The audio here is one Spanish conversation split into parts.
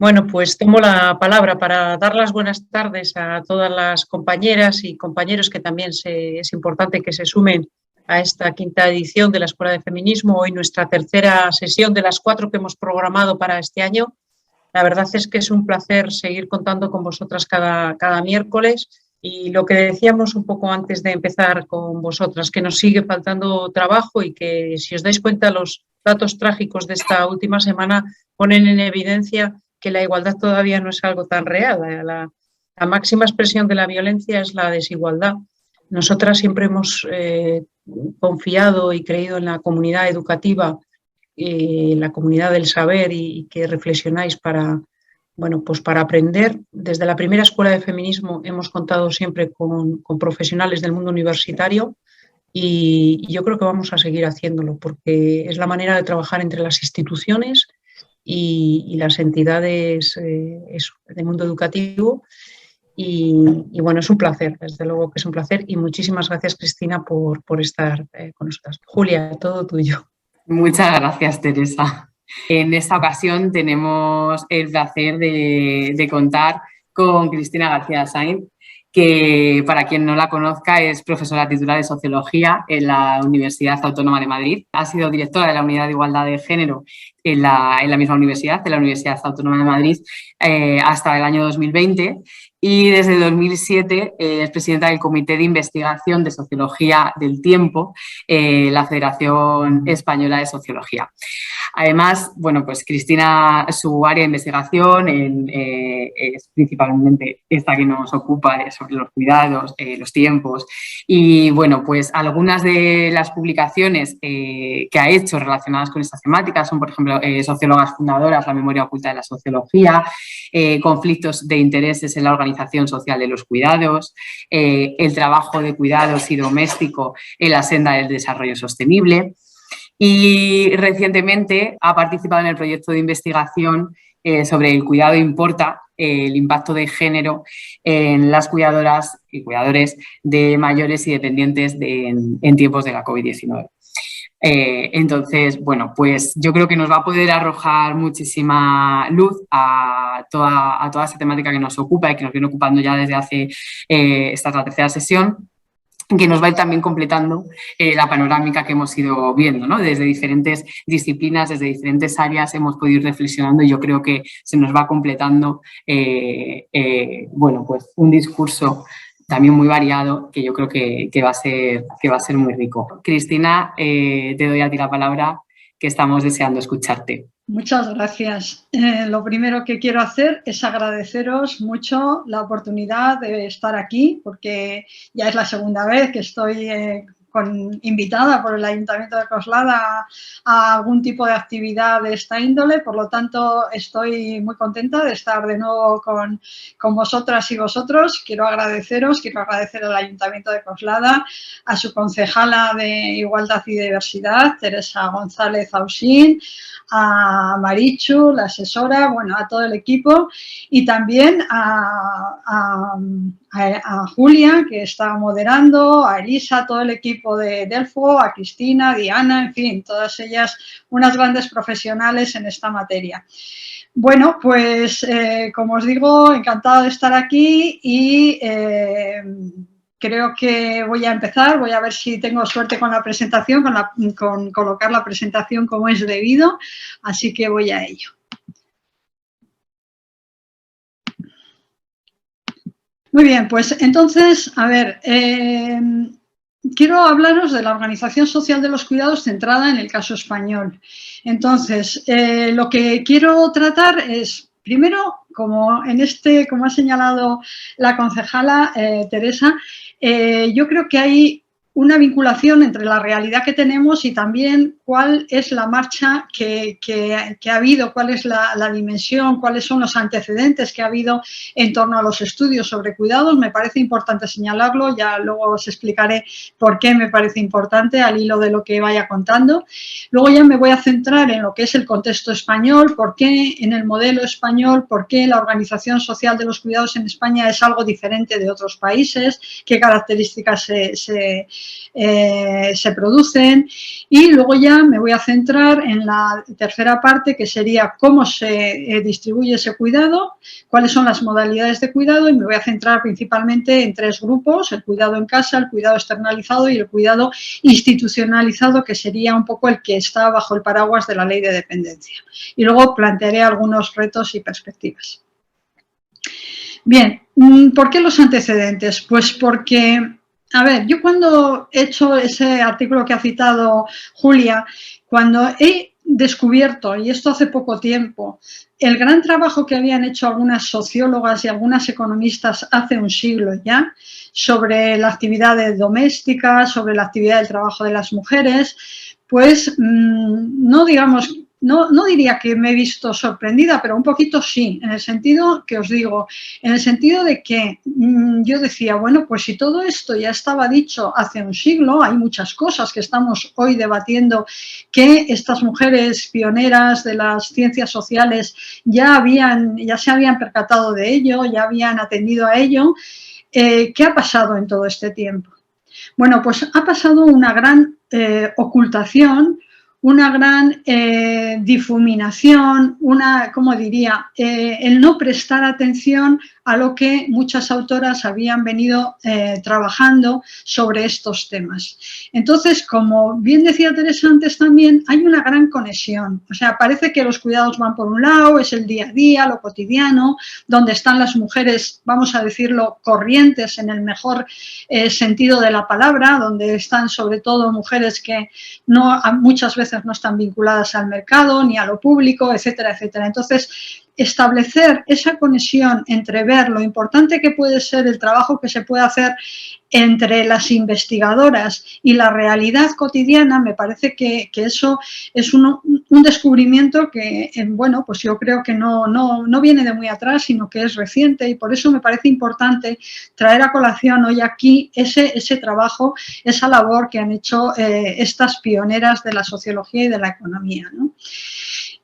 Bueno, pues tomo la palabra para dar las buenas tardes a todas las compañeras y compañeros que también es importante que se sumen a esta quinta edición de la Escuela de Feminismo. Hoy nuestra tercera sesión de las 4 que hemos programado para este año. La verdad es que es un placer seguir contando con vosotras cada miércoles y lo que decíamos un poco antes de empezar con vosotras, que nos sigue faltando trabajo y que si os dais cuenta los datos trágicos de esta última semana ponen en evidencia que la igualdad todavía no es algo tan real. La máxima expresión de la violencia es la desigualdad. Nosotras siempre hemos confiado y creído en la comunidad educativa, la comunidad del saber y que reflexionáis para, bueno, pues para aprender. Desde la primera escuela de feminismo hemos contado siempre con profesionales del mundo universitario y yo creo que vamos a seguir haciéndolo porque es la manera de trabajar entre las instituciones y las entidades del mundo educativo. Y bueno, es un placer, desde luego que es un placer y muchísimas gracias, Cristina, por estar con nosotras. Julia, todo tuyo. Muchas gracias, Teresa. En esta ocasión tenemos el placer de contar con Cristina García Sainz, que para quien no la conozca es profesora titular de Sociología en la Universidad Autónoma de Madrid. Ha sido directora de la Unidad de Igualdad de Género en la misma universidad, en la Universidad Autónoma de Madrid, hasta el año 2020. Y desde 2007 es presidenta del Comité de Investigación de Sociología del Tiempo, la Federación Española de Sociología. Además, bueno, pues Cristina, su área de investigación es principalmente esta que nos ocupa sobre los cuidados, los tiempos y, bueno, pues algunas de las publicaciones que ha hecho relacionadas con estas temáticas son, por ejemplo, Sociólogas fundadoras, la memoria oculta de la sociología, conflictos de intereses en la organización social de los cuidados, el trabajo de cuidados y doméstico en la senda del desarrollo sostenible. Y recientemente ha participado en el proyecto de investigación sobre el cuidado importa, el impacto de género en las cuidadoras y cuidadores de mayores y dependientes en tiempos de la COVID-19. Entonces, bueno, pues yo creo que nos va a poder arrojar muchísima luz a toda esta temática que nos ocupa y que nos viene ocupando ya desde hace, esta es la tercera sesión, que nos va a ir también completando la panorámica que hemos ido viendo, ¿no? Desde diferentes disciplinas, desde diferentes áreas hemos podido ir reflexionando y yo creo que se nos va completando bueno, pues un discurso también muy variado que yo creo que va a ser muy rico. Cristina, te doy a ti la palabra, que estamos deseando escucharte. Muchas gracias. Lo primero que quiero hacer es agradeceros mucho la oportunidad de estar aquí, porque ya es la segunda vez que estoy invitada por el Ayuntamiento de Coslada a algún tipo de actividad de esta índole, por lo tanto estoy muy contenta de estar de nuevo con vosotras y vosotros. Quiero agradecer al Ayuntamiento de Coslada, a su concejala de Igualdad y Diversidad, Teresa González Ausín, a Marichu, la asesora, bueno, a todo el equipo y también a Julia, que está moderando, a Elisa, a todo el equipo de Delfo, a Cristina, a Diana, en fin, todas ellas unas grandes profesionales en esta materia. Bueno, pues como os digo, encantada de estar aquí y creo que voy a empezar, voy a ver si tengo suerte con la presentación, con colocar la presentación como es debido, así que voy a ello. Muy bien, pues entonces, a ver, quiero hablaros de la organización social de los cuidados centrada en el caso español. Entonces, lo que quiero tratar es, primero, como ha señalado la concejala Teresa, yo creo que hay una vinculación entre la realidad que tenemos y también cuál es la marcha que ha habido, cuál es la dimensión, cuáles son los antecedentes que ha habido en torno a los estudios sobre cuidados. Me parece importante señalarlo, ya luego os explicaré por qué me parece importante al hilo de lo que vaya contando. Luego ya me voy a centrar en lo que es el contexto español, por qué en el modelo español, por qué la organización social de los cuidados en España es algo diferente de otros países, qué características se producen, y luego ya me voy a centrar en la tercera parte, que sería cómo se distribuye ese cuidado, cuáles son las modalidades de cuidado, y me voy a centrar principalmente en 3 grupos: el cuidado en casa, el cuidado externalizado y el cuidado institucionalizado, que sería un poco el que está bajo el paraguas de la ley de dependencia. Y luego plantearé algunos retos y perspectivas. Bien, ¿por qué los antecedentes? Pues porque, a ver, yo cuando he hecho ese artículo que ha citado Julia, cuando he descubierto, y esto hace poco tiempo, el gran trabajo que habían hecho algunas sociólogas y algunas economistas hace un siglo ya, sobre la actividad doméstica, sobre la actividad del trabajo de las mujeres, pues no diría que me he visto sorprendida, pero un poquito sí, en el sentido que os digo, en el sentido de que yo decía, bueno, pues si todo esto ya estaba dicho hace un siglo, hay muchas cosas que estamos hoy debatiendo que estas mujeres pioneras de las ciencias sociales ya se habían percatado de ello, ya habían atendido a ello. ¿Qué ha pasado en todo este tiempo? Bueno, pues ha pasado una gran ocultación, una gran difuminación, el no prestar atención a lo que muchas autoras habían venido trabajando sobre estos temas. Entonces, como bien decía Teresa antes también, hay una gran conexión. O sea, parece que los cuidados van por un lado, es el día a día, lo cotidiano, donde están las mujeres, vamos a decirlo, corrientes en el mejor sentido de la palabra, donde están sobre todo mujeres que muchas veces no están vinculadas al mercado ni a lo público, etcétera, etcétera. Entonces, establecer esa conexión entre ver lo importante que puede ser el trabajo que se puede hacer entre las investigadoras y la realidad cotidiana, me parece que eso es un descubrimiento que, bueno, pues yo creo que no viene de muy atrás, sino que es reciente, y por eso me parece importante traer a colación hoy aquí ese trabajo, esa labor que han hecho estas pioneras de la sociología y de la economía, ¿no?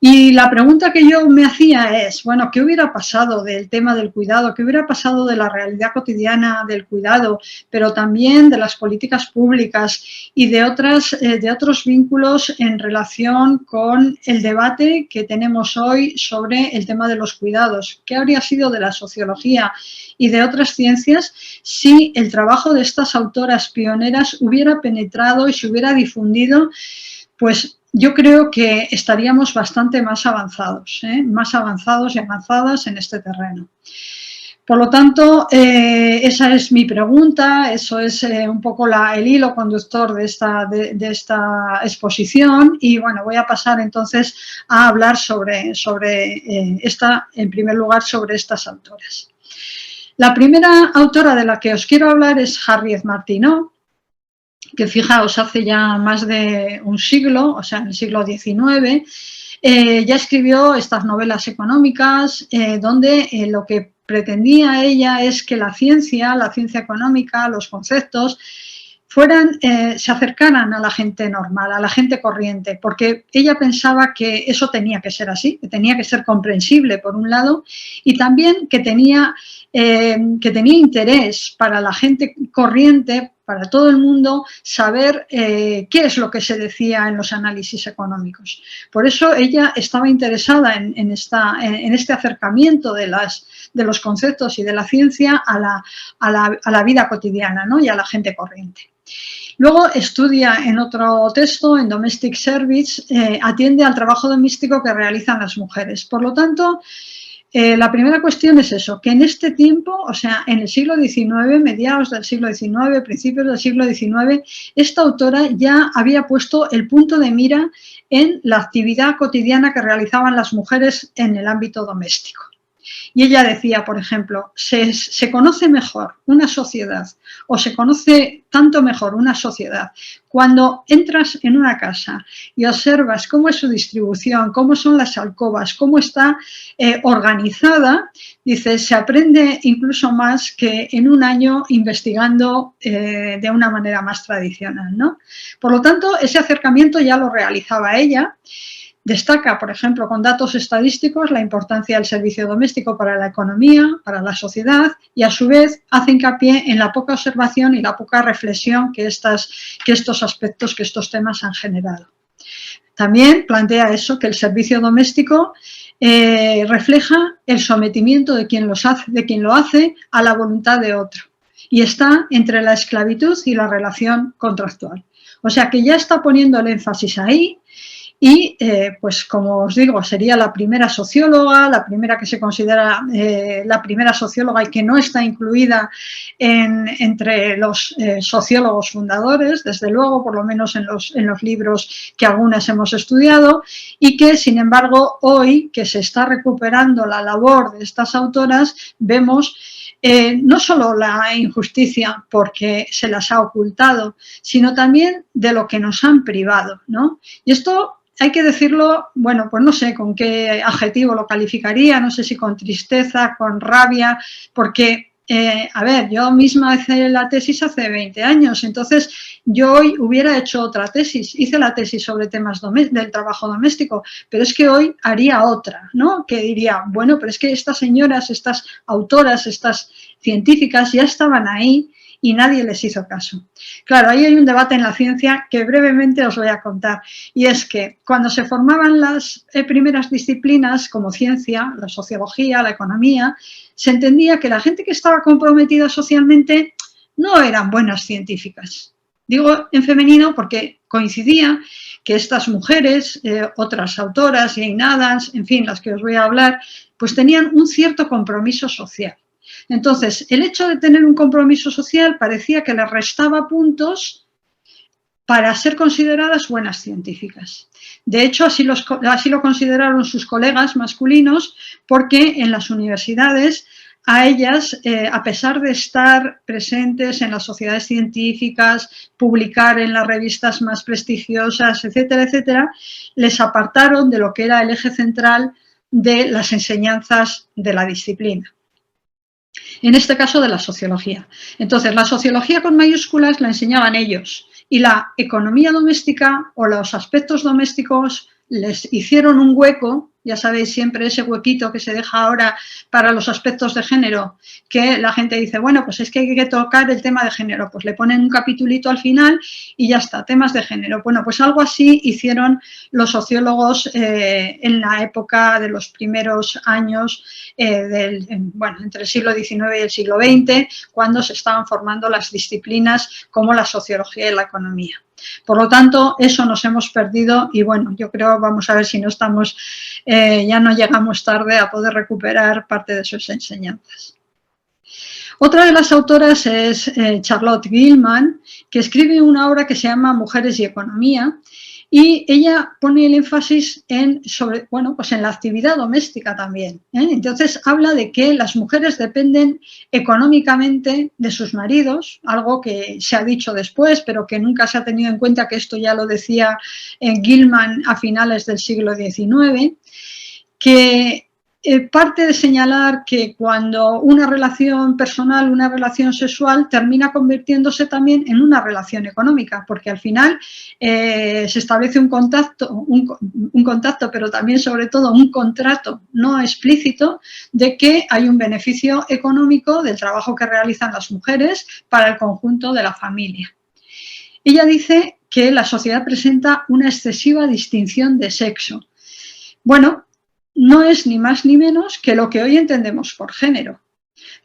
Y la pregunta que yo me hacía es, bueno, ¿qué hubiera pasado del tema del cuidado? ¿Qué hubiera pasado de la realidad cotidiana del cuidado, pero también de las políticas públicas y de otros vínculos en relación con el debate que tenemos hoy sobre el tema de los cuidados? ¿Qué habría sido de la sociología y de otras ciencias si el trabajo de estas autoras pioneras hubiera penetrado y se hubiera difundido? Pues yo creo que estaríamos bastante más avanzados y avanzadas en este terreno. Por lo tanto, esa es mi pregunta, eso es un poco el hilo conductor de esta exposición, y bueno, voy a pasar entonces a hablar en primer lugar, sobre estas autoras. La primera autora de la que os quiero hablar es Harriet Martineau, que fijaos, hace ya más de un siglo, o sea, en el siglo XIX, ya escribió estas novelas económicas donde lo que pretendía ella es que la ciencia económica, los conceptos, se acercaran a la gente normal, a la gente corriente, porque ella pensaba que eso tenía que ser así, que tenía que ser comprensible por un lado, y también que tenía interés para la gente corriente, para todo el mundo, saber qué es lo que se decía en los análisis económicos. Por eso ella estaba interesada en este acercamiento de los conceptos y de la ciencia a la vida cotidiana, ¿no? Y a la gente corriente. Luego estudia en otro texto, en Domestic Service, atiende al trabajo doméstico que realizan las mujeres. Por lo tanto, la primera cuestión es eso, que en este tiempo, o sea, en el siglo XIX, mediados del siglo XIX, principios del siglo XIX, esta autora ya había puesto el punto de mira en la actividad cotidiana que realizaban las mujeres en el ámbito doméstico. Y ella decía, por ejemplo, se conoce mejor una sociedad, o se conoce tanto mejor una sociedad, cuando entras en una casa y observas cómo es su distribución, cómo son las alcobas, cómo está organizada, dice, se aprende incluso más que en un año investigando de una manera más tradicional, ¿no? Por lo tanto, ese acercamiento ya lo realizaba ella. Destaca, por ejemplo, con datos estadísticos la importancia del servicio doméstico para la economía, para la sociedad y, a su vez, hace hincapié en la poca observación y la poca reflexión que estos aspectos, que estos temas han generado. También plantea eso, que el servicio doméstico refleja el sometimiento de quien lo hace a la voluntad de otro y está entre la esclavitud y la relación contractual. O sea que ya está poniendo el énfasis ahí. Y, pues como os digo, sería la primera socióloga, la primera que se considera la primera socióloga y que no está incluida entre los sociólogos fundadores, desde luego, por lo menos en los libros que algunas hemos estudiado, y que, sin embargo, hoy que se está recuperando la labor de estas autoras, vemos no solo la injusticia porque se las ha ocultado, sino también de lo que nos han privado, ¿no? Y esto hay que decirlo, bueno, pues no sé con qué adjetivo lo calificaría, no sé si con tristeza, con rabia, porque, a ver, yo misma hice la tesis hace 20 años, entonces yo hoy hubiera hecho otra tesis, hice la tesis sobre temas del trabajo doméstico, pero es que hoy haría otra, ¿no? Que diría, bueno, pero es que estas señoras, estas autoras, estas científicas ya estaban ahí y nadie les hizo caso. Claro, ahí hay un debate en la ciencia que brevemente os voy a contar, y es que cuando se formaban las primeras disciplinas como ciencia, la sociología, la economía, se entendía que la gente que estaba comprometida socialmente no eran buenas científicas. Digo en femenino porque coincidía que estas mujeres, otras autoras, Jane Addams, en fin, las que os voy a hablar, pues tenían un cierto compromiso social. Entonces, el hecho de tener un compromiso social parecía que les restaba puntos para ser consideradas buenas científicas. De hecho, así lo consideraron sus colegas masculinos, porque en las universidades a ellas, a pesar de estar presentes en las sociedades científicas, publicar en las revistas más prestigiosas, etcétera, etcétera, les apartaron de lo que era el eje central de las enseñanzas de la disciplina. En este caso de la sociología. Entonces, la sociología con mayúsculas la enseñaban ellos y la economía doméstica o los aspectos domésticos les hicieron un hueco, ya sabéis siempre ese huequito que se deja ahora para los aspectos de género, que la gente dice, bueno, pues es que hay que tocar el tema de género, pues le ponen un capitulito al final y ya está, temas de género. Bueno, pues algo así hicieron los sociólogos en la época de los primeros años, entre el siglo XIX y el siglo XX, cuando se estaban formando las disciplinas como la sociología y la economía. Por lo tanto, eso nos hemos perdido y bueno, yo creo, vamos a ver si no estamos, ya no llegamos tarde a poder recuperar parte de sus enseñanzas. Otra de las autoras es Charlotte Gilman, que escribe una obra que se llama Mujeres y Economía, y ella pone el énfasis en la actividad doméstica también, ¿eh? Entonces habla de que las mujeres dependen económicamente de sus maridos, algo que se ha dicho después, pero que nunca se ha tenido en cuenta, que esto ya lo decía Gilman a finales del siglo XIX, que parte de señalar que cuando una relación personal, una relación sexual, termina convirtiéndose también en una relación económica, porque al final se establece un contacto, pero también sobre todo un contrato no explícito de que hay un beneficio económico del trabajo que realizan las mujeres para el conjunto de la familia. Ella dice que la sociedad presenta una excesiva distinción de sexo. Bueno, no es ni más ni menos que lo que hoy entendemos por género.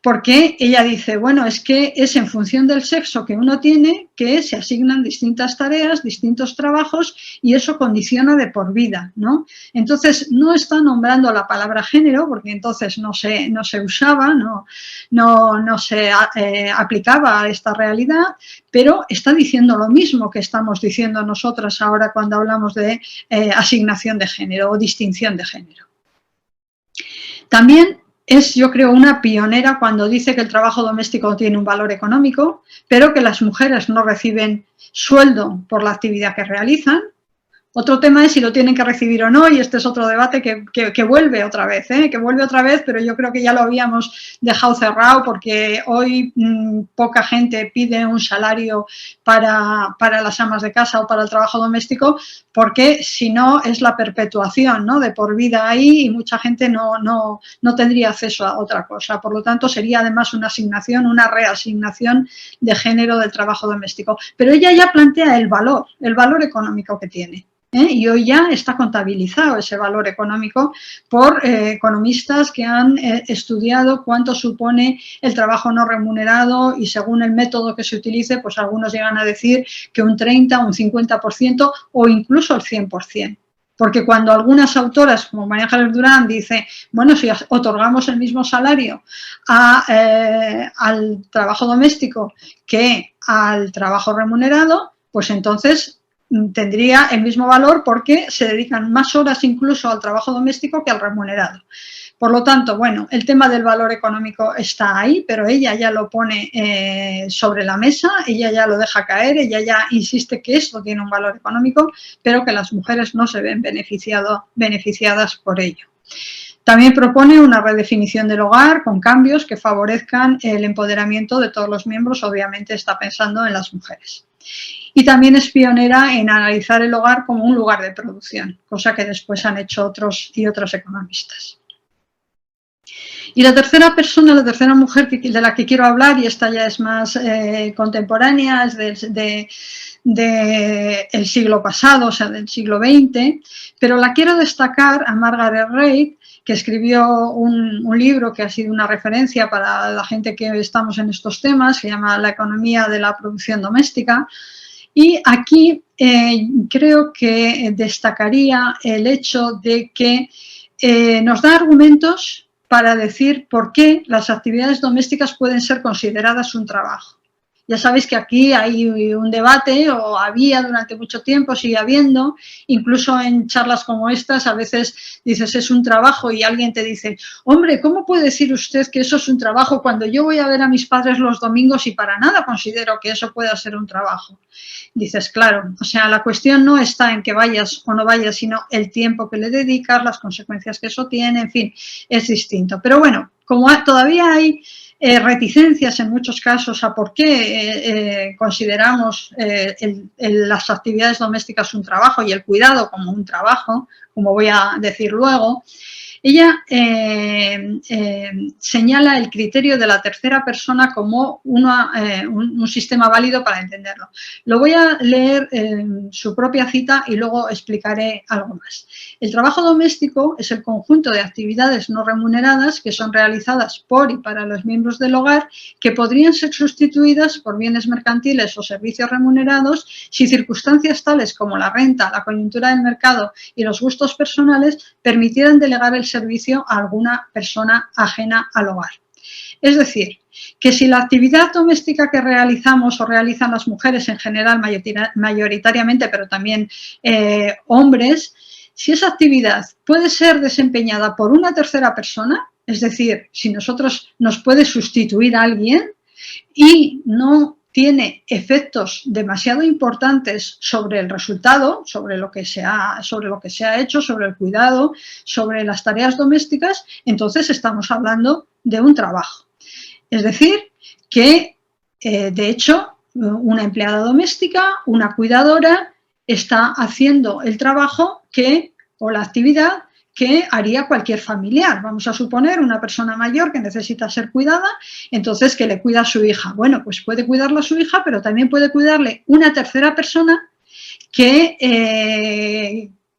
Porque ella dice, bueno, es que es en función del sexo que uno tiene que se asignan distintas tareas, distintos trabajos y eso condiciona de por vida, ¿no? Entonces, no está nombrando la palabra género porque entonces no se usaba, no se aplicaba a esta realidad, pero está diciendo lo mismo que estamos diciendo nosotras ahora cuando hablamos de asignación de género o distinción de género. También es, yo creo, una pionera cuando dice que el trabajo doméstico tiene un valor económico, pero que las mujeres no reciben sueldo por la actividad que realizan, Otro tema es si lo tienen que recibir o no, y este es otro debate que vuelve otra vez, pero yo creo que ya lo habíamos dejado cerrado porque hoy poca gente pide un salario para las amas de casa o para el trabajo doméstico, porque si no es la perpetuación, ¿no?, de por vida ahí, y mucha gente no tendría acceso a otra cosa. Por lo tanto, sería además una asignación, una reasignación de género del trabajo doméstico. Pero ella ya plantea el valor económico que tiene. Y hoy ya está contabilizado ese valor económico por economistas que han estudiado cuánto supone el trabajo no remunerado, y según el método que se utilice, pues algunos llegan a decir que un 30, un 50% o incluso el 100%. Porque cuando algunas autoras, como María Ángeles Durán, dice, bueno, si otorgamos el mismo salario al trabajo doméstico que al trabajo remunerado, pues entonces tendría el mismo valor porque se dedican más horas incluso al trabajo doméstico que al remunerado. Por lo tanto, bueno, el tema del valor económico está ahí, pero ella ya lo pone sobre la mesa, ella ya lo deja caer, ella ya insiste que esto tiene un valor económico, pero que las mujeres no se ven beneficiadas por ello. También propone una redefinición del hogar con cambios que favorezcan el empoderamiento de todos los miembros, obviamente está pensando en las mujeres. Y también es pionera en analizar el hogar como un lugar de producción, cosa que después han hecho otros y otras economistas. Y la tercera mujer de la que quiero hablar, y esta ya es más contemporánea, es del siglo pasado, o sea, del siglo XX, pero la quiero destacar a Margaret Reid, que escribió un libro que ha sido una referencia para la gente que estamos en estos temas, se llama La economía de la producción doméstica. Y aquí creo que destacaría el hecho de que nos da argumentos para decir por qué las actividades domésticas pueden ser consideradas un trabajo. Ya sabéis que aquí hay un debate, o había durante mucho tiempo, sigue habiendo, incluso en charlas como estas, a veces dices es un trabajo y alguien te dice, hombre, ¿cómo puede decir usted que eso es un trabajo cuando yo voy a ver a mis padres los domingos y para nada considero que eso pueda ser un trabajo? Dices, claro, o sea, la cuestión no está en que vayas o no vayas, sino el tiempo que le dedicas, las consecuencias que eso tiene, en fin, es distinto. Pero bueno, como todavía hay reticencias en muchos casos a por qué consideramos las actividades domésticas un trabajo y el cuidado como un trabajo, como voy a decir luego, ella señala el criterio de la tercera persona como un sistema válido para entenderlo. Lo voy a leer en su propia cita y luego explicaré algo más. El trabajo doméstico es el conjunto de actividades no remuneradas que son realizadas por y para los miembros del hogar, que podrían ser sustituidas por bienes mercantiles o servicios remunerados si circunstancias tales como la renta, la coyuntura del mercado y los gustos personales permitieran delegar el servicio a alguna persona ajena al hogar. Es decir, que si la actividad doméstica que realizamos o realizan las mujeres en general, mayoritariamente, pero también hombres, si esa actividad puede ser desempeñada por una tercera persona, es decir, si nosotros nos puede sustituir a alguien y no tiene efectos demasiado importantes sobre el resultado, sobre lo que se ha hecho, sobre el cuidado, sobre las tareas domésticas, entonces estamos hablando de un trabajo. Es decir, que de hecho una empleada doméstica, una cuidadora, está haciendo el trabajo o la actividad que haría cualquier familiar. Vamos a suponer una persona mayor que necesita ser cuidada, entonces que le cuida a su hija. Bueno, pues puede cuidarlo a su hija, pero también puede cuidarle una tercera persona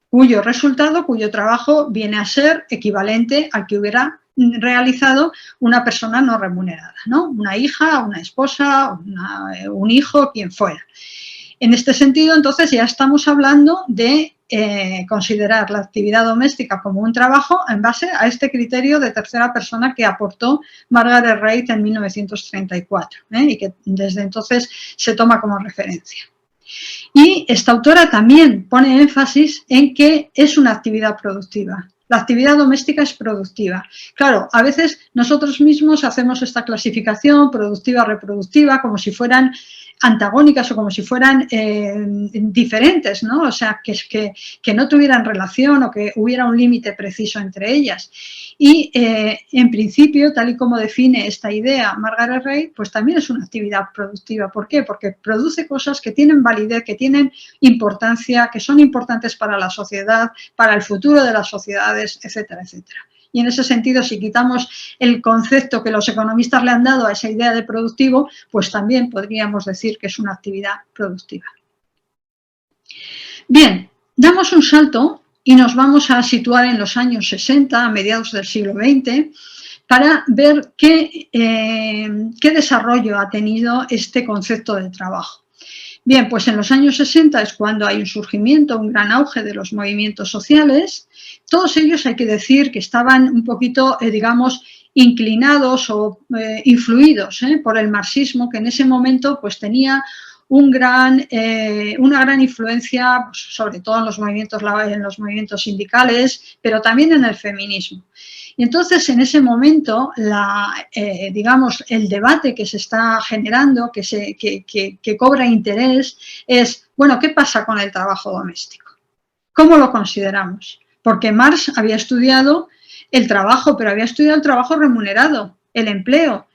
cuyo resultado, cuyo trabajo viene a ser equivalente al que hubiera realizado una persona no remunerada, ¿no? Una hija, una esposa, un hijo, quien fuera. En este sentido, entonces, ya estamos hablando de considerar la actividad doméstica como un trabajo en base a este criterio de tercera persona que aportó Margaret Reid en 1934 y que desde entonces se toma como referencia. Y esta autora también pone énfasis en que es una actividad productiva. La actividad doméstica es productiva. Claro, a veces nosotros mismos hacemos esta clasificación productiva-reproductiva como si fueran antagónicas o como si fueran diferentes, ¿no? O sea, que no tuvieran relación o que hubiera un límite preciso entre ellas. Y en principio, tal y como define esta idea Margaret Rey, pues también es una actividad productiva. ¿Por qué? Porque produce cosas que tienen validez, que tienen importancia, que son importantes para la sociedad, para el futuro de las sociedades, etcétera, etcétera. Y en ese sentido, si quitamos el concepto que los economistas le han dado a esa idea de productivo, pues también podríamos decir que es una actividad productiva. Bien, damos un salto y nos vamos a situar en los años 60, a mediados del siglo XX, para ver qué desarrollo ha tenido este concepto de trabajo. Bien, pues en los años 60 es cuando hay un surgimiento, un gran auge de los movimientos sociales. Todos ellos hay que decir que estaban un poquito, digamos, inclinados o influidos por el marxismo, que en ese momento pues tenía una gran influencia, pues, sobre todo en los movimientos sindicales, pero también en el feminismo. Y entonces, en ese momento, digamos, el debate que se está generando, que cobra interés, es, bueno, ¿qué pasa con el trabajo doméstico? ¿Cómo lo consideramos? Porque Marx había estudiado el trabajo, pero había estudiado el trabajo remunerado, el empleo,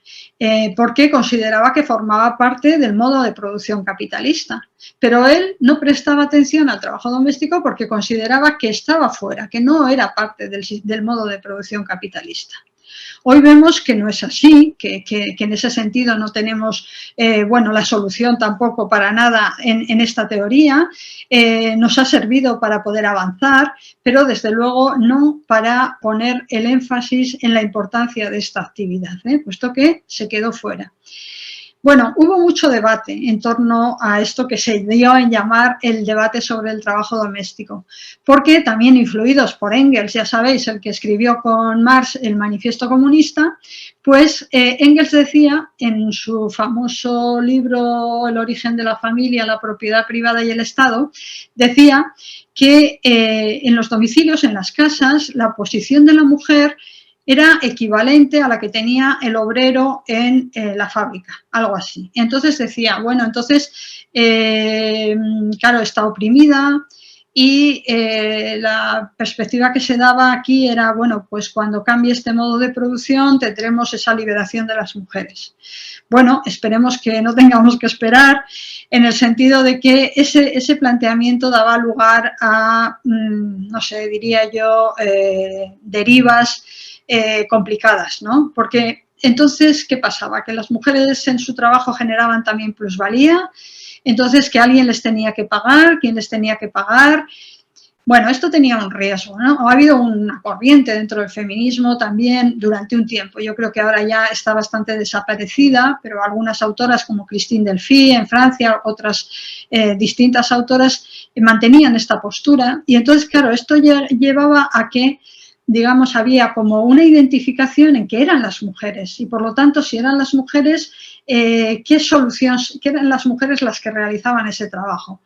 porque consideraba que formaba parte del modo de producción capitalista. Pero él no prestaba atención al trabajo doméstico porque consideraba que estaba fuera, que no era parte del modo de producción capitalista. Hoy vemos que no es así, que en ese sentido no tenemos, bueno, la solución tampoco para nada en esta teoría. Nos ha servido para poder avanzar, pero desde luego no para poner el énfasis en la importancia de esta actividad, puesto que se quedó fuera. Bueno, hubo mucho debate en torno a esto que se dio en llamar el debate sobre el trabajo doméstico, porque también influidos por Engels, ya sabéis, el que escribió con Marx el Manifiesto Comunista, pues Engels decía en su famoso libro El origen de la familia, la propiedad privada y el Estado, decía que en los domicilios, en las casas, la posición de la mujer era equivalente a la que tenía el obrero en la fábrica, algo así. Entonces decía, bueno, entonces, claro, está oprimida y la perspectiva que se daba aquí era, bueno, pues cuando cambie este modo de producción tendremos esa liberación de las mujeres. Bueno, esperemos que no tengamos que esperar, en el sentido de que ese planteamiento daba lugar a, no sé, diría yo, derivas complicadas, ¿no? Porque entonces, ¿qué pasaba? Que las mujeres en su trabajo generaban también plusvalía, entonces que alguien les tenía que pagar, ¿quién les tenía que pagar? Bueno, esto tenía un riesgo, ¿no? Ha habido una corriente dentro del feminismo también durante un tiempo. Yo creo que ahora ya está bastante desaparecida, pero algunas autoras como Christine Delphi en Francia, otras distintas autoras mantenían esta postura. Y entonces, claro, esto llevaba a que, digamos, había como una identificación en que eran las mujeres y, por lo tanto, si eran las mujeres, qué soluciones, qué eran las mujeres las que realizaban ese trabajo.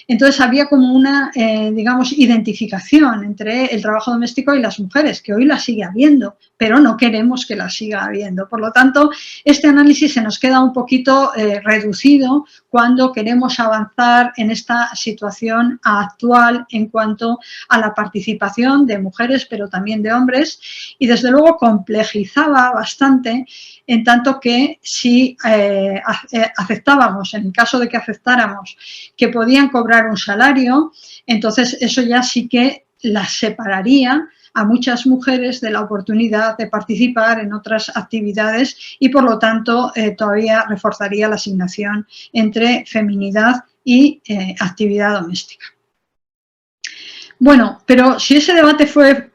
Entonces, había como una, digamos, identificación entre el trabajo doméstico y las mujeres, que hoy la sigue habiendo, pero no queremos que la siga habiendo. Por lo tanto, este análisis se nos queda un poquito reducido cuando queremos avanzar en esta situación actual en cuanto a la participación de mujeres, pero también de hombres, y desde luego complejizaba bastante, en tanto que si aceptábamos, en el caso de que aceptáramos que podían cobrar un salario, entonces eso ya sí que las separaría a muchas mujeres de la oportunidad de participar en otras actividades y, por lo tanto, todavía reforzaría la asignación entre feminidad y actividad doméstica. Bueno, pero si ese debate fue,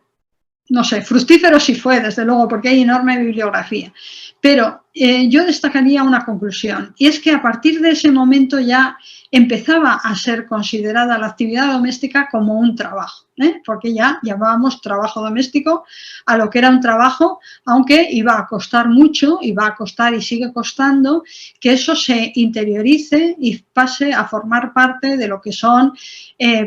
no sé, fructífero sí fue, desde luego, porque hay enorme bibliografía. Pero yo destacaría una conclusión, y es que a partir de ese momento ya empezaba a ser considerada la actividad doméstica como un trabajo, porque ya llamábamos trabajo doméstico a lo que era un trabajo, aunque iba a costar mucho, iba a costar y sigue costando que eso se interiorice y pase a formar parte de lo que son,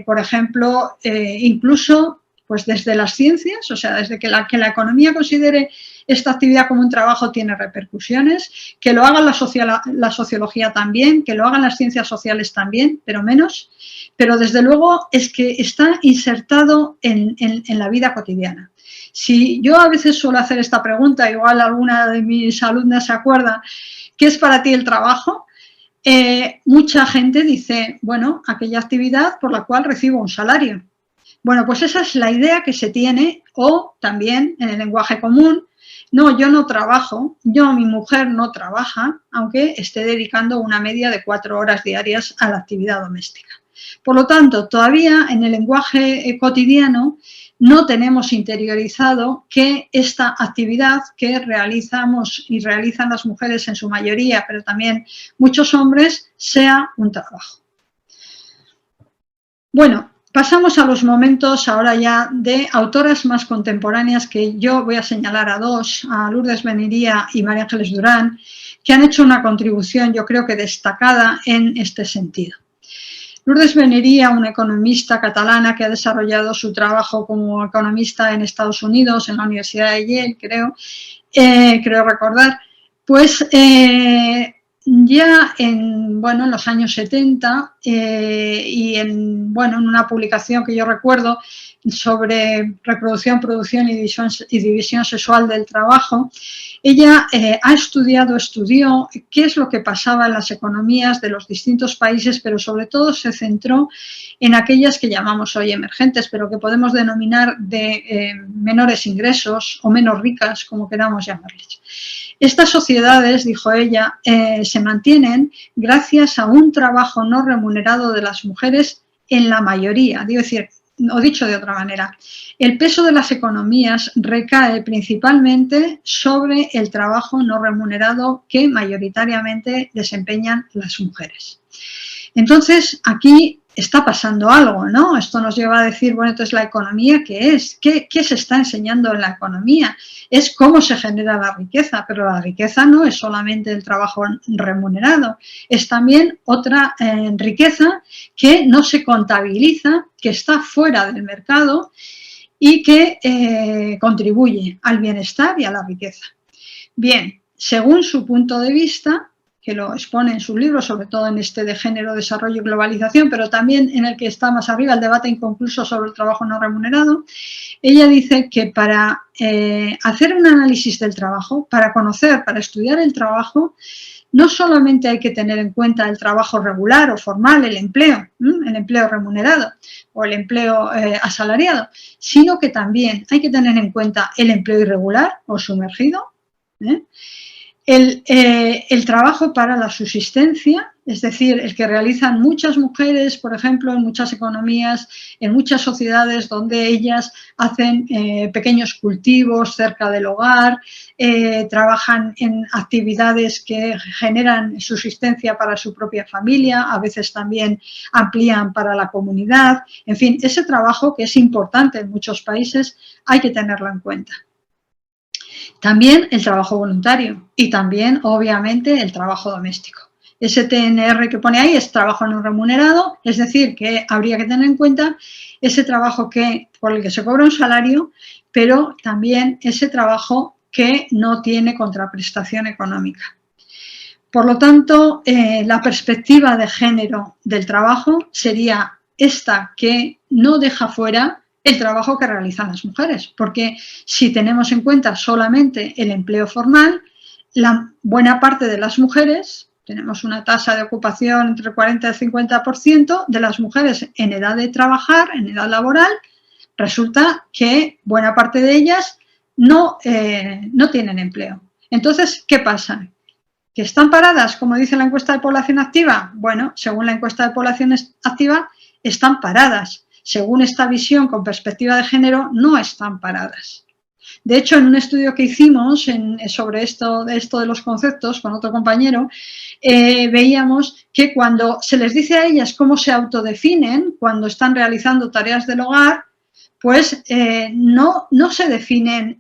por ejemplo, incluso Pues desde las ciencias, o sea, desde que la economía considere esta actividad como un trabajo tiene repercusiones, que lo haga la sociología también, que lo hagan las ciencias sociales también, pero menos, pero desde luego es que está insertado en la vida cotidiana. Si yo a veces suelo hacer esta pregunta, igual alguna de mis alumnas se acuerda, ¿qué es para ti el trabajo? Mucha gente dice, bueno, aquella actividad por la cual recibo un salario. Bueno, pues esa es la idea que se tiene, o también en el lenguaje común, no, yo no trabajo, mi mujer no trabaja, aunque esté dedicando una media de 4 horas diarias a la actividad doméstica. Por lo tanto, todavía en el lenguaje cotidiano no tenemos interiorizado que esta actividad que realizamos y realizan las mujeres en su mayoría, pero también muchos hombres, sea un trabajo. Bueno, pasamos a los momentos ahora ya de autoras más contemporáneas, que yo voy a señalar a dos, a Lourdes Beneiria y María Ángeles Durán, que han hecho una contribución, yo creo que destacada en este sentido. Lourdes Beneiria, una economista catalana que ha desarrollado su trabajo como economista en Estados Unidos, en la Universidad de Yale, creo recordar, pues ya en los años 70 y en una publicación que yo recuerdo sobre reproducción, producción y división sexual del trabajo, ella estudió qué es lo que pasaba en las economías de los distintos países, pero sobre todo se centró en aquellas que llamamos hoy emergentes, pero que podemos denominar de menores ingresos o menos ricas, como queramos llamarles. Estas sociedades, dijo ella, se mantienen gracias a un trabajo no remunerado de las mujeres en la mayoría, o dicho de otra manera, el peso de las economías recae principalmente sobre el trabajo no remunerado que mayoritariamente desempeñan las mujeres. Entonces, aquí está pasando algo, ¿no? Esto nos lleva a decir, bueno, entonces la economía, ¿qué es? ¿Qué se está enseñando en la economía? Es cómo se genera la riqueza, pero la riqueza no es solamente el trabajo remunerado, es también otra riqueza que no se contabiliza, que está fuera del mercado y que contribuye al bienestar y a la riqueza. Bien, según su punto de vista, que lo expone en sus libros, sobre todo en este de género, desarrollo y globalización, pero también en el que está más arriba el debate inconcluso sobre el trabajo no remunerado, ella dice que para hacer un análisis del trabajo, para conocer, para estudiar el trabajo, no solamente hay que tener en cuenta el trabajo regular o formal, el empleo remunerado o el empleo asalariado, sino que también hay que tener en cuenta el empleo irregular o sumergido, el trabajo para la subsistencia, es decir, el que realizan muchas mujeres, por ejemplo, en muchas economías, en muchas sociedades donde ellas hacen pequeños cultivos cerca del hogar, trabajan en actividades que generan subsistencia para su propia familia, a veces también amplían para la comunidad. En fin, ese trabajo que es importante en muchos países hay que tenerlo en cuenta. También el trabajo voluntario y también, obviamente, el trabajo doméstico. Ese TNR que pone ahí es trabajo no remunerado, es decir, que habría que tener en cuenta ese trabajo por el que se cobra un salario, pero también ese trabajo que no tiene contraprestación económica. Por lo tanto, la perspectiva de género del trabajo sería esta, que no deja fuera el trabajo que realizan las mujeres, porque si tenemos en cuenta solamente el empleo formal, la buena parte de las mujeres, tenemos una tasa de ocupación entre 40 y 50% de las mujeres en edad de trabajar, en edad laboral, resulta que buena parte de ellas no tienen empleo. Entonces, ¿qué pasa? ¿Que están paradas, como dice la encuesta de población activa? Bueno, según la encuesta de población activa, están paradas. Según esta visión con perspectiva de género, no están paradas. De hecho, en un estudio que hicimos sobre esto de los conceptos con otro compañero, veíamos que cuando se les dice a ellas cómo se autodefinen cuando están realizando tareas del hogar, pues no se definen,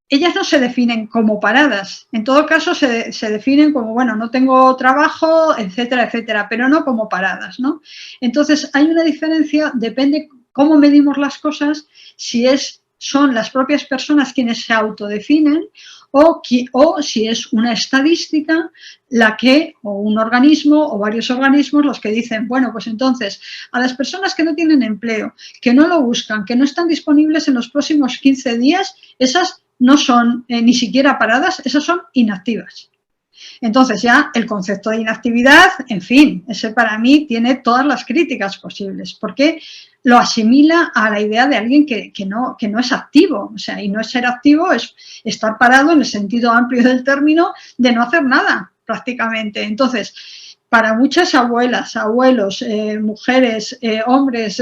ellas no se definen como paradas, en todo caso se definen como, bueno, no tengo trabajo, etcétera, etcétera, pero no como paradas, ¿no? Entonces, hay una diferencia, depende cómo medimos las cosas, si son las propias personas quienes se autodefinen o si es una estadística o un organismo o varios organismos los que dicen, bueno, pues entonces a las personas que no tienen empleo, que no lo buscan, que no están disponibles en los próximos 15 días, esas no son ni siquiera paradas, esas son inactivas. Entonces ya el concepto de inactividad, en fin, ese para mí tiene todas las críticas posibles, porque lo asimila a la idea de alguien que no es activo, o sea, y no es ser activo, es estar parado en el sentido amplio del término de no hacer nada prácticamente. Entonces, para muchas abuelas, abuelos, mujeres, hombres,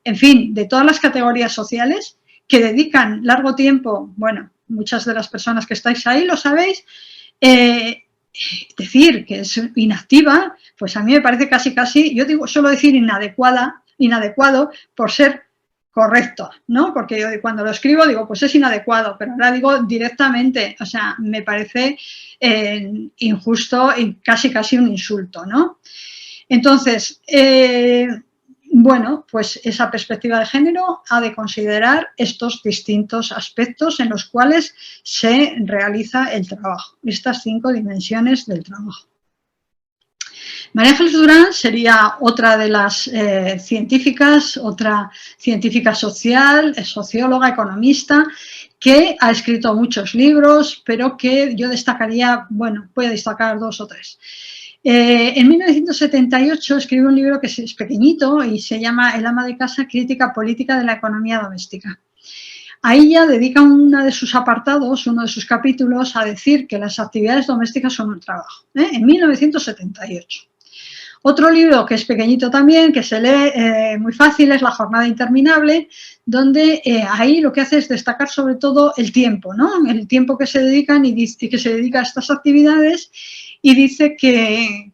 en fin, de todas las categorías sociales que dedican largo tiempo, bueno, muchas de las personas que estáis ahí lo sabéis, decir que es inactiva, pues a mí me parece casi, yo suelo decir inadecuado por ser correcto, ¿no? Porque yo cuando lo escribo digo, pues es inadecuado, pero ahora digo directamente, o sea, me parece injusto y casi un insulto, ¿no? Entonces, bueno, pues esa perspectiva de género ha de considerar estos distintos aspectos en los cuales se realiza el trabajo, estas 5 dimensiones del trabajo. María Ángeles Durán sería otra de las científicas, otra científica social, socióloga, economista, que ha escrito muchos libros, pero que yo destacaría, bueno, voy a destacar 2 o 3. En 1978 escribió un libro que es pequeñito y se llama El ama de casa, crítica política de la economía doméstica. Ahí ya dedica uno de sus apartados, uno de sus capítulos, a decir que las actividades domésticas son un trabajo, en 1978. Otro libro que es pequeñito también, que se lee muy fácil, es La jornada interminable, donde ahí lo que hace es destacar sobre todo el tiempo, ¿no? El tiempo que se dedican y que se dedica a estas actividades, y dice que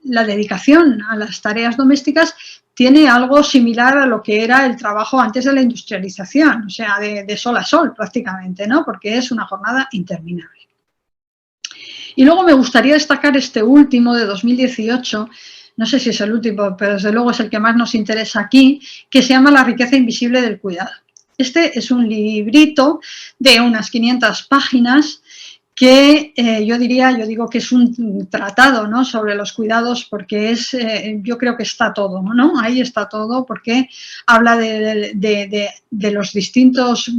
la dedicación a las tareas domésticas tiene algo similar a lo que era el trabajo antes de la industrialización, o sea, de sol a sol prácticamente, ¿no? Porque es una jornada interminable. Y luego me gustaría destacar este último de 2018, no sé si es el último, pero desde luego es el que más nos interesa aquí, que se llama La riqueza invisible del cuidado. Este es un librito de unas 500 páginas que yo digo que es un tratado, ¿no?, sobre los cuidados, porque yo creo que está todo, ¿no? Ahí está todo, porque habla de los distintos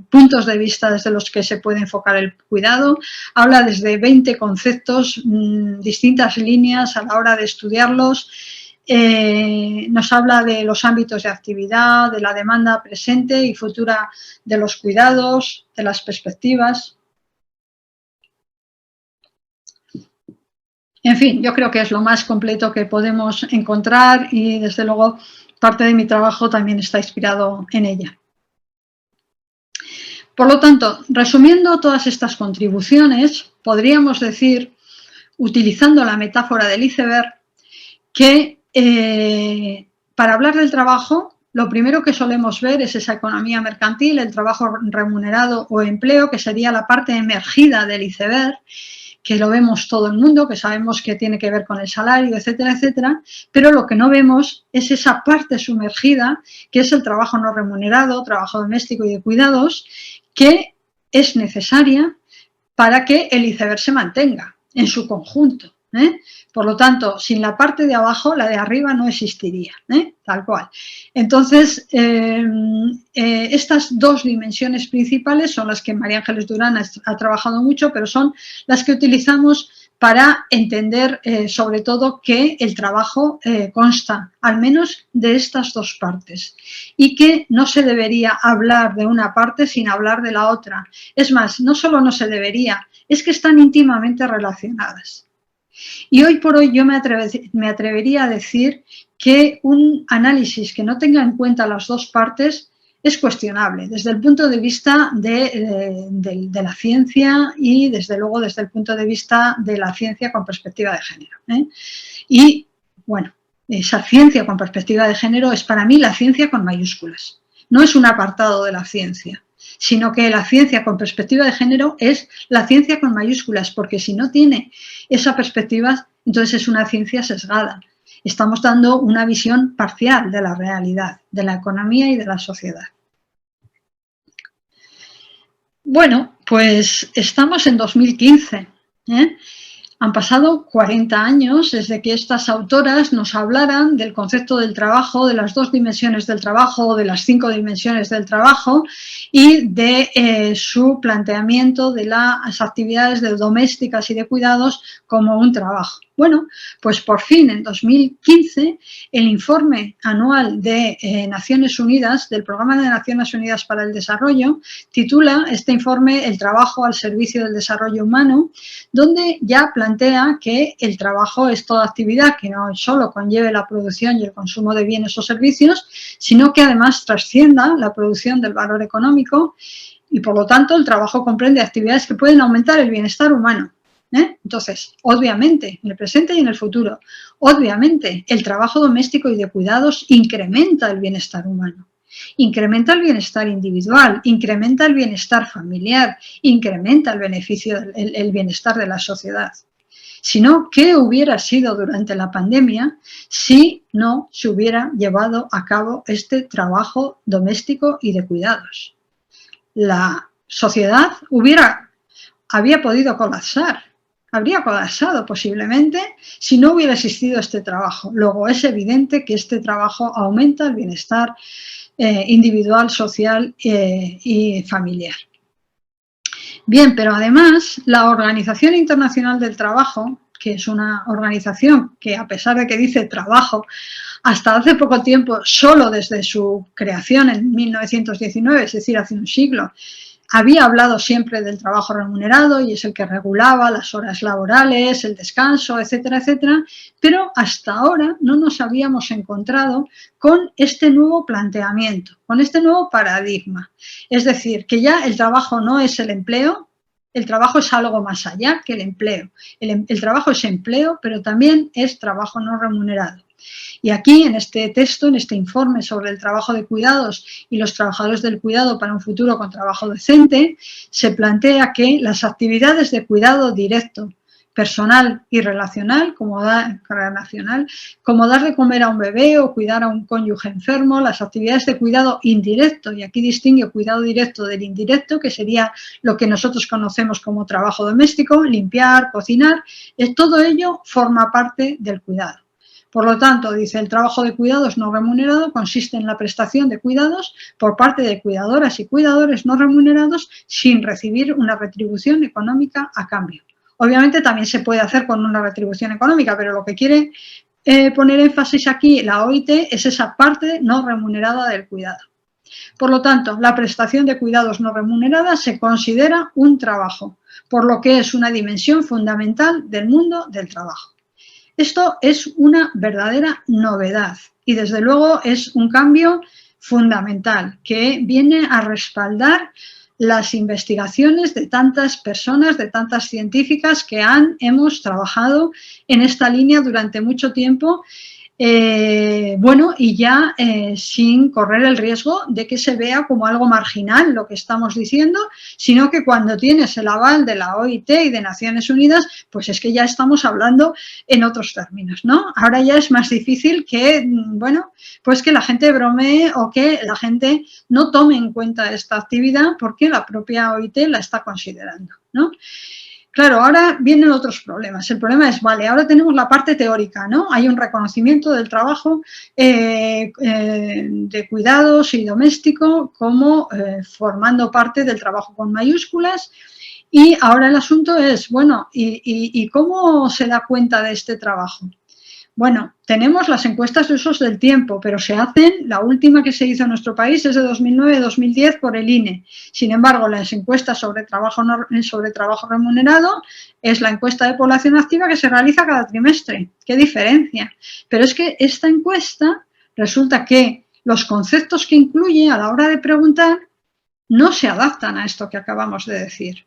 puntos de vista desde los que se puede enfocar el cuidado, habla desde 20 conceptos, distintas líneas a la hora de estudiarlos. Nos habla de los ámbitos de actividad, de la demanda presente y futura de los cuidados, de las perspectivas. En fin, yo creo que es lo más completo que podemos encontrar y, desde luego, parte de mi trabajo también está inspirado en ella. Por lo tanto, resumiendo todas estas contribuciones, podríamos decir, utilizando la metáfora del iceberg, que para hablar del trabajo, lo primero que solemos ver es esa economía mercantil, el trabajo remunerado o empleo, que sería la parte emergida del iceberg, que lo vemos todo el mundo, que sabemos que tiene que ver con el salario, etcétera, etcétera, pero lo que no vemos es esa parte sumergida, que es el trabajo no remunerado, trabajo doméstico y de cuidados, que es necesaria para que el iceberg se mantenga en su conjunto. Por lo tanto, sin la parte de abajo, la de arriba no existiría, tal cual. Entonces, estas 2 dimensiones principales son las que María Ángeles Durán ha trabajado mucho, pero son las que utilizamos para entender, sobre todo, que el trabajo consta, al menos, de estas 2 partes, y que no se debería hablar de una parte sin hablar de la otra. Es más, no solo no se debería, es que están íntimamente relacionadas. Y hoy por hoy yo me atrevería a decir que un análisis que no tenga en cuenta las 2 partes es cuestionable desde el punto de vista de la ciencia y, desde luego, desde el punto de vista de la ciencia con perspectiva de género. Y, bueno, esa ciencia con perspectiva de género es para mí la ciencia con mayúsculas. No es un apartado de la ciencia, sino que la ciencia con perspectiva de género es la ciencia con mayúsculas, porque si no tiene esa perspectiva, entonces es una ciencia sesgada. Estamos dando una visión parcial de la realidad, de la economía y de la sociedad. Bueno, pues estamos en 2015, ¿eh? Han pasado 40 años desde que estas autoras nos hablaran del concepto del trabajo, de las 2 dimensiones del trabajo, de las 5 dimensiones del trabajo y de su planteamiento de las actividades domésticas y de cuidados como un trabajo. Bueno, pues por fin en 2015 el informe anual de Naciones Unidas, del Programa de Naciones Unidas para el Desarrollo, titula este informe El trabajo al servicio del desarrollo humano, donde ya plantea que el trabajo es toda actividad que no solo conlleve la producción y el consumo de bienes o servicios, sino que además trascienda la producción del valor económico y, por lo tanto, el trabajo comprende actividades que pueden aumentar el bienestar humano. Entonces, obviamente, en el presente y en el futuro, obviamente, el trabajo doméstico y de cuidados incrementa el bienestar humano. Incrementa el bienestar individual, incrementa el bienestar familiar, incrementa el beneficio, el bienestar de la sociedad. Si no, ¿qué hubiera sido durante la pandemia si no se hubiera llevado a cabo este trabajo doméstico y de cuidados? La sociedad había podido colapsar. Habría colapsado posiblemente si no hubiera existido este trabajo. Luego es evidente que este trabajo aumenta el bienestar individual, social y familiar. Bien, pero además la Organización Internacional del Trabajo, que es una organización que, a pesar de que dice trabajo, hasta hace poco tiempo, solo desde su creación en 1919, es decir, hace un siglo, había hablado siempre del trabajo remunerado y es el que regulaba las horas laborales, el descanso, etcétera, etcétera, pero hasta ahora no nos habíamos encontrado con este nuevo planteamiento, con este nuevo paradigma. Es decir, que ya el trabajo no es el empleo, el trabajo es algo más allá que el empleo. El trabajo es empleo, pero también es trabajo no remunerado. Y aquí, en este texto, en este informe sobre el trabajo de cuidados y los trabajadores del cuidado para un futuro con trabajo decente, se plantea que las actividades de cuidado directo, personal y relacional, como dar de comer a un bebé o cuidar a un cónyuge enfermo, las actividades de cuidado indirecto, y aquí distingue cuidado directo del indirecto, que sería lo que nosotros conocemos como trabajo doméstico, limpiar, cocinar, todo ello forma parte del cuidado. Por lo tanto, dice, el trabajo de cuidados no remunerado consiste en la prestación de cuidados por parte de cuidadoras y cuidadores no remunerados sin recibir una retribución económica a cambio. Obviamente también se puede hacer con una retribución económica, pero lo que quiere poner énfasis aquí la OIT es esa parte no remunerada del cuidado. Por lo tanto, la prestación de cuidados no remunerada se considera un trabajo, por lo que es una dimensión fundamental del mundo del trabajo. Esto es una verdadera novedad y, desde luego, es un cambio fundamental que viene a respaldar las investigaciones de tantas personas, de tantas científicas que hemos trabajado en esta línea durante mucho tiempo, bueno, y ya sin correr el riesgo de que se vea como algo marginal lo que estamos diciendo, sino que cuando tienes el aval de la OIT y de Naciones Unidas, pues es que ya estamos hablando en otros términos, ¿no? Ahora ya es más difícil que, bueno, pues que la gente bromee o que la gente no tome en cuenta esta actividad porque la propia OIT la está considerando, ¿no? Claro, ahora vienen otros problemas. El problema es, vale, ahora tenemos la parte teórica, ¿no? Hay un reconocimiento del trabajo de cuidados y doméstico como formando parte del trabajo con mayúsculas. Y ahora el asunto es, bueno, ¿y cómo se da cuenta de este trabajo? Bueno, tenemos las encuestas de usos del tiempo, pero se hacen, la última que se hizo en nuestro país es de 2009-2010 por el INE. Sin embargo, las encuestas sobre trabajo remunerado es la encuesta de población activa que se realiza cada trimestre. ¿Qué diferencia? Pero es que esta encuesta resulta que los conceptos que incluye a la hora de preguntar no se adaptan a esto que acabamos de decir.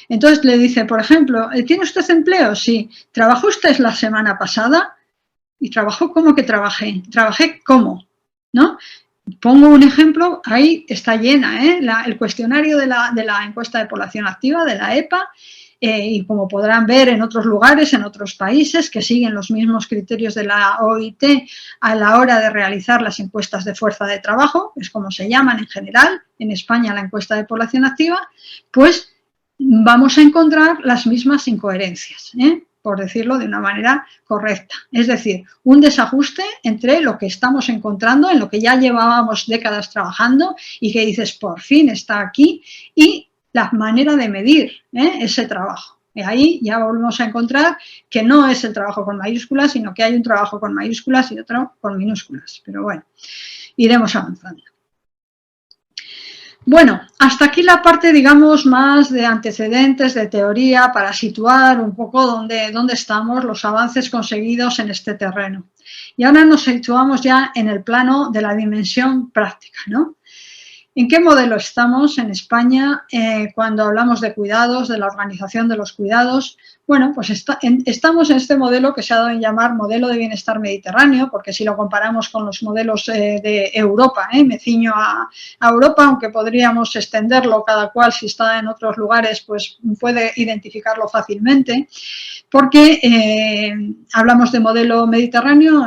Entonces le dice, por ejemplo, ¿tiene usted empleo? Sí. ¿Trabajó usted la semana pasada? ¿Y trabajó cómo que trabajé? ¿Trabajé cómo? ¿No? Pongo un ejemplo, ahí está llena, el cuestionario de la encuesta de población activa, de la EPA, y como podrán ver en otros lugares, en otros países que siguen los mismos criterios de la OIT a la hora de realizar las encuestas de fuerza de trabajo, es como se llaman en general, en España la encuesta de población activa, pues vamos a encontrar las mismas incoherencias, por decirlo de una manera correcta. Es decir, un desajuste entre lo que estamos encontrando, en lo que ya llevábamos décadas trabajando y que dices, por fin está aquí, y la manera de medir ese trabajo. Y ahí ya volvemos a encontrar que no es el trabajo con mayúsculas, sino que hay un trabajo con mayúsculas y otro con minúsculas. Pero bueno, iremos avanzando. Bueno, hasta aquí la parte, digamos, más de antecedentes, de teoría, para situar un poco dónde estamos, los avances conseguidos en este terreno. Y ahora nos situamos ya en el plano de la dimensión práctica, ¿no? ¿En qué modelo estamos en España cuando hablamos de cuidados, de la organización de los cuidados? Bueno, pues estamos en este modelo que se ha dado en llamar modelo de bienestar mediterráneo, porque si lo comparamos con los modelos de Europa, me ciño a Europa, aunque podríamos extenderlo cada cual si está en otros lugares, pues puede identificarlo fácilmente, porque hablamos de modelo mediterráneo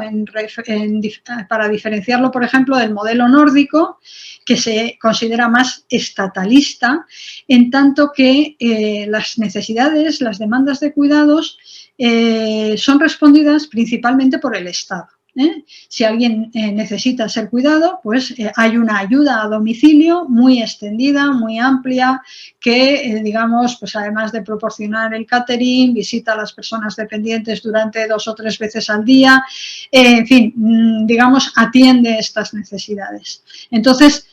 para diferenciarlo, por ejemplo, del modelo nórdico, que se considera más estatalista, en tanto que las necesidades, las demandas de cuidados son respondidas principalmente por el Estado. Si alguien necesita ser cuidado, pues hay una ayuda a domicilio muy extendida, muy amplia, que digamos, pues además de proporcionar el catering, visita a las personas dependientes durante 2 o 3 veces al día, en fin, digamos, atiende estas necesidades. Entonces,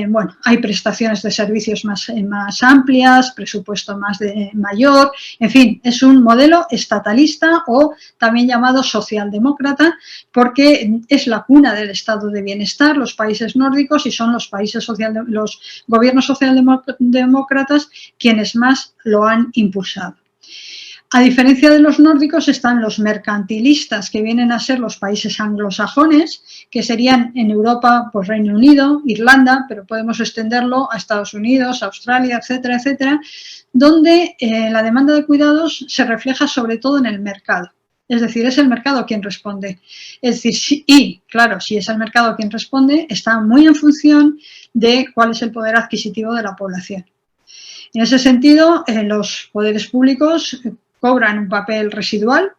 bueno, hay prestaciones de servicios más amplias, presupuesto mayor, en fin, es un modelo estatalista o también llamado socialdemócrata, porque es la cuna del estado de bienestar, los países nórdicos, y son los gobiernos socialdemócratas quienes más lo han impulsado. A diferencia de los nórdicos están los mercantilistas, que vienen a ser los países anglosajones, que serían en Europa, pues Reino Unido, Irlanda, pero podemos extenderlo a Estados Unidos, Australia, etcétera, etcétera, donde la demanda de cuidados se refleja sobre todo en el mercado. Es decir, es el mercado quien responde. Es decir, y claro, si es el mercado quien responde, está muy en función de cuál es el poder adquisitivo de la población. En ese sentido, los poderes públicos cobran un papel residual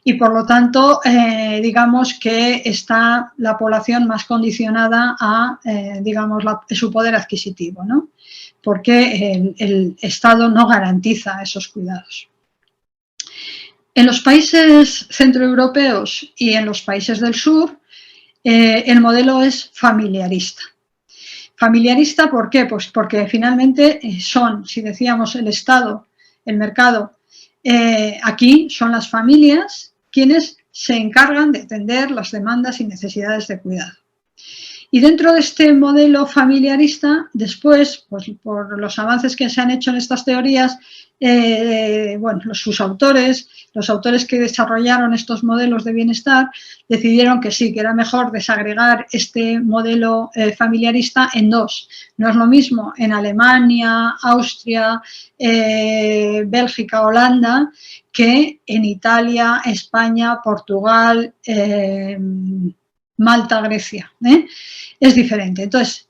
y, por lo tanto, digamos que está la población más condicionada a, digamos, su poder adquisitivo, ¿no? Porque el Estado no garantiza esos cuidados. En los países centroeuropeos y en los países del sur, el modelo es familiarista. Familiarista, ¿por qué? Pues porque finalmente son, si decíamos el Estado, el mercado, aquí son las familias quienes se encargan de atender las demandas y necesidades de cuidado. Y dentro de este modelo familiarista, después, pues por los avances que se han hecho en estas teorías, bueno, los autores que desarrollaron estos modelos de bienestar decidieron que sí, que era mejor desagregar este modelo familiarista en 2. No es lo mismo en Alemania, Austria, Bélgica, Holanda, que en Italia, España, Portugal, Malta, Grecia. Es diferente. Entonces,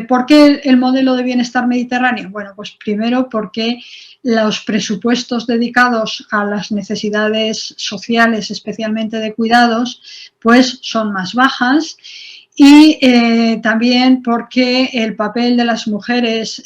¿por qué el modelo de bienestar mediterráneo? Bueno, pues primero porque los presupuestos dedicados a las necesidades sociales, especialmente de cuidados, pues son más bajas, y también porque el papel de las mujeres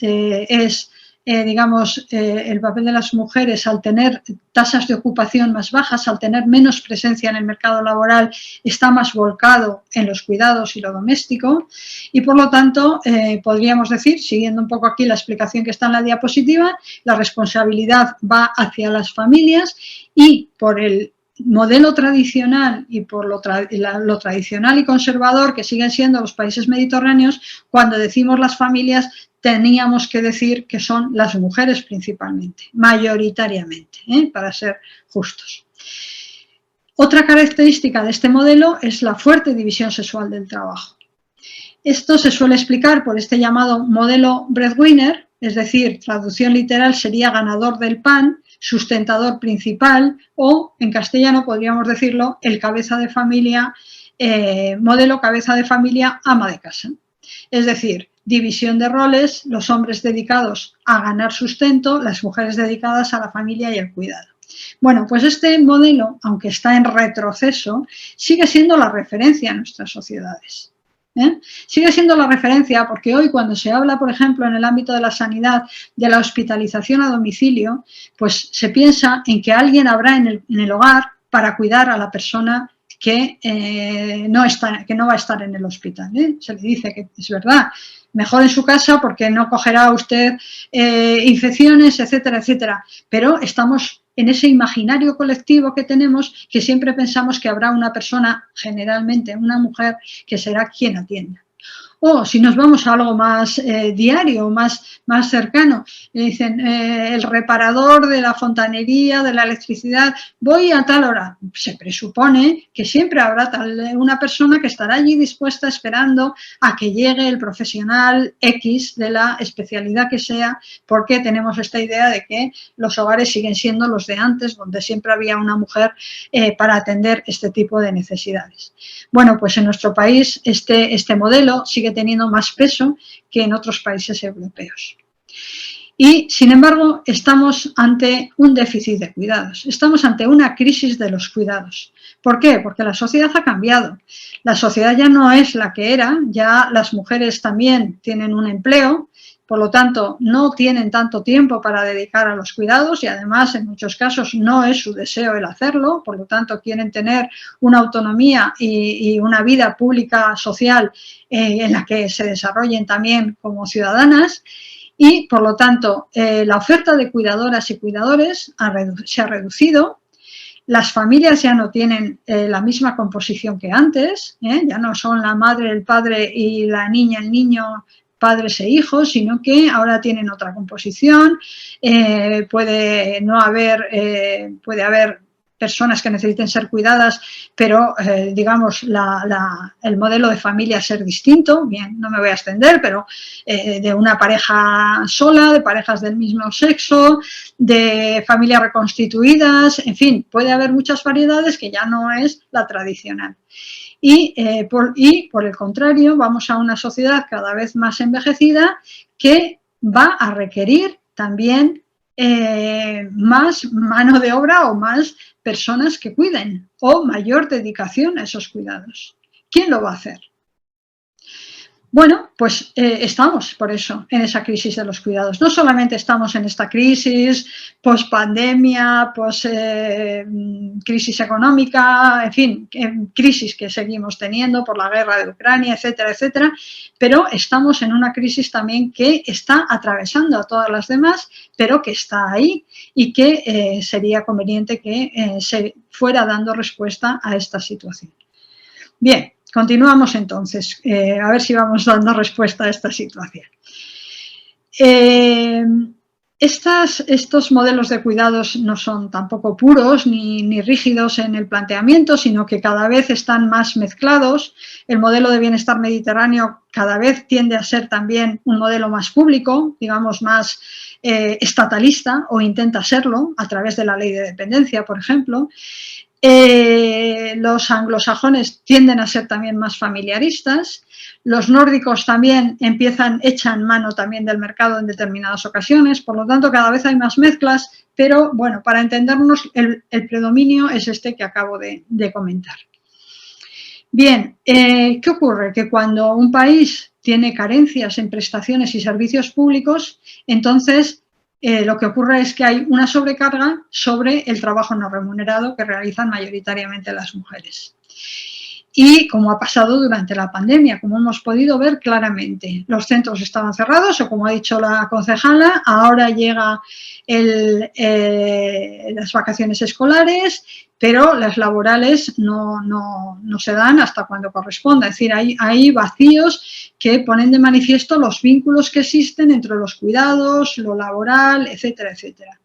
el papel de las mujeres, al tener tasas de ocupación más bajas, al tener menos presencia en el mercado laboral, está más volcado en los cuidados y lo doméstico, y por lo tanto podríamos decir, siguiendo un poco aquí la explicación que está en la diapositiva, la responsabilidad va hacia las familias, y por el modelo tradicional y por lo tradicional y conservador que siguen siendo los países mediterráneos, cuando decimos las familias teníamos que decir que son las mujeres principalmente, mayoritariamente, para ser justos. Otra característica de este modelo es la fuerte división sexual del trabajo. Esto se suele explicar por este llamado modelo breadwinner, es decir, traducción literal sería ganador del pan, sustentador principal o, en castellano podríamos decirlo, el cabeza de familia, modelo cabeza de familia ama de casa. Es decir, división de roles, los hombres dedicados a ganar sustento, las mujeres dedicadas a la familia y al cuidado. Bueno, pues este modelo, aunque está en retroceso, sigue siendo la referencia en nuestras sociedades. Sigue siendo la referencia porque hoy cuando se habla, por ejemplo, en el ámbito de la sanidad, de la hospitalización a domicilio, pues se piensa en que alguien habrá en el hogar para cuidar a la persona que no va a estar en el hospital. Se le dice que es verdad, mejor en su casa porque no cogerá usted infecciones, etcétera, etcétera. Pero estamos en ese imaginario colectivo que tenemos, que siempre pensamos que habrá una persona, generalmente una mujer, que será quien atienda. O si nos vamos a algo más diario, más cercano, dicen el reparador de la fontanería, de la electricidad, voy a tal hora. Se presupone que siempre habrá una persona que estará allí dispuesta esperando a que llegue el profesional X de la especialidad que sea, porque tenemos esta idea de que los hogares siguen siendo los de antes, donde siempre había una mujer para atender este tipo de necesidades. Bueno, pues en nuestro país este modelo sigue teniendo más peso que en otros países europeos. Y, sin embargo, estamos ante un déficit de cuidados, estamos ante una crisis de los cuidados. ¿Por qué? Porque la sociedad ha cambiado. La sociedad ya no es la que era, ya las mujeres también tienen un empleo, por lo tanto, no tienen tanto tiempo para dedicar a los cuidados y además, en muchos casos, no es su deseo el hacerlo, por lo tanto, quieren tener una autonomía y una vida pública, social, en la que se desarrollen también como ciudadanas y, por lo tanto, la oferta de cuidadoras y cuidadores se ha reducido. Las familias ya no tienen la misma composición que antes, ya no son la madre, el padre y la niña, el niño, padres e hijos, sino que ahora tienen otra composición, puede haber personas que necesiten ser cuidadas, pero digamos el modelo de familia ser distinto, bien, no me voy a extender, pero de una pareja sola, de parejas del mismo sexo, de familias reconstituidas, en fin, puede haber muchas variedades que ya no es la tradicional. Y por el contrario, vamos a una sociedad cada vez más envejecida que va a requerir también más mano de obra o más personas que cuiden o mayor dedicación a esos cuidados. ¿Quién lo va a hacer? Bueno, pues estamos por eso en esa crisis de los cuidados. No solamente estamos en esta crisis post-pandemia, post-crisis económica, en fin, crisis que seguimos teniendo por la guerra de Ucrania, etcétera, etcétera, pero estamos en una crisis también que está atravesando a todas las demás, pero que está ahí y que sería conveniente que se fuera dando respuesta a esta situación. Bien. Continuamos entonces, a ver si vamos dando respuesta a esta situación. Estos modelos de cuidados no son tampoco puros ni rígidos en el planteamiento, sino que cada vez están más mezclados. El modelo de bienestar mediterráneo cada vez tiende a ser también un modelo más público, digamos más estatalista, o intenta serlo a través de la ley de dependencia, por ejemplo. Los anglosajones tienden a ser también más familiaristas, los nórdicos también echan mano también del mercado en determinadas ocasiones, por lo tanto cada vez hay más mezclas, pero bueno, para entendernos el predominio es este que acabo de comentar. Bien, ¿qué ocurre? Que cuando un país tiene carencias en prestaciones y servicios públicos, entonces lo que ocurre es que hay una sobrecarga sobre el trabajo no remunerado que realizan mayoritariamente las mujeres. Y como ha pasado durante la pandemia, como hemos podido ver claramente, los centros estaban cerrados o, como ha dicho la concejala, ahora llega las vacaciones escolares, pero las laborales no se dan hasta cuando corresponda. Es decir, hay vacíos que ponen de manifiesto los vínculos que existen entre los cuidados, lo laboral, etcétera, etcétera.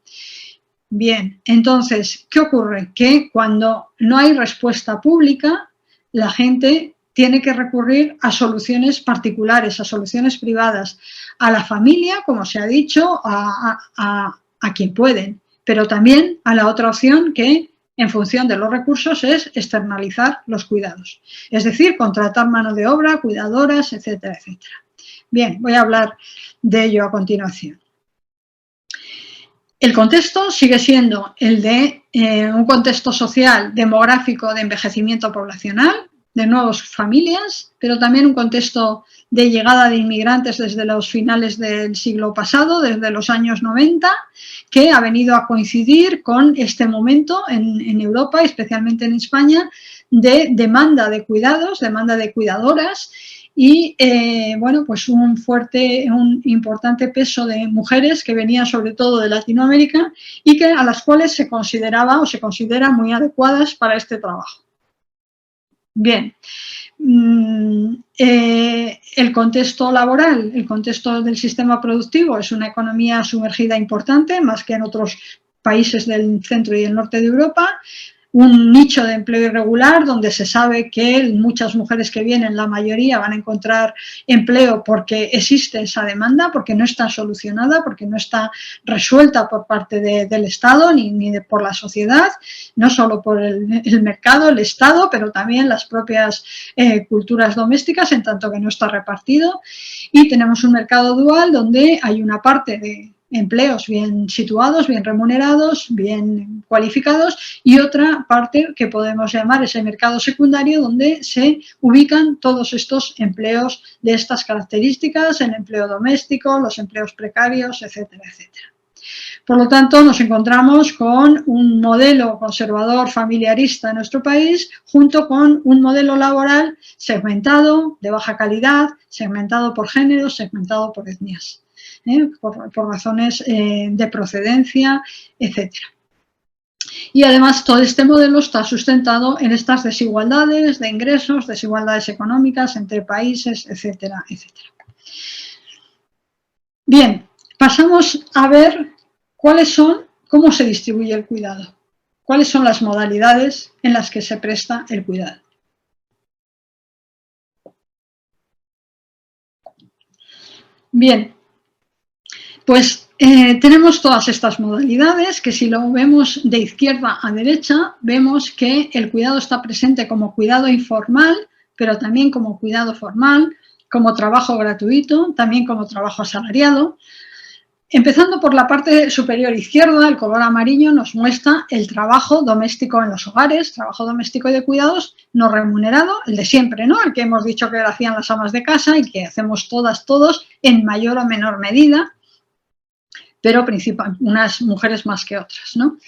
Bien, entonces, ¿qué ocurre? Que cuando no hay respuesta pública, la gente tiene que recurrir a soluciones particulares, a soluciones privadas, a la familia, como se ha dicho, a quien pueden, pero también a la otra opción que, en función de los recursos, es externalizar los cuidados. Es decir, contratar mano de obra, cuidadoras, etcétera, etcétera. Bien, voy a hablar de ello a continuación. El contexto sigue siendo el de un contexto social, demográfico, de envejecimiento poblacional, de nuevas familias, pero también un contexto de llegada de inmigrantes desde los finales del siglo pasado, desde los años 90, que ha venido a coincidir con este momento en Europa, especialmente en España, de demanda de cuidados, demanda de cuidadoras, y bueno, pues un importante peso de mujeres que venían sobre todo de Latinoamérica y a las cuales se consideraba o se considera muy adecuadas para este trabajo. Bien, el contexto laboral, el contexto del sistema productivo es una economía sumergida importante, más que en otros países del centro y del norte de Europa. Un nicho de empleo irregular donde se sabe que muchas mujeres que vienen, la mayoría, van a encontrar empleo porque existe esa demanda, porque no está solucionada, porque no está resuelta por parte del Estado ni por la sociedad, no solo por el mercado, el Estado, pero también las propias culturas domésticas, en tanto que no está repartido. Y tenemos un mercado dual donde hay una parte de empleos bien situados, bien remunerados, bien cualificados, y otra parte que podemos llamar ese mercado secundario, donde se ubican todos estos empleos de estas características, el empleo doméstico, los empleos precarios, etcétera, etcétera. Por lo tanto, nos encontramos con un modelo conservador familiarista en nuestro país, junto con un modelo laboral segmentado, de baja calidad, segmentado por género, segmentado por etnias. Por razones de procedencia, etcétera. Y además todo este modelo está sustentado en estas desigualdades de ingresos, desigualdades económicas entre países, etcétera, etcétera. Bien, pasamos a ver cómo se distribuye el cuidado, cuáles son las modalidades en las que se presta el cuidado. Bien. Pues tenemos todas estas modalidades que, si lo vemos de izquierda a derecha, vemos que el cuidado está presente como cuidado informal, pero también como cuidado formal, como trabajo gratuito, también como trabajo asalariado. Empezando por la parte superior izquierda, el color amarillo nos muestra el trabajo doméstico en los hogares, trabajo doméstico y de cuidados no remunerado, el de siempre, ¿no? El que hemos dicho que hacían las amas de casa y que hacemos todos, en mayor o menor medida, pero unas mujeres más que otras, ¿no?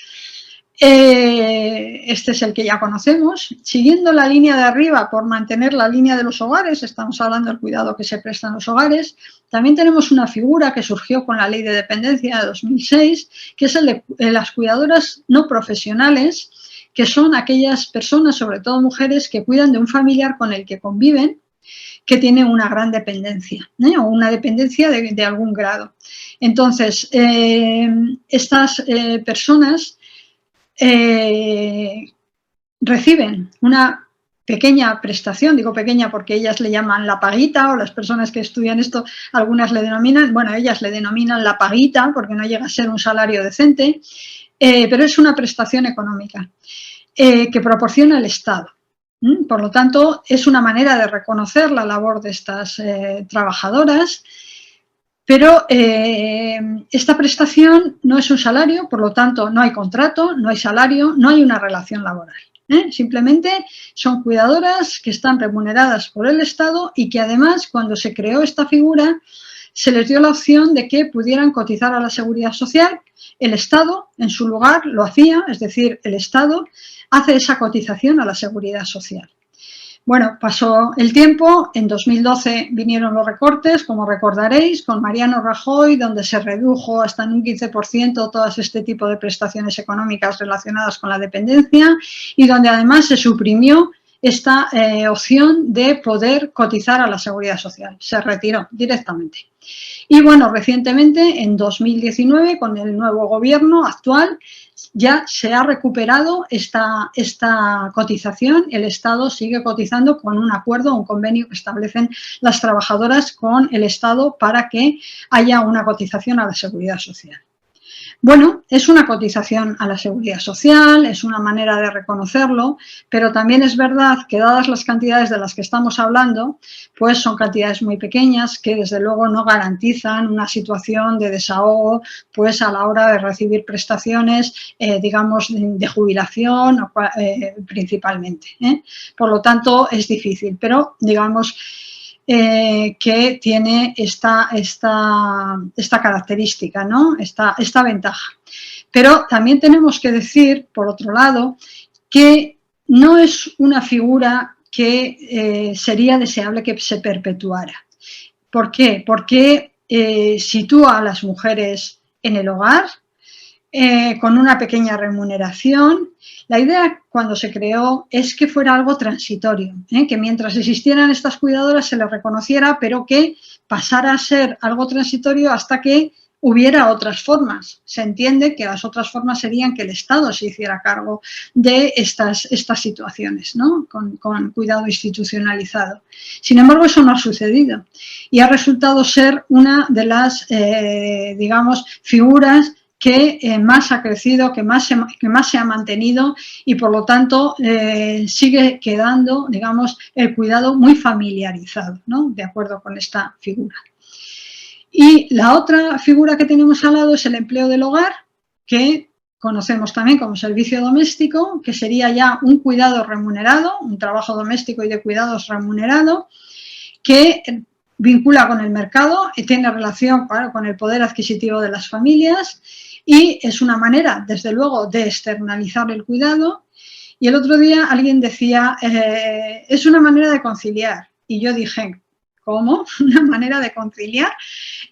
Este es el que ya conocemos. Siguiendo la línea de arriba, por mantener la línea de los hogares, estamos hablando del cuidado que se presta en los hogares, también tenemos una figura que surgió con la Ley de Dependencia de 2006, que es el de las cuidadoras no profesionales, que son aquellas personas, sobre todo mujeres, que cuidan de un familiar con el que conviven, que tiene una gran dependencia, o una dependencia de algún grado. Entonces, estas personas reciben una pequeña prestación, digo pequeña porque ellas le llaman la paguita, o las personas que estudian esto, algunas le denominan, bueno, ellas le denominan la paguita porque no llega a ser un salario decente, pero es una prestación económica que proporciona el Estado. Por lo tanto, es una manera de reconocer la labor de estas trabajadoras, pero esta prestación no es un salario, por lo tanto, no hay contrato, no hay salario, no hay una relación laboral. Simplemente son cuidadoras que están remuneradas por el Estado y que además, cuando se creó esta figura, se les dio la opción de que pudieran cotizar a la Seguridad Social. El Estado, en su lugar, lo hacía, es decir, el Estado hace esa cotización a la Seguridad Social. Bueno, pasó el tiempo, en 2012 vinieron los recortes, como recordaréis, con Mariano Rajoy, donde se redujo hasta en un 15% todo este tipo de prestaciones económicas relacionadas con la dependencia y donde además se suprimió esta opción de poder cotizar a la Seguridad Social. Se retiró directamente. Y bueno, recientemente, en 2019, con el nuevo gobierno actual, ya se ha recuperado esta cotización. El Estado sigue cotizando con un acuerdo, un convenio que establecen las trabajadoras con el Estado para que haya una cotización a la Seguridad Social. Bueno, es una cotización a la seguridad social, es una manera de reconocerlo, pero también es verdad que dadas las cantidades de las que estamos hablando, pues son cantidades muy pequeñas que desde luego no garantizan una situación de desahogo pues a la hora de recibir prestaciones, digamos, de jubilación principalmente. Por lo tanto, es difícil, pero digamos que tiene esta característica, ¿no? Esta ventaja. Pero también tenemos que decir, por otro lado, que no es una figura que sería deseable que se perpetuara. ¿Por qué? Porque sitúa a las mujeres en el hogar, con una pequeña remuneración. La idea cuando se creó es que fuera algo transitorio, que mientras existieran estas cuidadoras se les reconociera, pero que pasara a ser algo transitorio hasta que hubiera otras formas. Se entiende que las otras formas serían que el Estado se hiciera cargo de estas situaciones, ¿no? con cuidado institucionalizado. Sin embargo, eso no ha sucedido y ha resultado ser una de las, digamos, figuras que más ha crecido, que más se ha mantenido y por lo tanto sigue quedando, digamos, el cuidado muy familiarizado, ¿no? De acuerdo con esta figura. Y la otra figura que tenemos al lado es el empleo del hogar, que conocemos también como servicio doméstico, que sería ya un cuidado remunerado, un trabajo doméstico y de cuidados remunerado, que vincula con el mercado y tiene relación, claro, con el poder adquisitivo de las familias y es una manera, desde luego, de externalizar el cuidado. Y el otro día alguien decía, es una manera de conciliar. Y yo dije, ¿cómo? ¿Una manera de conciliar?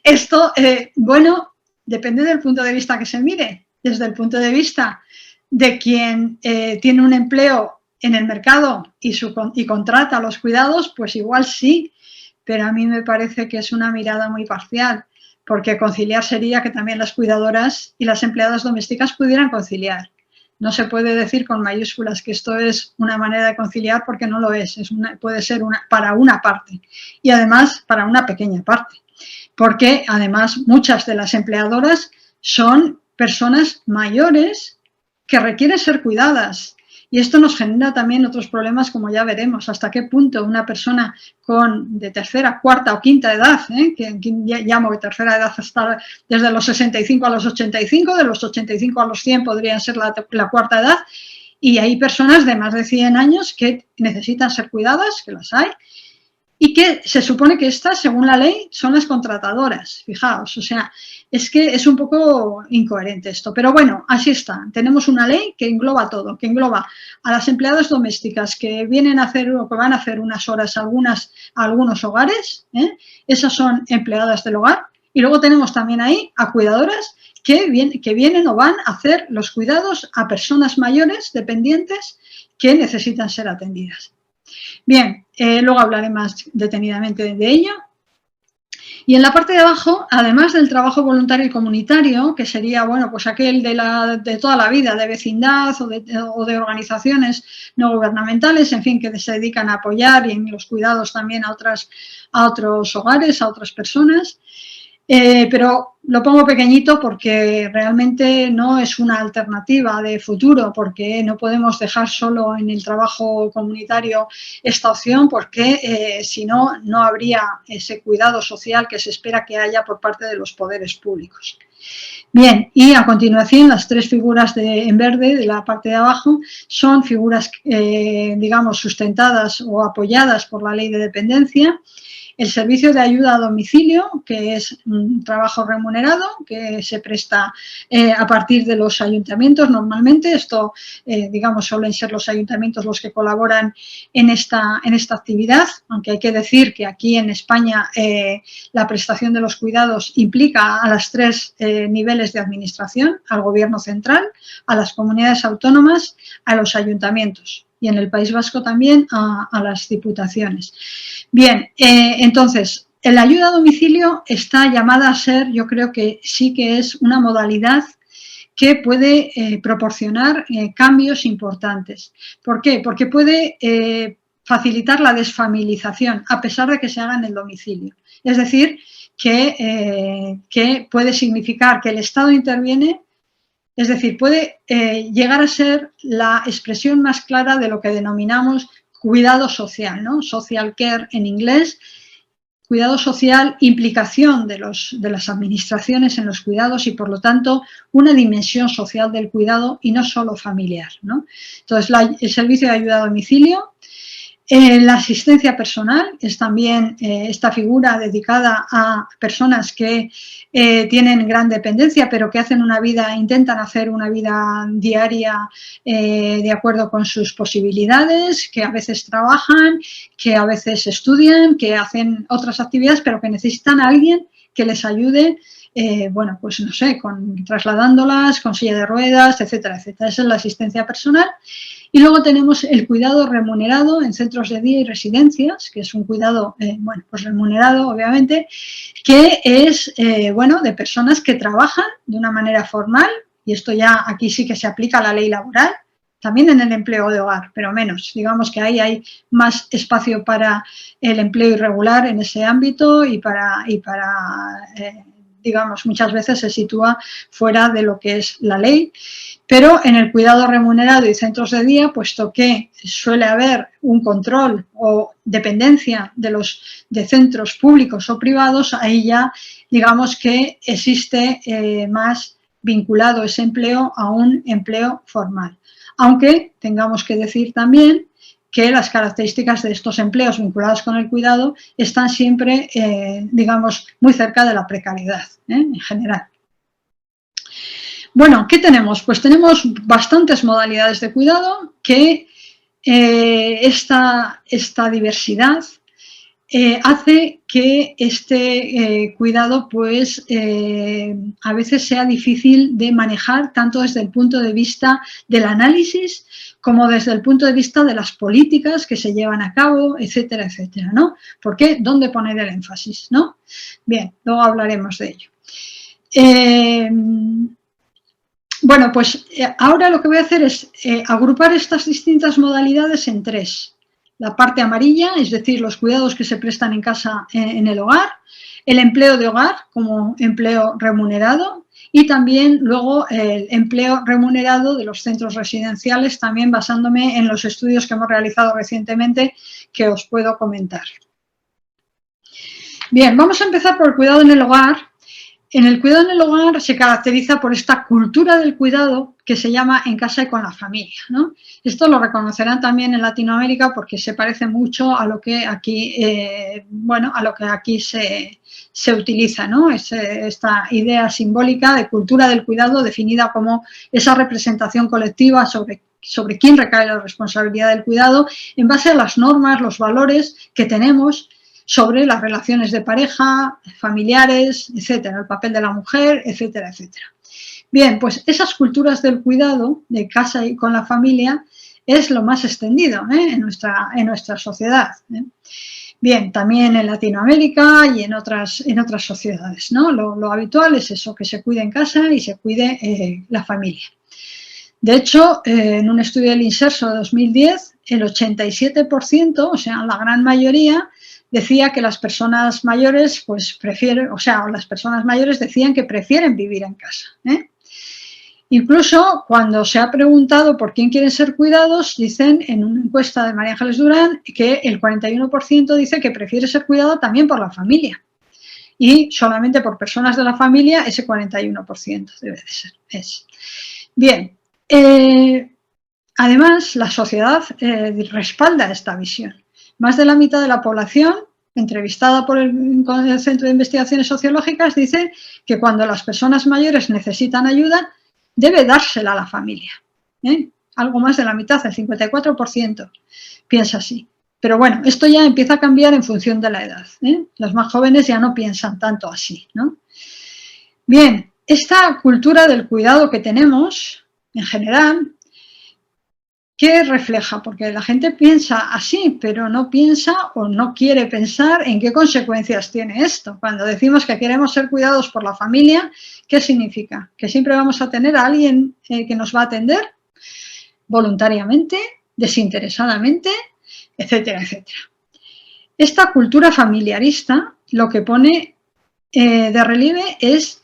Esto, bueno, depende del punto de vista que se mire. Desde el punto de vista de quien tiene un empleo en el mercado y contrata los cuidados, pues igual sí, pero a mí me parece que es una mirada muy parcial, porque conciliar sería que también las cuidadoras y las empleadas domésticas pudieran conciliar. No se puede decir con mayúsculas que esto es una manera de conciliar porque no lo es, puede ser para una parte y además para una pequeña parte, porque además muchas de las empleadoras son personas mayores que requieren ser cuidadas. Y esto nos genera también otros problemas, como ya veremos, hasta qué punto una persona de tercera, cuarta o quinta edad, que llamo de tercera edad hasta desde los 65 a los 85, de los 85 a los 100 podría ser la cuarta edad, y hay personas de más de 100 años que necesitan ser cuidadas, que las hay, y que se supone que estas, según la ley, son las contratadoras. Fijaos, o sea, es que es un poco incoherente esto. Pero bueno, así está. Tenemos una ley que engloba todo, que engloba a las empleadas domésticas que vienen a hacer o que van a hacer unas horas a algunos hogares. Esas son empleadas del hogar. Y luego tenemos también ahí a cuidadoras que vienen o van a hacer los cuidados a personas mayores, dependientes, que necesitan ser atendidas. Bien, luego hablaré más detenidamente de ello. Y en la parte de abajo, además del trabajo voluntario y comunitario, que sería, bueno, pues aquel de toda la vida, de vecindad o de organizaciones no gubernamentales, en fin, que se dedican a apoyar y en los cuidados también a otros hogares, a otras personas. Pero lo pongo pequeñito porque realmente no es una alternativa de futuro, porque no podemos dejar solo en el trabajo comunitario esta opción, porque si no, no habría ese cuidado social que se espera que haya por parte de los poderes públicos. Bien, y a continuación las tres figuras en verde de la parte de abajo son figuras, digamos, sustentadas o apoyadas por la ley de dependencia. El servicio de ayuda a domicilio, que es un trabajo remunerado, que se presta a partir de los ayuntamientos normalmente. Esto, digamos, suelen ser los ayuntamientos los que colaboran en esta actividad, aunque hay que decir que aquí en España la prestación de los cuidados implica a los tres niveles de administración, al Gobierno central, a las comunidades autónomas, a los ayuntamientos. Y en el País Vasco también a las diputaciones. Bien, entonces, la ayuda a domicilio está llamada a ser, yo creo que sí que es una modalidad que puede proporcionar cambios importantes. ¿Por qué? Porque puede facilitar la desfamilización, a pesar de que se haga en el domicilio. Es decir, que puede significar que el Estado interviene, Es decir, puede llegar a ser la expresión más clara de lo que denominamos cuidado social, ¿no? Social care en inglés. Cuidado social, implicación de las administraciones en los cuidados y, por lo tanto, una dimensión social del cuidado y no solo familiar, ¿no? Entonces, el servicio de ayuda a domicilio. La asistencia personal es también esta figura dedicada a personas que tienen gran dependencia, pero que intentan hacer una vida diaria de acuerdo con sus posibilidades, que a veces trabajan, que a veces estudian, que hacen otras actividades, pero que necesitan a alguien que les ayude, bueno, pues no sé, trasladándolas, con silla de ruedas, etcétera, etcétera. Esa es la asistencia personal. Y luego tenemos el cuidado remunerado en centros de día y residencias, que es un cuidado, bueno, pues remunerado, obviamente, que es, bueno, de personas que trabajan de una manera formal, y esto ya aquí sí que se aplica a la ley laboral, también en el empleo de hogar, pero menos. Digamos que ahí hay más espacio para el empleo irregular en ese ámbito y para digamos, muchas veces se sitúa fuera de lo que es la ley. Pero en el cuidado remunerado y centros de día, puesto que suele haber un control o dependencia de centros públicos o privados, ahí ya digamos que existe más vinculado ese empleo a un empleo formal. Aunque tengamos que decir también que las características de estos empleos vinculados con el cuidado están siempre, digamos, muy cerca de la precariedad, en general. Bueno, ¿qué tenemos? Pues tenemos bastantes modalidades de cuidado que esta diversidad hace que este cuidado pues a veces sea difícil de manejar tanto desde el punto de vista del análisis como desde el punto de vista de las políticas que se llevan a cabo, etcétera, etcétera, ¿no? ¿Por qué? ¿Dónde poner el énfasis, no? Bien, luego hablaremos de ello. Bueno, pues ahora lo que voy a hacer es agrupar estas distintas modalidades en tres. La parte amarilla, es decir, los cuidados que se prestan en casa, en el hogar, el empleo de hogar como empleo remunerado y también luego el empleo remunerado de los centros residenciales, también basándome en los estudios que hemos realizado recientemente que os puedo comentar. Bien, vamos a empezar por el cuidado en el hogar. En el cuidado en el hogar se caracteriza por esta cultura del cuidado que se llama en casa y con la familia, ¿no? Esto lo reconocerán también en Latinoamérica porque se parece mucho a lo que aquí, bueno, a lo que aquí se utiliza, ¿no? Esta idea simbólica de cultura del cuidado definida como esa representación colectiva sobre quién recae la responsabilidad del cuidado en base a las normas, los valores que tenemos sobre las relaciones de pareja, familiares, etcétera, el papel de la mujer, etcétera, etcétera. Bien, pues esas culturas del cuidado de casa y con la familia es lo más extendido en nuestra sociedad. Bien, también en Latinoamérica y en otras sociedades, ¿no? Lo habitual es eso, que se cuide en casa y se cuide la familia. De hecho, en un estudio del INSERSO de 2010, el 87%, o sea, la gran mayoría, decía que las personas mayores pues prefieren, o sea, las personas mayores decían que prefieren vivir en casa. Incluso cuando se ha preguntado por quién quieren ser cuidados, dicen en una encuesta de María Ángeles Durán que el 41% dice que prefiere ser cuidado también por la familia. Y solamente por personas de la familia ese 41% debe de ser. Bien, además la sociedad respalda esta visión. Más de la mitad de la población entrevistada por el Centro de Investigaciones Sociológicas dice que cuando las personas mayores necesitan ayuda, debe dársela a la familia. Algo más de la mitad, el 54%, piensa así. Pero bueno, esto ya empieza a cambiar en función de la edad. Los más jóvenes ya no piensan tanto así, ¿no? Bien, esta cultura del cuidado que tenemos, en general, ¿qué refleja? Porque la gente piensa así, pero no piensa o no quiere pensar en qué consecuencias tiene esto. Cuando decimos que queremos ser cuidados por la familia, ¿qué significa? ¿Que siempre vamos a tener a alguien que nos va a atender voluntariamente, desinteresadamente, etcétera, etcétera? Esta cultura familiarista lo que pone de relieve es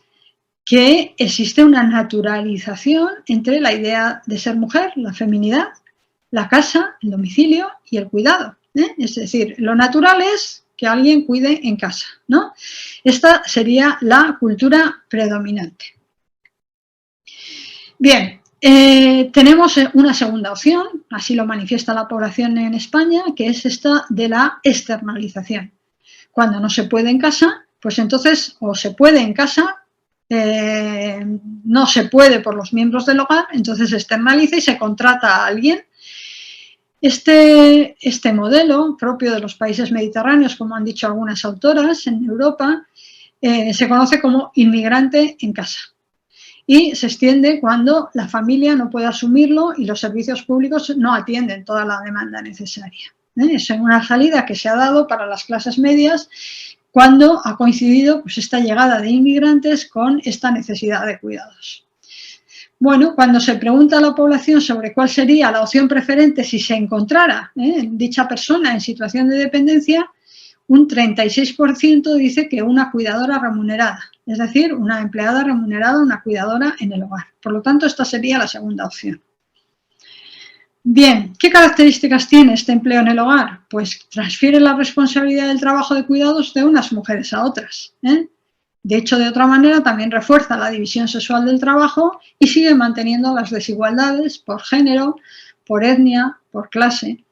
que existe una naturalización entre la idea de ser mujer, la feminidad, la casa, el domicilio y el cuidado. Es decir, lo natural es que alguien cuide en casa, ¿no? Esta sería la cultura predominante. Bien, tenemos una segunda opción, así lo manifiesta la población en España, que es esta de la externalización. Cuando no se puede en casa, pues entonces o se puede en casa, no se puede por los miembros del hogar, entonces se externaliza y se contrata a alguien. Este modelo, propio de los países mediterráneos, como han dicho algunas autoras en Europa, se conoce como inmigrante en casa y se extiende cuando la familia no puede asumirlo y los servicios públicos no atienden toda la demanda necesaria. Es una salida que se ha dado para las clases medias cuando ha coincidido pues, esta llegada de inmigrantes con esta necesidad de cuidados. Bueno, cuando se pregunta a la población sobre cuál sería la opción preferente si se encontrara dicha persona en situación de dependencia, un 36% dice que una cuidadora remunerada, es decir, una empleada remunerada, una cuidadora en el hogar. Por lo tanto, esta sería la segunda opción. Bien, ¿qué características tiene este empleo en el hogar? Pues transfiere la responsabilidad del trabajo de cuidados de unas mujeres a otras. De hecho, de otra manera, también refuerza la división sexual del trabajo y sigue manteniendo las desigualdades por género, por etnia, por clase,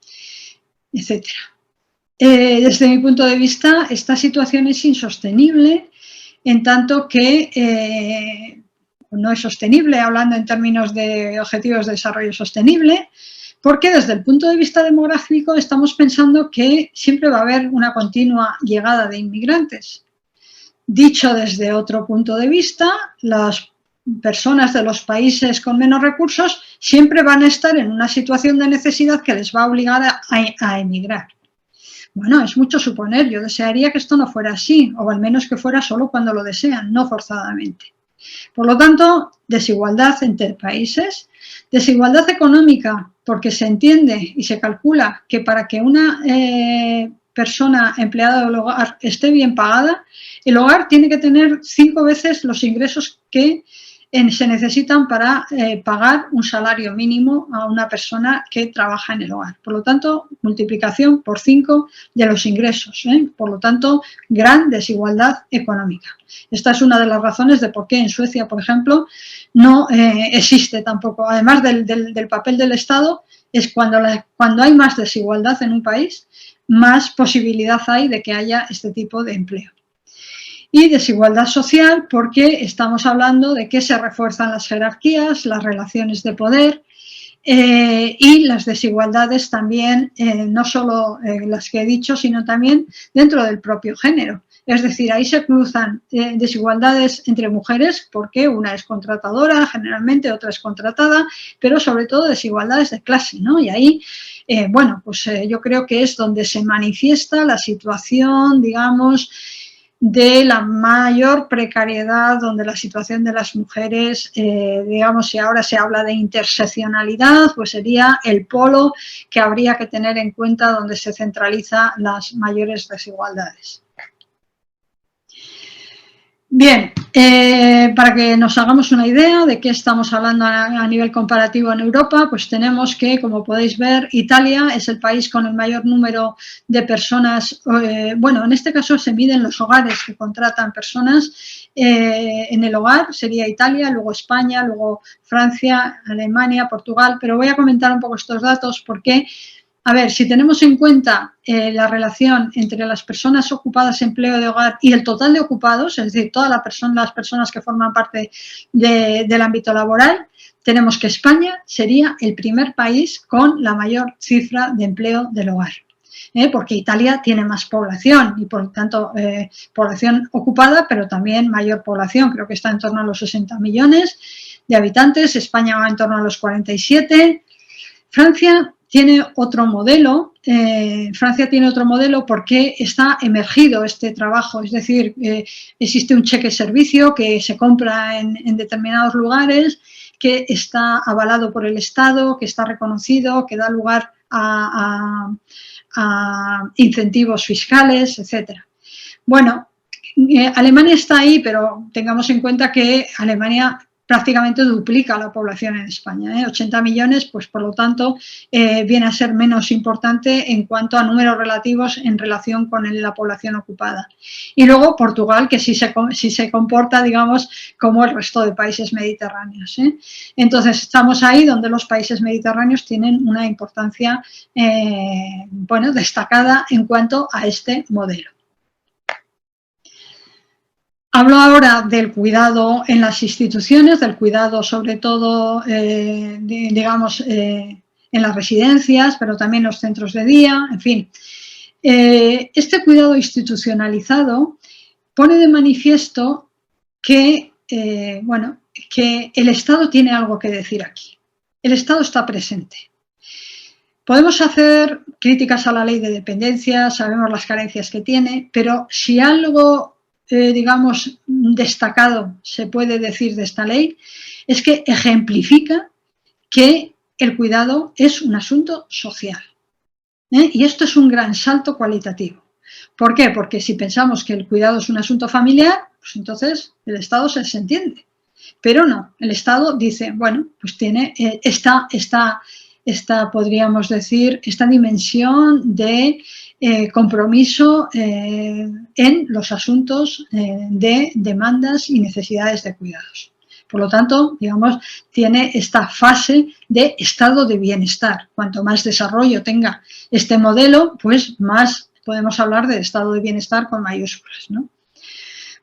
etc. Desde mi punto de vista, esta situación es insostenible en tanto que no es sostenible, hablando en términos de objetivos de desarrollo sostenible, porque desde el punto de vista demográfico estamos pensando que siempre va a haber una continua llegada de inmigrantes. Dicho desde otro punto de vista, las personas de los países con menos recursos siempre van a estar en una situación de necesidad que les va a obligar a emigrar. Bueno, es mucho suponer, yo desearía que esto no fuera así, o al menos que fuera solo cuando lo desean, no forzadamente. Por lo tanto, desigualdad entre países, desigualdad económica, porque se entiende y se calcula que para que una persona empleada del hogar esté bien pagada, el hogar tiene que tener 5 veces los ingresos que se necesitan para pagar un salario mínimo a una persona que trabaja en el hogar. Por lo tanto, multiplicación por 5 de los ingresos. Por lo tanto, gran desigualdad económica. Esta es una de las razones de por qué en Suecia, por ejemplo, no existe tampoco. Además del papel del Estado, es cuando hay más desigualdad en un país, más posibilidad hay de que haya este tipo de empleo. Y desigualdad social porque estamos hablando de que se refuerzan las jerarquías, las relaciones de poder y las desigualdades también, no solo las que he dicho, sino también dentro del propio género. Es decir, ahí se cruzan desigualdades entre mujeres porque una es contratadora, generalmente otra es contratada, pero sobre todo desigualdades de clase, ¿no? Y ahí, bueno, pues yo creo que es donde se manifiesta la situación, digamos, de la mayor precariedad, donde la situación de las mujeres, digamos, si ahora se habla de interseccionalidad, pues sería el polo que habría que tener en cuenta donde se centralizan las mayores desigualdades. Bien, para que nos hagamos una idea de qué estamos hablando a nivel comparativo en Europa, pues tenemos que, como podéis ver, Italia es el país con el mayor número de personas, bueno, en este caso se miden los hogares que contratan personas en el hogar, sería Italia, luego España, luego Francia, Alemania, Portugal, pero voy a comentar un poco estos datos porque, a ver, si tenemos en cuenta la relación entre las personas ocupadas en empleo de hogar y el total de ocupados, es decir, todas las personas que forman parte del ámbito laboral, tenemos que España sería el primer país con la mayor cifra de empleo del hogar. Porque Italia tiene más población y, por lo tanto, población ocupada, pero también mayor población. Creo que está en torno a los 60 millones de habitantes. España va en torno a los 47. Francia tiene otro modelo. Francia tiene otro modelo porque está emergido este trabajo, es decir, existe un cheque servicio que se compra en determinados lugares, que está avalado por el Estado, que está reconocido, que da lugar a incentivos fiscales, etc. Bueno, Alemania está ahí, pero tengamos en cuenta que Alemania prácticamente duplica la población en España, 80 millones, pues por lo tanto viene a ser menos importante en cuanto a números relativos en relación con la población ocupada. Y luego Portugal, que sí se comporta, digamos, como el resto de países mediterráneos. Entonces estamos ahí donde los países mediterráneos tienen una importancia bueno, destacada en cuanto a este modelo. Hablo ahora del cuidado en las instituciones, del cuidado sobre todo, digamos, en las residencias, pero también en los centros de día, en fin. Este cuidado institucionalizado pone de manifiesto que, bueno, que el Estado tiene algo que decir aquí. El Estado está presente. Podemos hacer críticas a la ley de dependencia, sabemos las carencias que tiene, pero si algo digamos, destacado se puede decir de esta ley, es que ejemplifica que el cuidado es un asunto social. Y esto es un gran salto cualitativo. ¿Por qué? Porque si pensamos que el cuidado es un asunto familiar, pues entonces el Estado se entiende. Pero no, el Estado dice, bueno, pues tiene esta, podríamos decir, esta dimensión de compromiso en los asuntos de demandas y necesidades de cuidados. Por lo tanto, digamos, tiene esta fase de estado de bienestar. Cuanto más desarrollo tenga este modelo, pues más podemos hablar de estado de bienestar con mayúsculas, ¿no?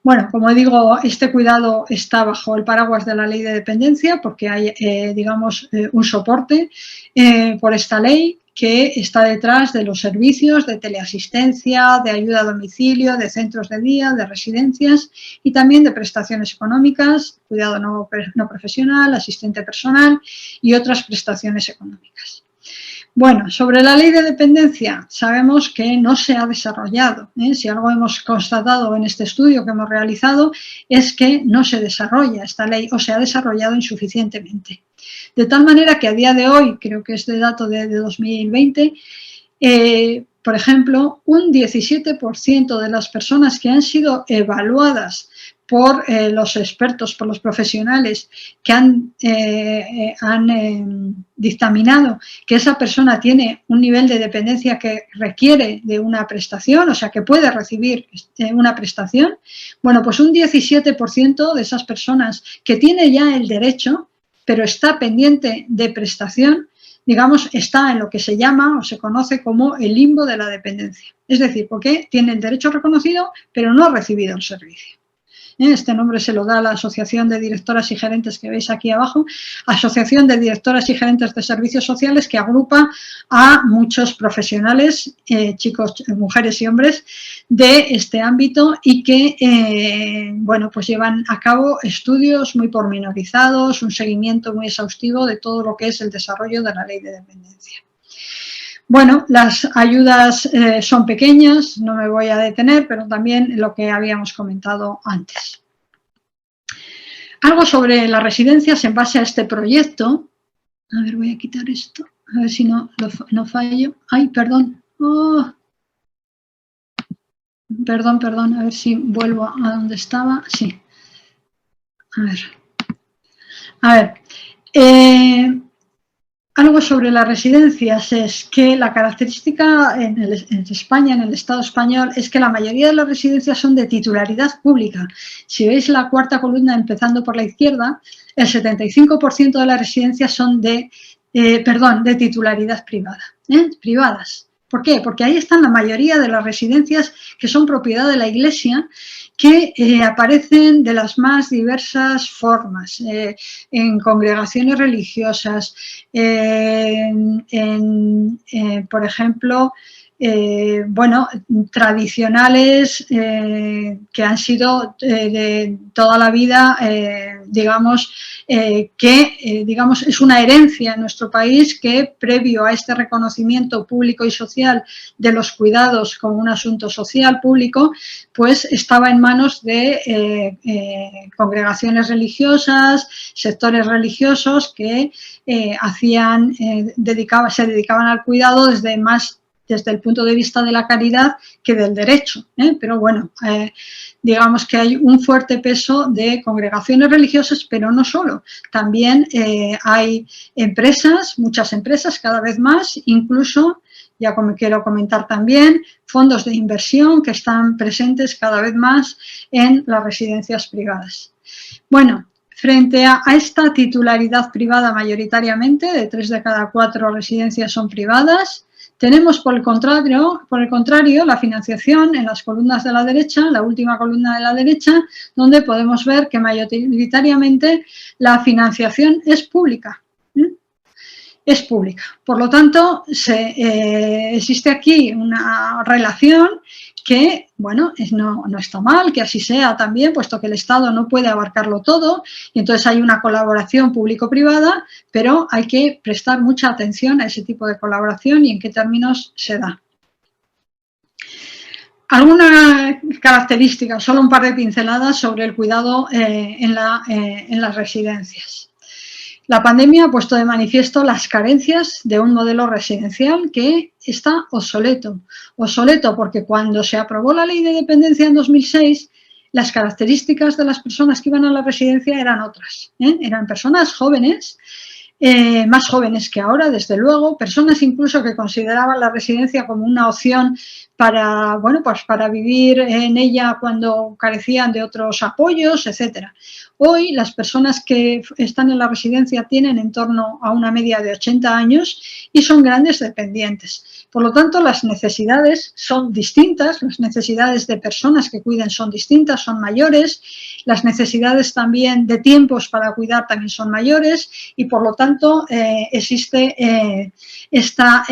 Bueno, como digo, este cuidado está bajo el paraguas de la ley de dependencia porque hay, digamos, un soporte por esta ley que está detrás de los servicios de teleasistencia, de ayuda a domicilio, de centros de día, de residencias y también de prestaciones económicas, cuidado no profesional, asistente personal y otras prestaciones económicas. Bueno, sobre la ley de dependencia sabemos que no se ha desarrollado. Si algo hemos constatado en este estudio que hemos realizado es que no se desarrolla esta ley o se ha desarrollado insuficientemente. De tal manera que a día de hoy, creo que es de dato de 2020, por ejemplo, un 17% de las personas que han sido evaluadas por los expertos, por los profesionales que han dictaminado que esa persona tiene un nivel de dependencia que requiere de una prestación, o sea, que puede recibir una prestación, bueno, pues un 17% de esas personas que tiene ya el derecho, pero está pendiente de prestación, digamos, está en lo que se llama o se conoce como el limbo de la dependencia. Es decir, porque tiene el derecho reconocido, pero no ha recibido el servicio. Este nombre se lo da a la Asociación de Directoras y Gerentes que veis aquí abajo, Asociación de Directoras y Gerentes de Servicios Sociales, que agrupa a muchos profesionales, chicos, mujeres y hombres, de este ámbito y que, bueno, pues llevan a cabo estudios muy pormenorizados, un seguimiento muy exhaustivo de todo lo que es el desarrollo de la ley de dependencia. Bueno, las ayudas son pequeñas, no me voy a detener, pero también lo que habíamos comentado antes. Algo sobre las residencias en base a este proyecto. A ver, voy a quitar esto, a ver si no fallo. Ay, perdón. Oh. Perdón, a ver si vuelvo a donde estaba. Sí. A ver. Algo sobre las residencias es que la característica en España, en el Estado español, es que la mayoría de las residencias son de titularidad pública. Si veis la cuarta columna empezando por la izquierda, el 75% de las residencias son de titularidad privada, privadas. ¿Por qué? Porque ahí están la mayoría de las residencias que son propiedad de la Iglesia, que aparecen de las más diversas formas, en congregaciones religiosas, por ejemplo, bueno, tradicionales que han sido de toda la vida, digamos, digamos, es una herencia en nuestro país que previo a este reconocimiento público y social de los cuidados como un asunto social público, pues estaba en manos de congregaciones religiosas, sectores religiosos que se dedicaban al cuidado desde más desde el punto de vista de la caridad que del derecho, pero bueno, digamos que hay un fuerte peso de congregaciones religiosas, pero no solo, también hay empresas, muchas empresas, cada vez más, incluso, ya como quiero comentar también, fondos de inversión que están presentes cada vez más en las residencias privadas. Bueno, frente a esta titularidad privada mayoritariamente, de 3 de cada 4 residencias son privadas, tenemos por el contrario la financiación en las columnas de la derecha, la última columna de la derecha, donde podemos ver que mayoritariamente la financiación es pública. Es pública. Por lo tanto, existe aquí una relación que, bueno, no está mal que así sea también, puesto que el Estado no puede abarcarlo todo, y entonces hay una colaboración público-privada, pero hay que prestar mucha atención a ese tipo de colaboración y en qué términos se da. Algunas características, solo un par de pinceladas sobre el cuidado en las residencias. La pandemia ha puesto de manifiesto las carencias de un modelo residencial que está obsoleto. Obsoleto porque cuando se aprobó la ley de dependencia en 2006, las características de las personas que iban a la residencia eran otras. Eran personas jóvenes, más jóvenes que ahora, desde luego, personas incluso que consideraban la residencia como una opción para, bueno, pues para vivir en ella cuando carecían de otros apoyos, etcétera. Hoy las personas que están en la residencia tienen en torno a una media de 80 años y son grandes dependientes. Por lo tanto, las necesidades son distintas, las necesidades de personas que cuiden son distintas, son mayores, las necesidades también de tiempos para cuidar también son mayores y por lo tanto existe esta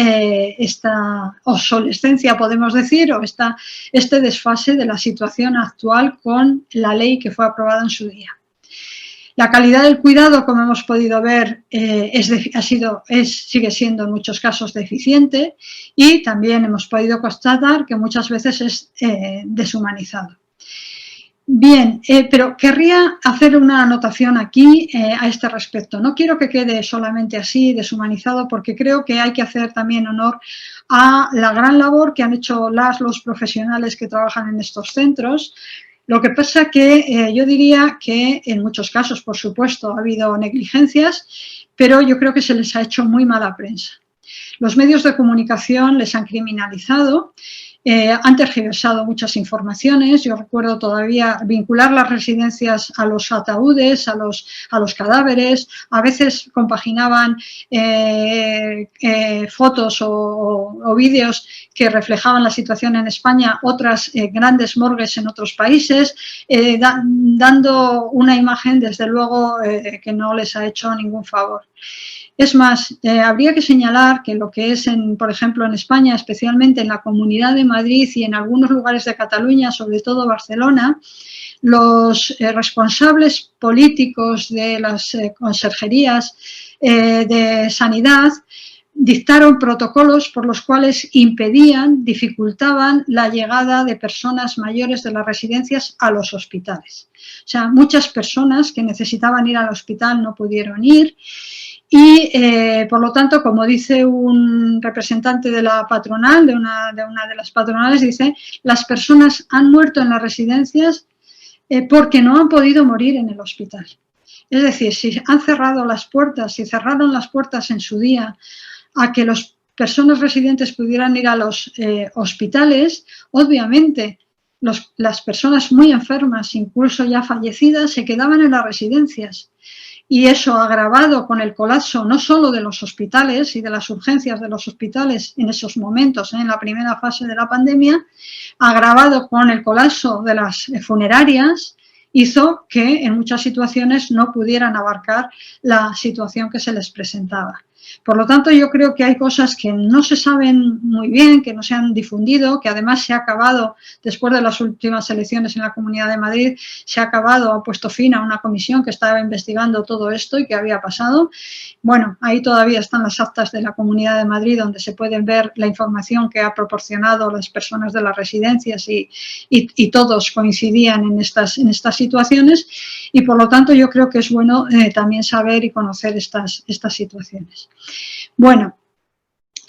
obsolescencia, podemos decir, o este desfase de la situación actual con la ley que fue aprobada en su día. La calidad del cuidado, como hemos podido ver, sigue siendo en muchos casos deficiente y también hemos podido constatar que muchas veces es deshumanizado. Bien, pero querría hacer una anotación aquí a este respecto. No quiero que quede solamente así, deshumanizado, porque creo que hay que hacer también honor a la gran labor que han hecho los profesionales que trabajan en estos centros. Lo que pasa que yo diría que en muchos casos, por supuesto, ha habido negligencias, pero yo creo que se les ha hecho muy mala prensa. Los medios de comunicación les han criminalizado, han tergiversado muchas informaciones. Yo recuerdo todavía vincular las residencias a los ataúdes, a los cadáveres. A veces compaginaban fotos o vídeos que reflejaban la situación en España, otras grandes morgues en otros países, dando una imagen, desde luego, que no les ha hecho ningún favor. Es más, habría que señalar que lo que es, por ejemplo, en España, especialmente en la Comunidad de Madrid y en algunos lugares de Cataluña, sobre todo Barcelona, los responsables políticos de las conserjerías de sanidad dictaron protocolos por los cuales dificultaban la llegada de personas mayores de las residencias a los hospitales. O sea, muchas personas que necesitaban ir al hospital no pudieron ir. Y, por lo tanto, como dice un representante de la patronal, de una de las patronales, dice, las personas han muerto en las residencias porque no han podido morir en el hospital. Es decir, si han cerrado las puertas, si cerraron las puertas en su día a que las personas residentes pudieran ir a los hospitales, obviamente las personas muy enfermas, incluso ya fallecidas, se quedaban en las residencias. Y eso, agravado con el colapso no solo de los hospitales y de las urgencias de los hospitales en esos momentos, en la primera fase de la pandemia, agravado con el colapso de las funerarias, hizo que en muchas situaciones no pudieran abarcar la situación que se les presentaba. Por lo tanto, yo creo que hay cosas que no se saben muy bien, que no se han difundido, que además se ha acabado, después de las últimas elecciones en la Comunidad de Madrid, ha puesto fin a una comisión que estaba investigando todo esto y qué había pasado. Bueno, ahí todavía están las actas de la Comunidad de Madrid donde se pueden ver la información que ha proporcionado las personas de las residencias y todos coincidían en estas situaciones y por lo tanto yo creo que es bueno también saber y conocer estas situaciones. Bueno,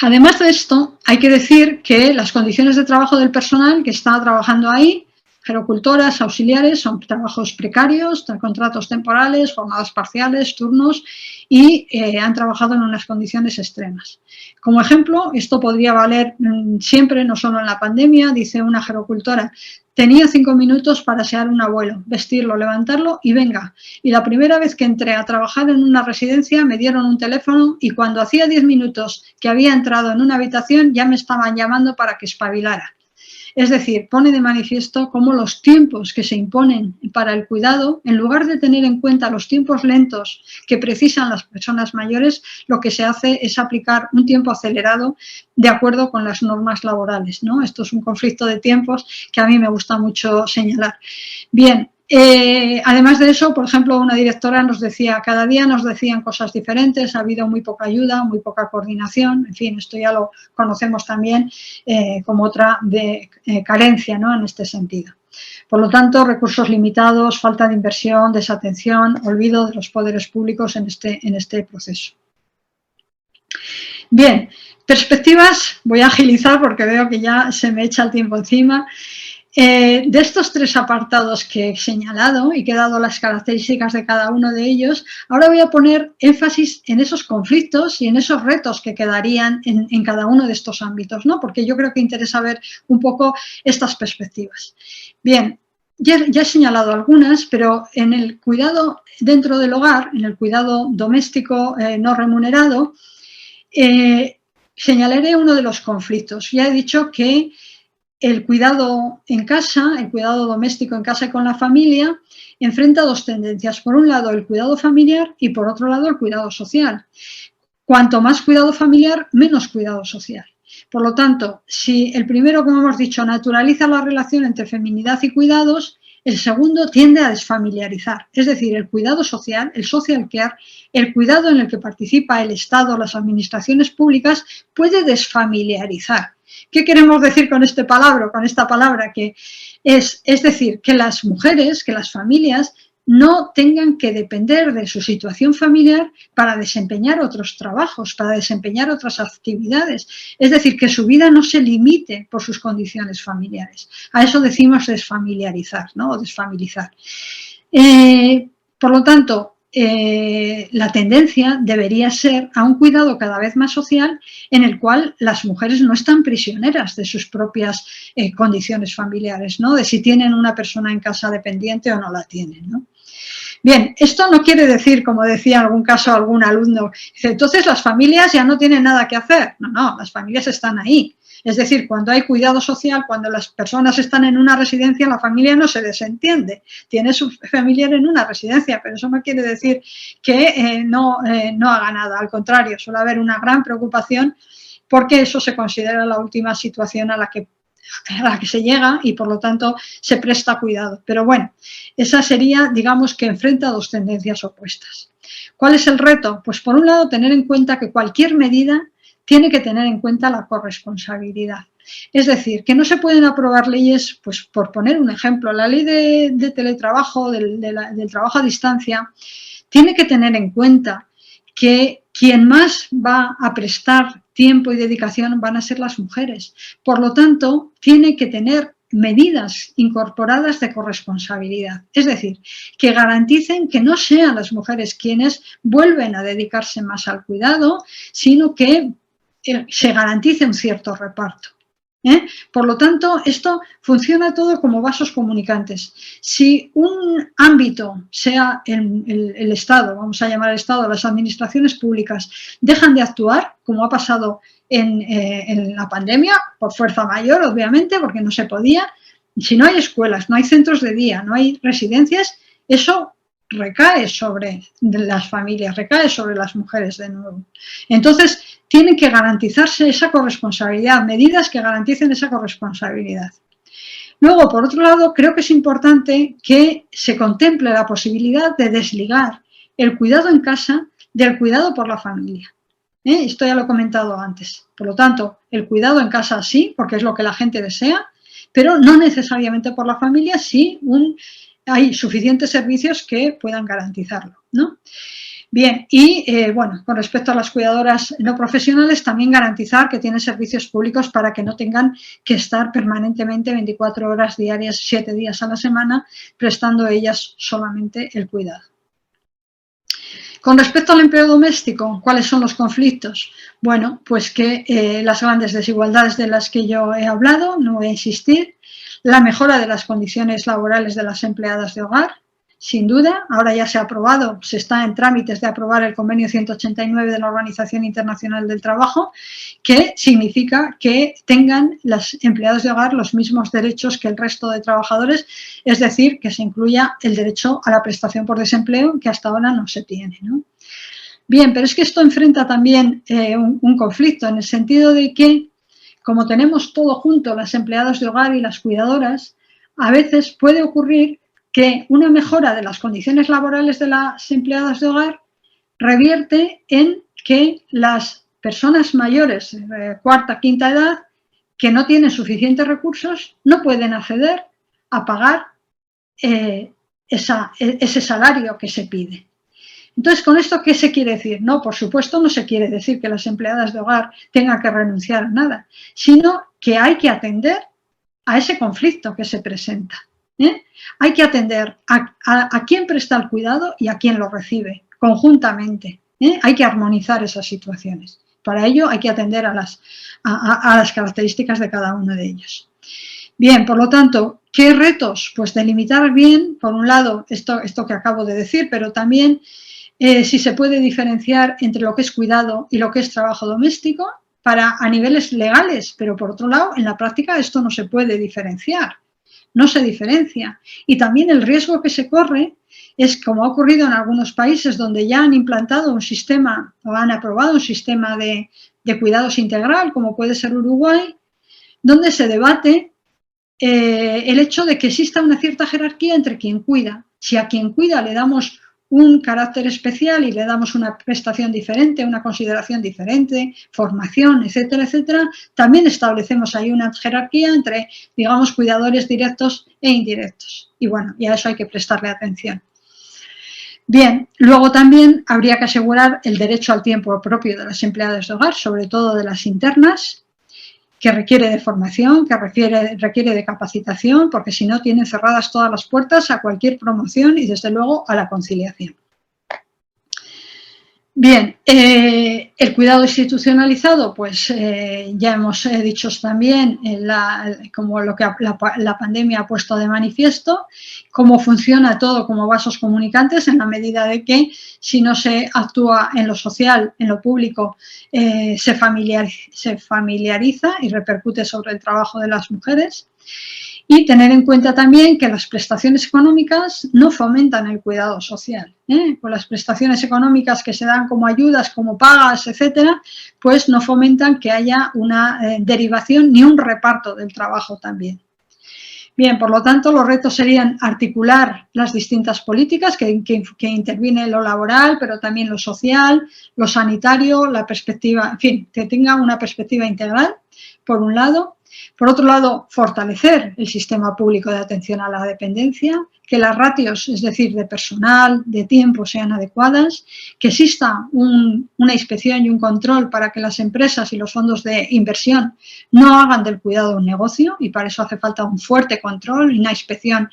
Además de esto, hay que decir que las condiciones de trabajo del personal que está trabajando ahí, gerocultoras, auxiliares, son trabajos precarios, contratos temporales, jornadas parciales, turnos y han trabajado en unas condiciones extremas. Como ejemplo, esto podría valer siempre, no solo en la pandemia, dice una gerocultora, tenía 5 minutos para asear un abuelo, vestirlo, levantarlo y venga. Y la primera vez que entré a trabajar en una residencia me dieron un teléfono y cuando hacía 10 minutos que había entrado en una habitación ya me estaban llamando para que espabilara. Es decir, pone de manifiesto cómo los tiempos que se imponen para el cuidado, en lugar de tener en cuenta los tiempos lentos que precisan las personas mayores, lo que se hace es aplicar un tiempo acelerado de acuerdo con las normas laborales, ¿no? Esto es un conflicto de tiempos que a mí me gusta mucho señalar. Bien. Además de eso, por ejemplo, una directora nos decía, cada día nos decían cosas diferentes, ha habido muy poca ayuda, muy poca coordinación, en fin, esto ya lo conocemos también como otra de carencia, ¿no?, en este sentido. Por lo tanto, recursos limitados, falta de inversión, desatención, olvido de los poderes públicos en este proceso. Bien, perspectivas, voy a agilizar porque veo que ya se me echa el tiempo encima. De estos 3 apartados que he señalado y que he dado las características de cada uno de ellos, ahora voy a poner énfasis en esos conflictos y en esos retos que quedarían en cada uno de estos ámbitos, ¿no? Porque yo creo que interesa ver un poco estas perspectivas. Bien, ya he señalado algunas, pero en el cuidado dentro del hogar, en el cuidado doméstico no remunerado, señalaré uno de los conflictos. Ya he dicho que el cuidado en casa, el cuidado doméstico en casa y con la familia, enfrenta 2 tendencias. Por un lado, el cuidado familiar y por otro lado, el cuidado social. Cuanto más cuidado familiar, menos cuidado social. Por lo tanto, si el primero, como hemos dicho, naturaliza la relación entre feminidad y cuidados, el segundo tiende a desfamiliarizar. Es decir, el cuidado social, el social care, el cuidado en el que participa el Estado, las administraciones públicas, puede desfamiliarizar. ¿Qué queremos decir con esta palabra? Que es decir, que las mujeres, que las familias no tengan que depender de su situación familiar para desempeñar otros trabajos, para desempeñar otras actividades. Es decir, que su vida no se limite por sus condiciones familiares. A eso decimos desfamiliarizar, ¿no? O desfamilizar. Por lo tanto, la tendencia debería ser a un cuidado cada vez más social en el cual las mujeres no están prisioneras de sus propias condiciones familiares, ¿no? De si tienen una persona en casa dependiente o no la tienen, ¿no? Bien, esto no quiere decir, como decía en algún caso algún alumno, dice, entonces las familias ya no tienen nada que hacer. No, las familias están ahí. Es decir, cuando hay cuidado social, cuando las personas están en una residencia, la familia no se desentiende. Tiene su familiar en una residencia, pero eso no quiere decir que no haga nada. Al contrario, suele haber una gran preocupación porque eso se considera la última situación a la que se llega y por lo tanto se presta cuidado. Pero bueno, esa sería, digamos, que enfrenta 2 tendencias opuestas. ¿Cuál es el reto? Pues por un lado tener en cuenta que cualquier medida tiene que tener en cuenta la corresponsabilidad. Es decir, que no se pueden aprobar leyes, pues por poner un ejemplo, la ley de teletrabajo, del trabajo a distancia, tiene que tener en cuenta que quien más va a prestar tiempo y dedicación van a ser las mujeres. Por lo tanto, tiene que tener medidas incorporadas de corresponsabilidad. Es decir, que garanticen que no sean las mujeres quienes vuelven a dedicarse más al cuidado, sino que se garantice un cierto reparto. Por lo tanto, esto funciona todo como vasos comunicantes. Si un ámbito, sea el Estado, vamos a llamar al Estado, las administraciones públicas, dejan de actuar, como ha pasado en la pandemia, por fuerza mayor, obviamente, porque no se podía, si no hay escuelas, no hay centros de día, no hay residencias, eso recae sobre las familias, recae sobre las mujeres de nuevo. Entonces, tienen que garantizarse esa corresponsabilidad, medidas que garanticen esa corresponsabilidad. Luego, por otro lado, creo que es importante que se contemple la posibilidad de desligar el cuidado en casa del cuidado por la familia. Esto ya lo he comentado antes. Por lo tanto, el cuidado en casa sí, porque es lo que la gente desea, pero no necesariamente por la familia si hay suficientes servicios que puedan garantizarlo, ¿no? Bien, y bueno, con respecto a las cuidadoras no profesionales, también garantizar que tienen servicios públicos para que no tengan que estar permanentemente 24 horas diarias, 7 días a la semana, prestando ellas solamente el cuidado. Con respecto al empleo doméstico, ¿cuáles son los conflictos? Bueno, pues que las grandes desigualdades de las que yo he hablado, no voy a insistir, la mejora de las condiciones laborales de las empleadas de hogar, sin duda, ahora ya se ha aprobado, se está en trámites de aprobar el convenio 189 de la Organización Internacional del Trabajo, que significa que tengan las empleadas de hogar los mismos derechos que el resto de trabajadores, es decir, que se incluya el derecho a la prestación por desempleo, que hasta ahora no se tiene, ¿no? Bien, pero es que esto enfrenta también un conflicto, en el sentido de que, como tenemos todo junto, las empleadas de hogar y las cuidadoras, a veces puede ocurrir que una mejora de las condiciones laborales de las empleadas de hogar revierte en que las personas mayores, cuarta, quinta edad, que no tienen suficientes recursos, no pueden acceder a pagar ese salario que se pide. Entonces, ¿con esto qué se quiere decir? No, por supuesto, no se quiere decir que las empleadas de hogar tengan que renunciar a nada, sino que hay que atender a ese conflicto que se presenta. Hay que atender a quién presta el cuidado y a quién lo recibe, conjuntamente. Hay que armonizar esas situaciones. Para ello hay que atender a las características de cada uno de ellos. Bien, por lo tanto, ¿qué retos? Pues delimitar bien, por un lado, esto que acabo de decir, pero también si se puede diferenciar entre lo que es cuidado y lo que es trabajo doméstico a niveles legales, pero por otro lado, en la práctica esto no se puede diferenciar. No se diferencia. Y también el riesgo que se corre es, como ha ocurrido en algunos países donde ya han implantado un sistema o han aprobado un sistema de cuidados integral, como puede ser Uruguay, donde se debate el hecho de que exista una cierta jerarquía entre quien cuida. Si a quien cuida le damos un carácter especial y le damos una prestación diferente, una consideración diferente, formación, etcétera, etcétera, también establecemos ahí una jerarquía entre, digamos, cuidadores directos e indirectos. Y bueno, y a eso hay que prestarle atención. Bien, luego también habría que asegurar el derecho al tiempo propio de las empleadas de hogar, sobre todo de las internas, que requiere de formación, que requiere de capacitación, porque si no tienen cerradas todas las puertas a cualquier promoción y desde luego a la conciliación. Bien, el cuidado institucionalizado, pues ya hemos dicho también como lo que la pandemia ha puesto de manifiesto, cómo funciona todo como vasos comunicantes en la medida de que si no se actúa en lo social, en lo público, se familiariza y repercute sobre el trabajo de las mujeres. Y tener en cuenta también que las prestaciones económicas no fomentan el cuidado social. Con las prestaciones económicas que se dan como ayudas, como pagas, etcétera, pues no fomentan que haya una derivación ni un reparto del trabajo también. Bien, por lo tanto, los retos serían articular las distintas políticas que interviene lo laboral, pero también lo social, lo sanitario, la perspectiva, en fin, que tenga una perspectiva integral, por un lado. Por otro lado, fortalecer el sistema público de atención a la dependencia, que las ratios, es decir, de personal, de tiempo, sean adecuadas, que exista una inspección y un control para que las empresas y los fondos de inversión no hagan del cuidado un negocio, y para eso hace falta un fuerte control y una inspección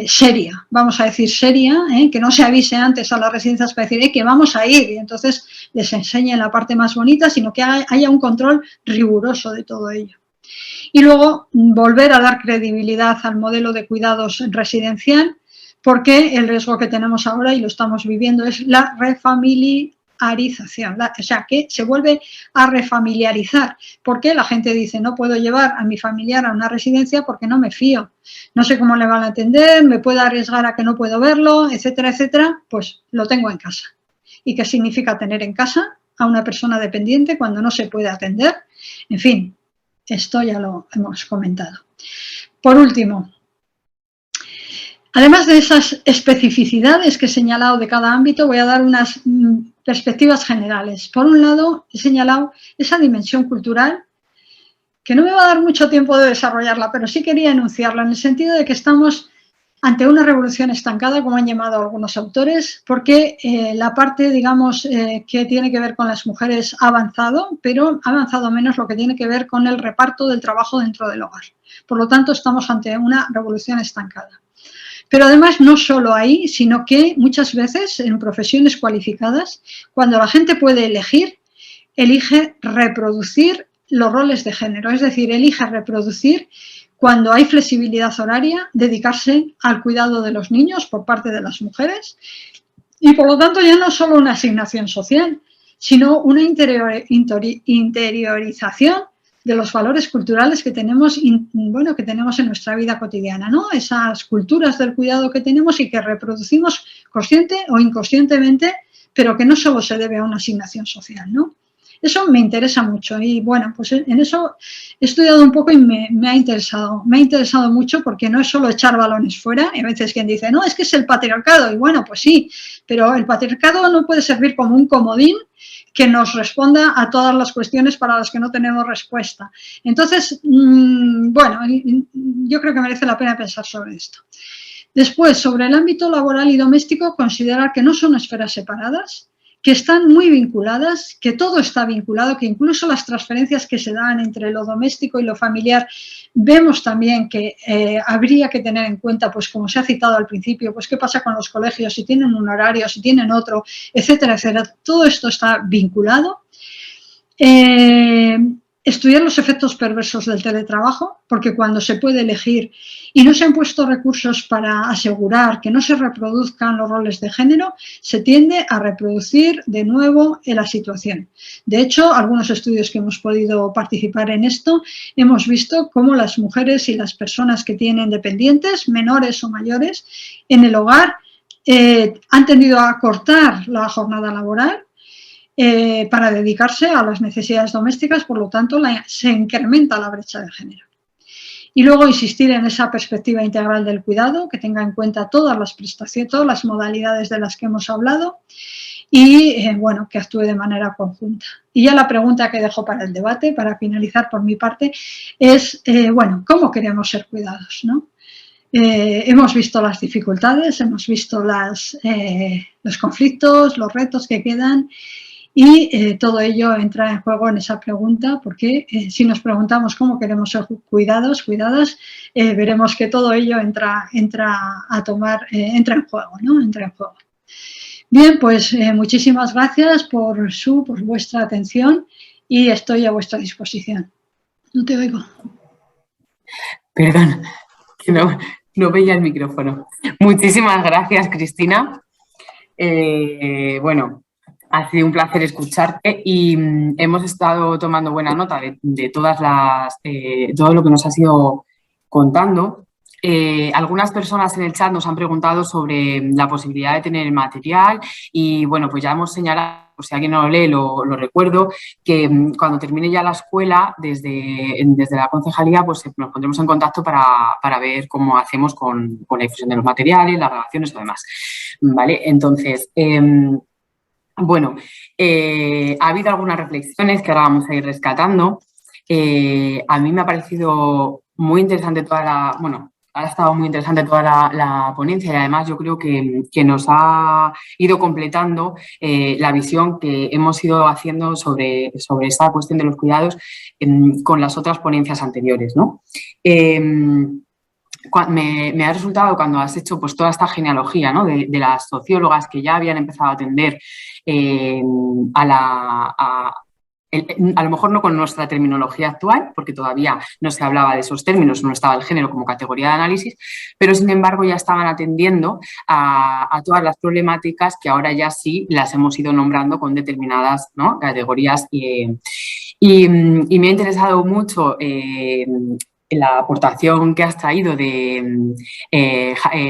seria, vamos a decir seria, que no se avise antes a las residencias para decir que vamos a ir y entonces les enseñen la parte más bonita, sino que haya un control riguroso de todo ello. Y luego volver a dar credibilidad al modelo de cuidados residencial, porque el riesgo que tenemos ahora, y lo estamos viviendo, es la refamiliarización, o sea, que se vuelve a refamiliarizar, porque la gente dice, no puedo llevar a mi familiar a una residencia porque no me fío, no sé cómo le van a atender, me puedo arriesgar a que no puedo verlo, etcétera, etcétera, pues lo tengo en casa. ¿Y qué significa tener en casa a una persona dependiente cuando no se puede atender? En fin, esto ya lo hemos comentado. Por último, además de esas especificidades que he señalado de cada ámbito, voy a dar unas perspectivas generales. Por un lado, he señalado esa dimensión cultural, que no me va a dar mucho tiempo de desarrollarla, pero sí quería enunciarla, en el sentido de que estamos ante una revolución estancada, como han llamado algunos autores, porque la parte, digamos, que tiene que ver con las mujeres ha avanzado, pero ha avanzado menos lo que tiene que ver con el reparto del trabajo dentro del hogar. Por lo tanto, estamos ante una revolución estancada. Pero además no solo ahí, sino que muchas veces en profesiones cualificadas, cuando la gente puede elegir, elige reproducir los roles de género, es decir, elige reproducir cuando hay flexibilidad horaria, dedicarse al cuidado de los niños por parte de las mujeres y por lo tanto ya no solo una asignación social, sino una interiorización de los valores culturales que tenemos, bueno, que tenemos en nuestra vida cotidiana, ¿no? Esas culturas del cuidado que tenemos y que reproducimos consciente o inconscientemente, pero que no solo se debe a una asignación social, ¿no? Eso me interesa mucho y bueno, pues en eso he estudiado un poco y me ha interesado mucho porque no es solo echar balones fuera. Hay veces quien dice, no, es que es el patriarcado y bueno, pues sí, pero el patriarcado no puede servir como un comodín que nos responda a todas las cuestiones para las que no tenemos respuesta. Entonces, bueno, yo creo que merece la pena pensar sobre esto. Después, sobre el ámbito laboral y doméstico, considerar que no son esferas separadas, que están muy vinculadas, que todo está vinculado, que incluso las transferencias que se dan entre lo doméstico y lo familiar, vemos también que habría que tener en cuenta, pues como se ha citado al principio, pues qué pasa con los colegios, si tienen un horario, si tienen otro, etcétera, etcétera. Todo esto está vinculado. Estudiar los efectos perversos del teletrabajo, porque cuando se puede elegir y no se han puesto recursos para asegurar que no se reproduzcan los roles de género, se tiende a reproducir de nuevo la situación. De hecho, algunos estudios que hemos podido participar en esto, hemos visto cómo las mujeres y las personas que tienen dependientes, menores o mayores, en el hogar han tendido a acortar la jornada laboral, para dedicarse a las necesidades domésticas, por lo tanto se incrementa la brecha de género. Y luego insistir en esa perspectiva integral del cuidado, que tenga en cuenta todas las prestaciones, todas las modalidades de las que hemos hablado y, bueno, que actúe de manera conjunta. Y ya la pregunta que dejo para el debate, para finalizar por mi parte, es, bueno, ¿cómo queremos ser cuidados, no? Hemos visto las dificultades, hemos visto los conflictos, los retos que quedan. Y todo ello entra en juego en esa pregunta porque si nos preguntamos cómo queremos ser cuidadas, veremos que todo ello entra en juego, ¿no? Entra en juego. Bien, pues muchísimas gracias por vuestra atención y estoy a vuestra disposición. No te oigo. Perdón, que no veía el micrófono. Muchísimas gracias, Cristina. Bueno, ha sido un placer escucharte y hemos estado tomando buena nota de todo lo que nos has ido contando. Algunas personas en el chat nos han preguntado sobre la posibilidad de tener el material y bueno, pues ya hemos señalado, si alguien no lo lee, lo recuerdo, que cuando termine ya la escuela, desde la concejalía, pues nos pondremos en contacto para ver cómo hacemos con la difusión de los materiales, las relaciones y demás. ¿Vale? Entonces, bueno, ha habido algunas reflexiones que ahora vamos a ir rescatando. A mí me ha parecido muy interesante ha estado muy interesante toda la ponencia y además yo creo que nos ha ido completando la visión que hemos ido haciendo sobre esta cuestión de los cuidados con las otras ponencias anteriores, ¿no? Me ha resultado cuando has hecho pues toda esta genealogía, ¿no? de las sociólogas que ya habían empezado a atender a lo mejor no con nuestra terminología actual, porque todavía no se hablaba de esos términos, no estaba el género como categoría de análisis, pero sin embargo ya estaban atendiendo a todas las problemáticas que ahora ya sí las hemos ido nombrando con determinadas, ¿no? categorías y me ha interesado mucho la aportación que has traído de,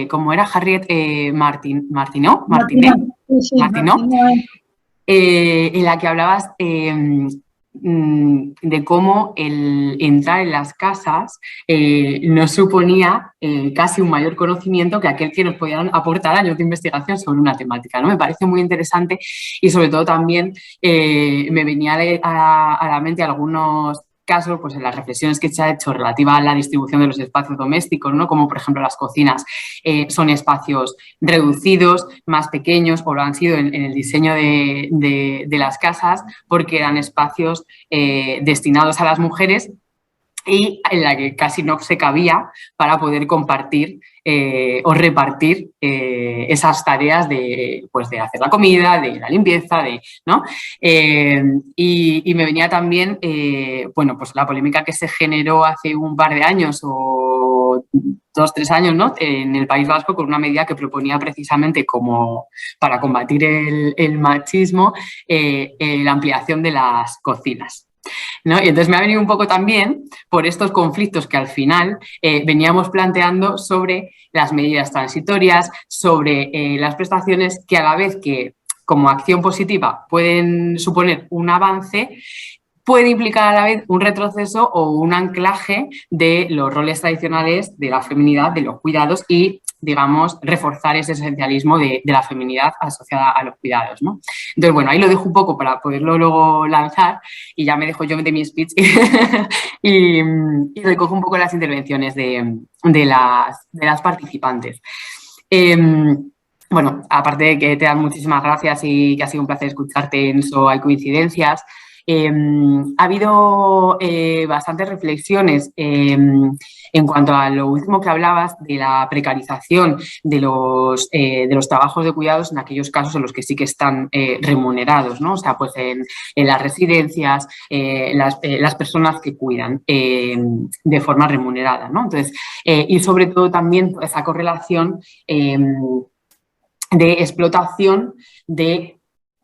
¿cómo era? Harriet Martineau, en la que hablabas de cómo el entrar en las casas nos suponía casi un mayor conocimiento que aquel que nos podían aportar años de investigación sobre una temática, ¿no? Me parece muy interesante y sobre todo también me venía a la mente algunos caso, pues en las reflexiones que se ha hecho relativa a la distribución de los espacios domésticos, ¿no? Como por ejemplo las cocinas son espacios reducidos, más pequeños, o lo han sido en el diseño de las casas, porque eran espacios destinados a las mujeres y en la que casi no se cabía para poder compartir o repartir esas tareas de hacer la comida, de la limpieza, ¿no? Y me venía también, bueno, pues la polémica que se generó hace un par de años o 2-3 años, ¿no? En el País Vasco, con una medida que proponía precisamente como para combatir el machismo, la ampliación de las cocinas, ¿no? Y entonces me ha venido un poco también por estos conflictos que al final veníamos planteando sobre las medidas transitorias, sobre las prestaciones que a la vez que como acción positiva pueden suponer un avance, puede implicar a la vez un retroceso o un anclaje de los roles tradicionales de la feminidad, de los cuidados y, digamos, reforzar ese esencialismo de la feminidad asociada a los cuidados, ¿no? Entonces, bueno, ahí lo dejo un poco para poderlo luego lanzar y ya me dejo yo de mi speech y recojo un poco las intervenciones de las participantes. Bueno, aparte de que te dan muchísimas gracias y que ha sido un placer escucharte, Enso, hay coincidencias. Ha habido bastantes reflexiones en cuanto a lo último que hablabas de la precarización de los trabajos de cuidados en aquellos casos en los que sí que están remunerados, ¿no? O sea, pues en las residencias, las personas que cuidan de forma remunerada, ¿no? Entonces, y sobre todo también esa correlación de explotación de,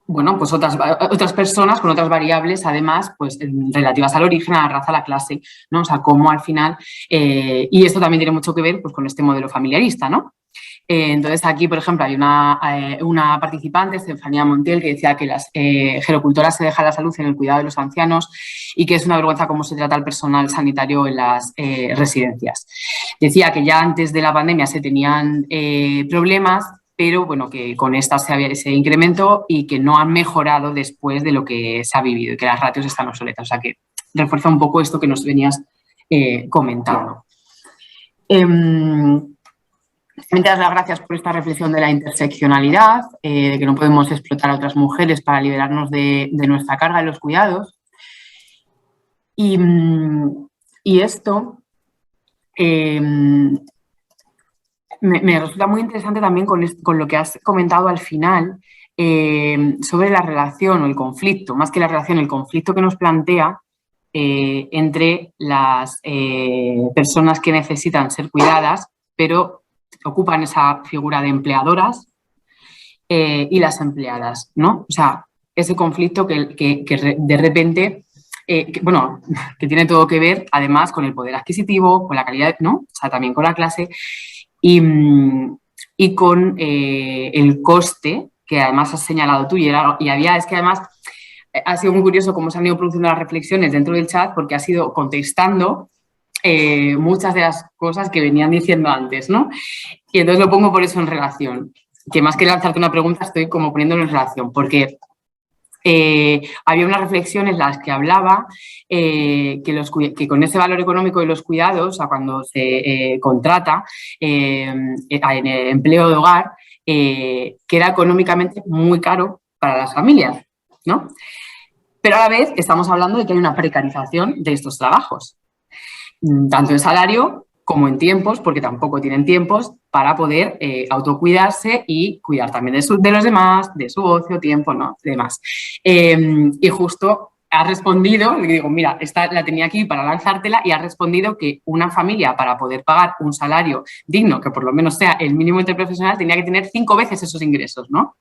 bueno, pues otras personas con otras variables, además, pues relativas al origen, a la raza, a la clase, ¿no? O sea, cómo al final, y esto también tiene mucho que ver pues, con este modelo familiarista, ¿no? Entonces, aquí, por ejemplo, hay una participante, Estefanía Montiel, que decía que las gerocultoras se dejan la salud en el cuidado de los ancianos y que es una vergüenza cómo se trata al personal sanitario en las residencias. Decía que ya antes de la pandemia se tenían problemas, pero bueno, que con esta se incrementó y que no han mejorado después de lo que se ha vivido y que las ratios están obsoletas. O sea, que refuerza un poco esto que nos venías comentando. También te das las gracias por esta reflexión de la interseccionalidad, de que no podemos explotar a otras mujeres para liberarnos de nuestra carga de los cuidados. Y esto me resulta muy interesante también con lo que has comentado al final sobre la relación o el conflicto, más que la relación, el conflicto que nos plantea entre las personas que necesitan ser cuidadas, pero ocupan esa figura de empleadoras y las empleadas, ¿no? O sea, ese conflicto que de repente, que tiene todo que ver, además, con el poder adquisitivo, con la calidad, ¿no? O sea, también con la clase y con el coste, que además has señalado tú, es que además ha sido muy curioso cómo se han ido produciendo las reflexiones dentro del chat, porque ha sido contestando muchas de las cosas que venían diciendo antes, ¿no? Y entonces lo pongo por eso en relación, que más que lanzarte una pregunta estoy como poniéndolo en relación, porque había una reflexión en las que hablaba que con ese valor económico de los cuidados, o sea, cuando se contrata en el empleo de hogar, que era económicamente muy caro para las familias, ¿no? Pero a la vez estamos hablando de que hay una precarización de estos trabajos, tanto en salario como en tiempos, porque tampoco tienen tiempos para poder autocuidarse y cuidar también de los demás, de su ocio, tiempo, ¿no? Demás. Y justo ha respondido, le digo, mira, esta la tenía aquí para lanzártela, y ha respondido que una familia, para poder pagar un salario digno, que por lo menos sea el mínimo interprofesional, tenía que tener 5 veces esos ingresos, ¿no?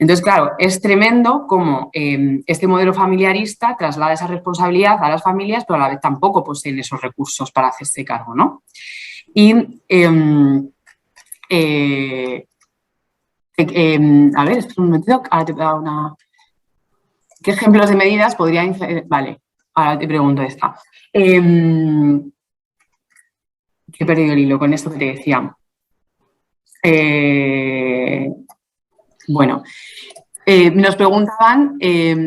Entonces, claro, es tremendo cómo este modelo familiarista traslada esa responsabilidad a las familias, pero a la vez tampoco poseen esos recursos para hacerse cargo, ¿no? Y, a ver, espera un momentito, ahora te voy a dar una... ¿Qué ejemplos de medidas podrían... Vale, ahora te pregunto esta. He perdido el hilo con esto que te decía. Bueno, Nos preguntaban,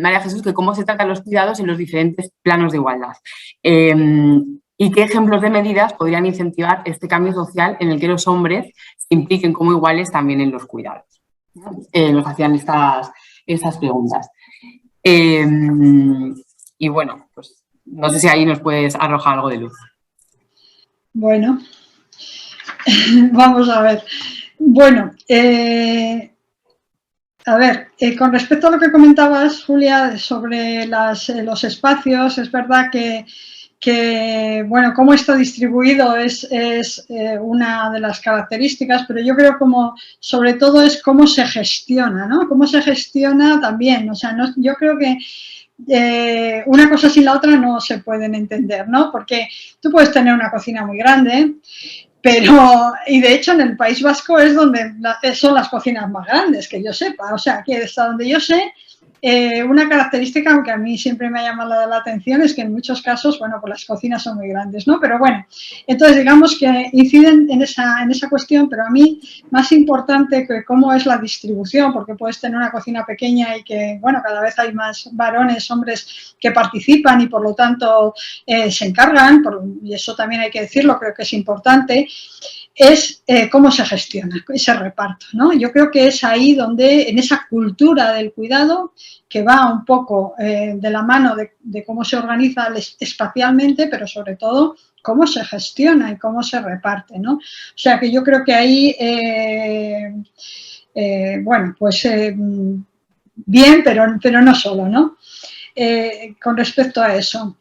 María Jesús, que cómo se tratan los cuidados en los diferentes planos de igualdad y qué ejemplos de medidas podrían incentivar este cambio social en el que los hombres se impliquen como iguales también en los cuidados. Nos hacían estas preguntas. Y bueno, pues no sé si ahí nos puedes arrojar algo de luz. Bueno, vamos a ver. Bueno, a ver, con respecto a lo que comentabas, Julia, sobre los espacios, es verdad que bueno, cómo está distribuido es una de las características, pero yo creo como sobre todo es cómo se gestiona, ¿no? Cómo se gestiona también, o sea, no, yo creo que una cosa sin la otra no se pueden entender, ¿no? Porque tú puedes tener una cocina muy grande, pero, y de hecho en el País Vasco es donde son las cocinas más grandes, que yo sepa, o sea, que hasta donde yo sé, una característica, aunque a mí siempre me ha llamado la atención, es que en muchos casos, bueno, pues las cocinas son muy grandes, ¿no? Pero bueno, entonces digamos que inciden en esa cuestión, pero a mí más importante que cómo es la distribución, porque puedes tener una cocina pequeña y que, bueno, cada vez hay más varones, hombres que participan y por lo tanto se encargan, y eso también hay que decirlo, creo que es importante, es cómo se gestiona ese reparto, ¿no? Yo creo que es ahí donde, en esa cultura del cuidado, que va un poco de la mano de cómo se organiza espacialmente, pero sobre todo cómo se gestiona y cómo se reparte, ¿no? O sea que yo creo que ahí, bueno, pues bien, pero no solo, ¿no? Con respecto a eso.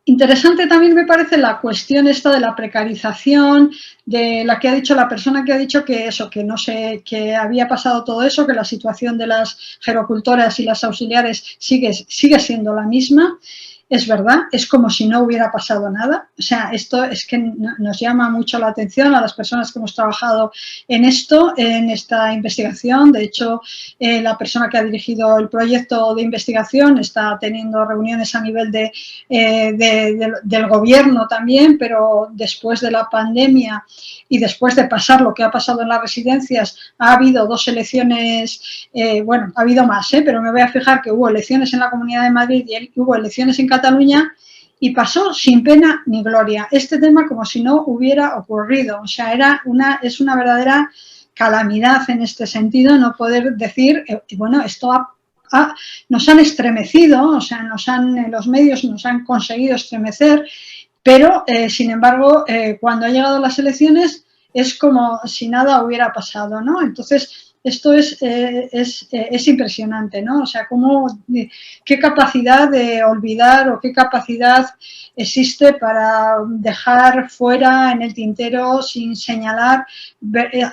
Interesante también me parece la cuestión esta de la precarización, de la que ha dicho la persona que ha dicho que eso, que no sé, que había pasado todo eso, que la situación de las gerocultoras y las auxiliares sigue siendo la misma. Es verdad, es como si no hubiera pasado nada. O sea, esto es que nos llama mucho la atención a las personas que hemos trabajado en esto, en esta investigación. De hecho, la persona que ha dirigido el proyecto de investigación está teniendo reuniones a nivel del gobierno también, pero después de la pandemia y después de pasar lo que ha pasado en las residencias, ha habido 2 elecciones, bueno, ha habido más, pero me voy a fijar que hubo elecciones en la Comunidad de Madrid y hubo elecciones en Cataluña y pasó sin pena ni gloria. Este tema como si no hubiera ocurrido, o sea, es una verdadera calamidad en este sentido no poder decir, bueno, esto nos han estremecido, o sea, los medios nos han conseguido estremecer, pero, sin embargo, cuando han llegado las elecciones es como si nada hubiera pasado, ¿no? Entonces, esto es impresionante, ¿no? O sea, qué capacidad de olvidar o qué capacidad existe para dejar fuera en el tintero sin señalar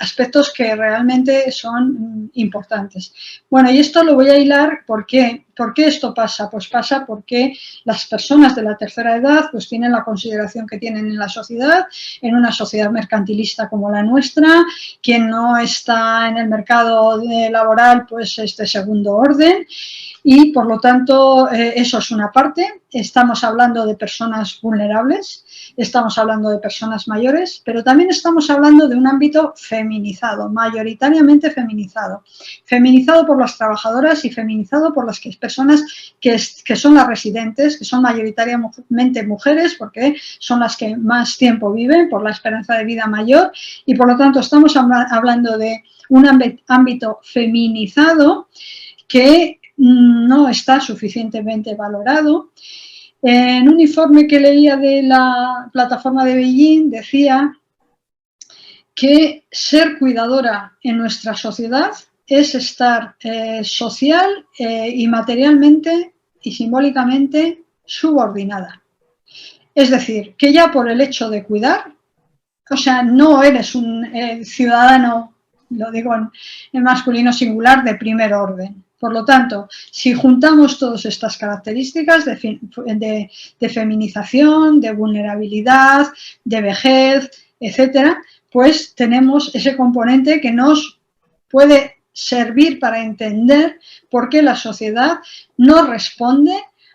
aspectos que realmente son importantes. Bueno, y esto lo voy a hilar, ¿por qué? ¿Por qué esto pasa? Pues pasa porque las personas de la tercera edad pues tienen la consideración que tienen en la sociedad, en una sociedad mercantilista como la nuestra, quien no está en el mercado laboral pues es de segundo orden y por lo tanto eso es una parte. Estamos hablando de personas vulnerables, estamos hablando de personas mayores, pero también estamos hablando de un ámbito feminizado, mayoritariamente feminizado. Feminizado por las trabajadoras y feminizado por las personas que son las residentes, que son mayoritariamente mujeres, porque son las que más tiempo viven, por la esperanza de vida mayor, y por lo tanto estamos hablando de un ámbito feminizado que no está suficientemente valorado. En un informe que leía de la plataforma de Beijing decía que ser cuidadora en nuestra sociedad es estar social y materialmente y simbólicamente subordinada. Es decir, que ya por el hecho de cuidar, o sea, no eres un ciudadano, lo digo en masculino singular, de primer orden. Por lo tanto, si juntamos todas estas características de feminización, de vulnerabilidad, de vejez, etcétera, pues tenemos ese componente que nos puede servir para entender por qué la sociedad no responde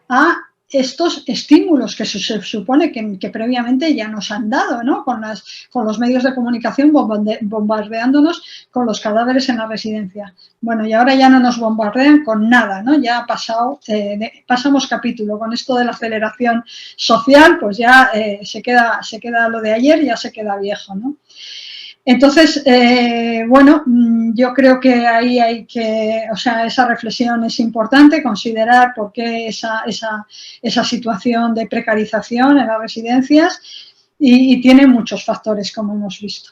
a estos estímulos que se supone que previamente ya nos han dado, ¿no? Con los medios de comunicación bombardeándonos con los cadáveres en la residencia. Bueno, y ahora ya no nos bombardean con nada, ¿no? Ya ha pasado, pasamos capítulo. Con esto de la aceleración social, pues ya se queda lo de ayer, ya se queda viejo, ¿no? Entonces, bueno, yo creo que ahí hay que, o sea, esa reflexión es importante, considerar por qué esa situación de precarización en las residencias y tiene muchos factores, como hemos visto.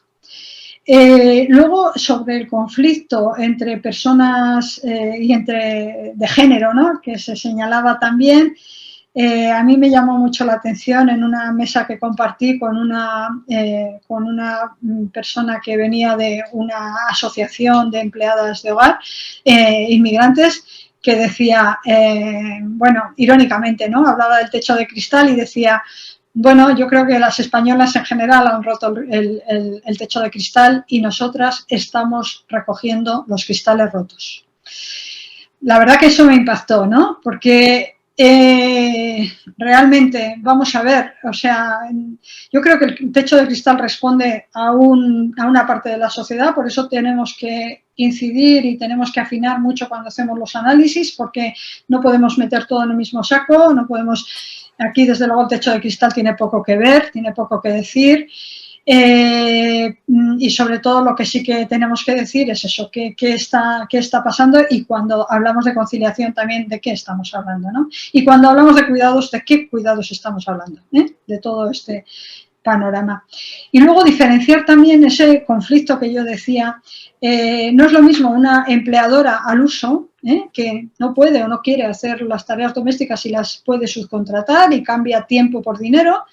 Luego, sobre el conflicto entre personas y de género, ¿no? Que se señalaba también. A mí me llamó mucho la atención en una mesa que compartí con una persona que venía de una asociación de empleadas de hogar, inmigrantes, que decía, bueno, irónicamente, ¿no? Hablaba del techo de cristal y decía, bueno, yo creo que las españolas en general han roto el techo de cristal y nosotras estamos recogiendo los cristales rotos. La verdad que eso me impactó, ¿no? Porque realmente, vamos a ver, o sea, yo creo que el techo de cristal responde a una parte de la sociedad, por eso tenemos que incidir y tenemos que afinar mucho cuando hacemos los análisis, porque no podemos meter todo en el mismo saco, no podemos, aquí desde luego el techo de cristal tiene poco que ver, tiene poco que decir. Y sobre todo lo que sí que tenemos que decir es eso, qué está pasando, y cuando hablamos de conciliación también de qué estamos hablando, ¿no? Y cuando hablamos de cuidados, de qué cuidados estamos hablando, de todo este panorama. Y luego diferenciar también ese conflicto que yo decía, no es lo mismo una empleadora al uso, que no puede o no quiere hacer las tareas domésticas y las puede subcontratar y cambia tiempo por dinero,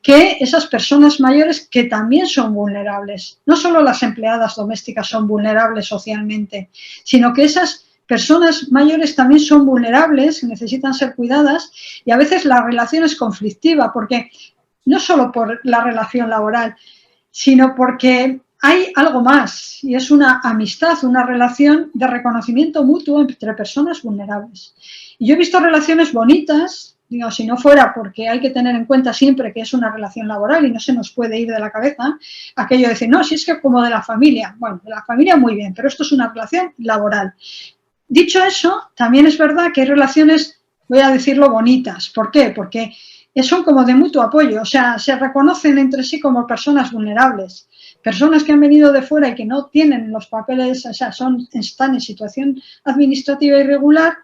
que esas personas mayores que también son vulnerables. No solo las empleadas domésticas son vulnerables socialmente, sino que esas personas mayores también son vulnerables, necesitan ser cuidadas, y a veces la relación es conflictiva, porque no solo por la relación laboral, sino porque hay algo más, y es una amistad, una relación de reconocimiento mutuo entre personas vulnerables. Y yo he visto relaciones bonitas, digo, si no fuera porque hay que tener en cuenta siempre que es una relación laboral y no se nos puede ir de la cabeza aquello de decir, no, si es que como de la familia, bueno, de la familia muy bien, pero esto es una relación laboral. Dicho eso, también es verdad que hay relaciones, voy a decirlo, bonitas. ¿Por qué? Porque son como de mutuo apoyo, o sea, se reconocen entre sí como personas vulnerables. Personas que han venido de fuera y que no tienen los papeles, o sea, están en situación administrativa irregular,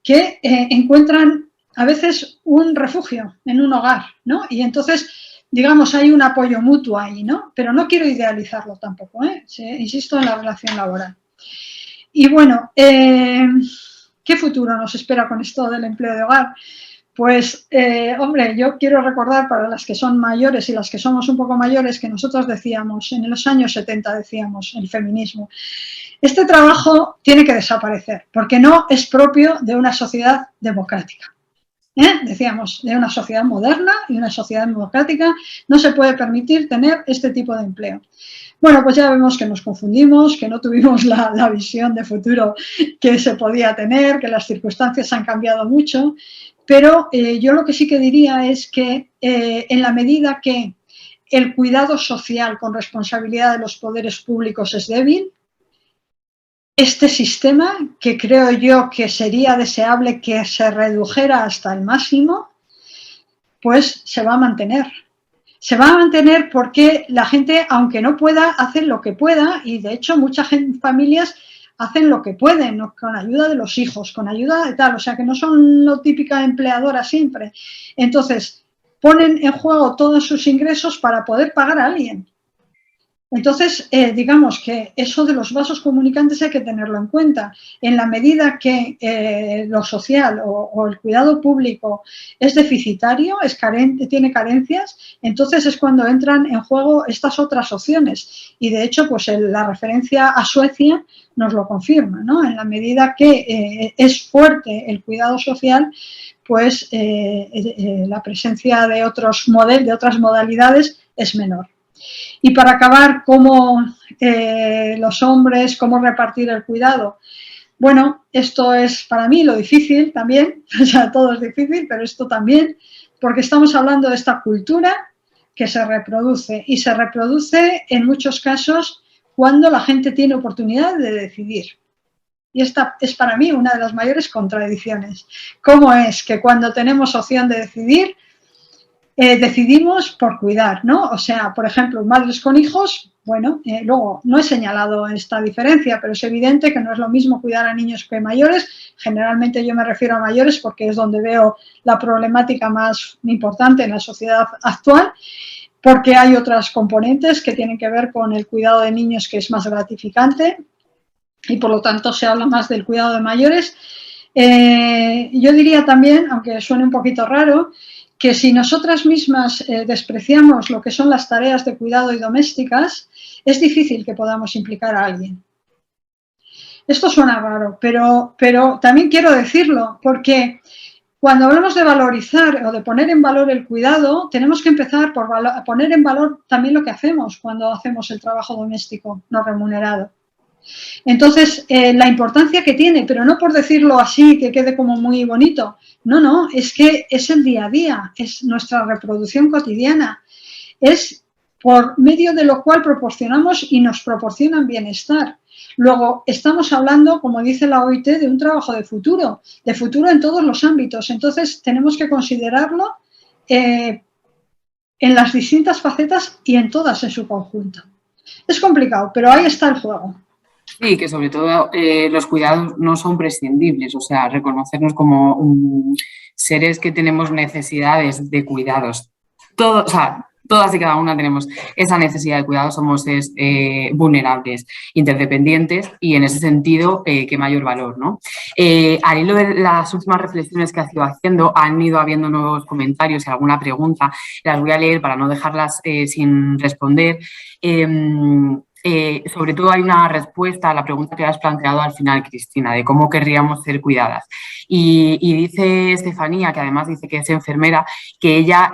que encuentran a veces un refugio en un hogar, ¿no? Y entonces, digamos, hay un apoyo mutuo ahí, ¿no? Pero no quiero idealizarlo tampoco, insisto en la relación laboral. Y bueno, ¿qué futuro nos espera con esto del empleo de hogar? Pues, hombre, yo quiero recordar para las que son mayores y las que somos un poco mayores que nosotros decíamos, en los años 70 decíamos, el feminismo, este trabajo tiene que desaparecer porque no es propio de una sociedad democrática. Decíamos, de una sociedad moderna y una sociedad democrática no se puede permitir tener este tipo de empleo. Bueno, pues ya vemos que nos confundimos, que no tuvimos la visión de futuro que se podía tener, que las circunstancias han cambiado mucho, pero yo lo que sí que diría es que en la medida que el cuidado social con responsabilidad de los poderes públicos es débil, este sistema, que creo yo que sería deseable que se redujera hasta el máximo, pues se va a mantener. Se va a mantener porque la gente, aunque no pueda, hace lo que pueda, y de hecho muchas familias hacen lo que pueden, ¿no? Con ayuda de los hijos, con ayuda de tal, o sea que no son lo típica empleadora siempre. Entonces, ponen en juego todos sus ingresos para poder pagar a alguien. Entonces, digamos que eso de los vasos comunicantes hay que tenerlo en cuenta. En la medida que lo social o el cuidado público es deficitario, tiene carencias, entonces es cuando entran en juego estas otras opciones. Y de hecho, pues la referencia a Suecia nos lo confirma, ¿no? En la medida que es fuerte el cuidado social, pues la presencia de otras modalidades es menor. Y para acabar, cómo los hombres, cómo repartir el cuidado. Bueno, esto es para mí lo difícil también, o sea, todo es difícil, pero esto también, porque estamos hablando de esta cultura que se reproduce y se reproduce en muchos casos cuando la gente tiene oportunidad de decidir. Y esta es para mí una de las mayores contradicciones. ¿Cómo es que cuando tenemos opción de decidir, decidimos por cuidar, ¿no? O sea, por ejemplo, madres con hijos, bueno, luego no he señalado esta diferencia, pero es evidente que no es lo mismo cuidar a niños que mayores. Generalmente yo me refiero a mayores porque es donde veo la problemática más importante en la sociedad actual, porque hay otras componentes que tienen que ver con el cuidado de niños, que es más gratificante, y por lo tanto se habla más del cuidado de mayores. Yo diría también, aunque suene un poquito raro, que si nosotras mismas despreciamos lo que son las tareas de cuidado y domésticas, es difícil que podamos implicar a alguien. Esto suena raro, pero también quiero decirlo, porque cuando hablamos de valorizar o de poner en valor el cuidado, tenemos que empezar por poner en valor también lo que hacemos cuando hacemos el trabajo doméstico no remunerado. Entonces, la importancia que tiene, pero no por decirlo así, que quede como muy bonito. No, es que es el día a día, es nuestra reproducción cotidiana, es por medio de lo cual proporcionamos y nos proporcionan bienestar. Luego, estamos hablando, como dice la OIT, de un trabajo de futuro en todos los ámbitos. Entonces, tenemos que considerarlo en las distintas facetas y en todas en su conjunto. Es complicado, pero ahí está el juego. Sí, que sobre todo los cuidados no son prescindibles, o sea, reconocernos como seres que tenemos necesidades de cuidados. Todo, o sea, todas y cada una tenemos esa necesidad de cuidados, somos seres vulnerables, interdependientes y en ese sentido, qué mayor valor, ¿no? Al hilo de las últimas reflexiones que has ido haciendo, han ido habiendo nuevos comentarios y alguna pregunta, las voy a leer para no dejarlas sin responder. Sobre todo hay una respuesta a la pregunta que has planteado al final, Cristina, de cómo querríamos ser cuidadas. Y dice Estefanía, que además dice que es enfermera, que ella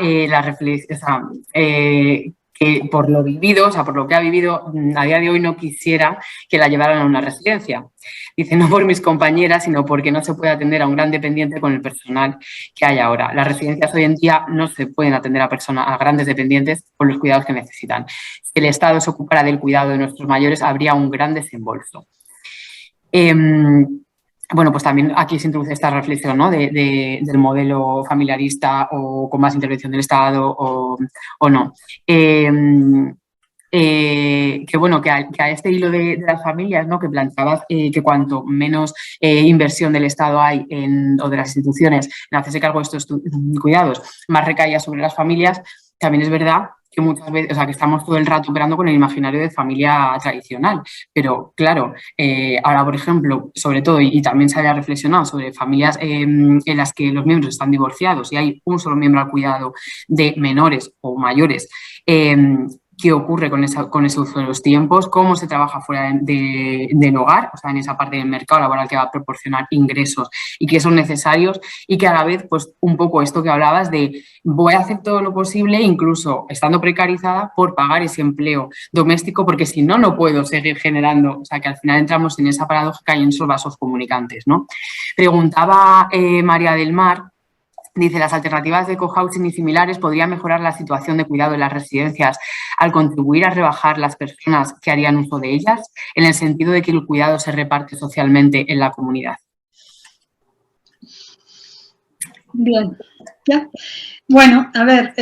que por lo vivido, o sea, por lo que ha vivido, a día de hoy no quisiera que la llevaran a una residencia. Dice, no por mis compañeras, sino porque no se puede atender a un gran dependiente con el personal que hay ahora. Las residencias hoy en día no se pueden atender a grandes dependientes con los cuidados que necesitan. Si el Estado se ocupara del cuidado de nuestros mayores, habría un gran desembolso. Bueno, pues también aquí se introduce esta reflexión, ¿no? del modelo familiarista o con más intervención del Estado o no. Que bueno, que a este hilo de las familias, ¿no? Que planteabas que cuanto menos inversión del Estado hay o de las instituciones en hacerse cargo de estos cuidados, más recaía sobre las familias, también es verdad que muchas veces, o sea, que estamos todo el rato operando con el imaginario de familia tradicional, pero claro, ahora, por ejemplo, sobre todo, y también se había reflexionado sobre familias en las que los miembros están divorciados y hay un solo miembro al cuidado de menores o mayores, qué ocurre con ese uso de los tiempos, cómo se trabaja fuera del hogar, o sea, en esa parte del mercado laboral que va a proporcionar ingresos y que son necesarios y que a la vez, pues un poco esto que hablabas de voy a hacer todo lo posible, incluso estando precarizada, por pagar ese empleo doméstico, porque si no, no puedo seguir generando, o sea, que al final entramos en esa paradoja y en esos vasos comunicantes, ¿no? Preguntaba María del Mar. Dice, las alternativas de cohousing y similares podrían mejorar la situación de cuidado en las residencias al contribuir a rebajar las personas que harían uso de ellas, en el sentido de que el cuidado se reparte socialmente en la comunidad. Bien, ya. Bueno, a ver,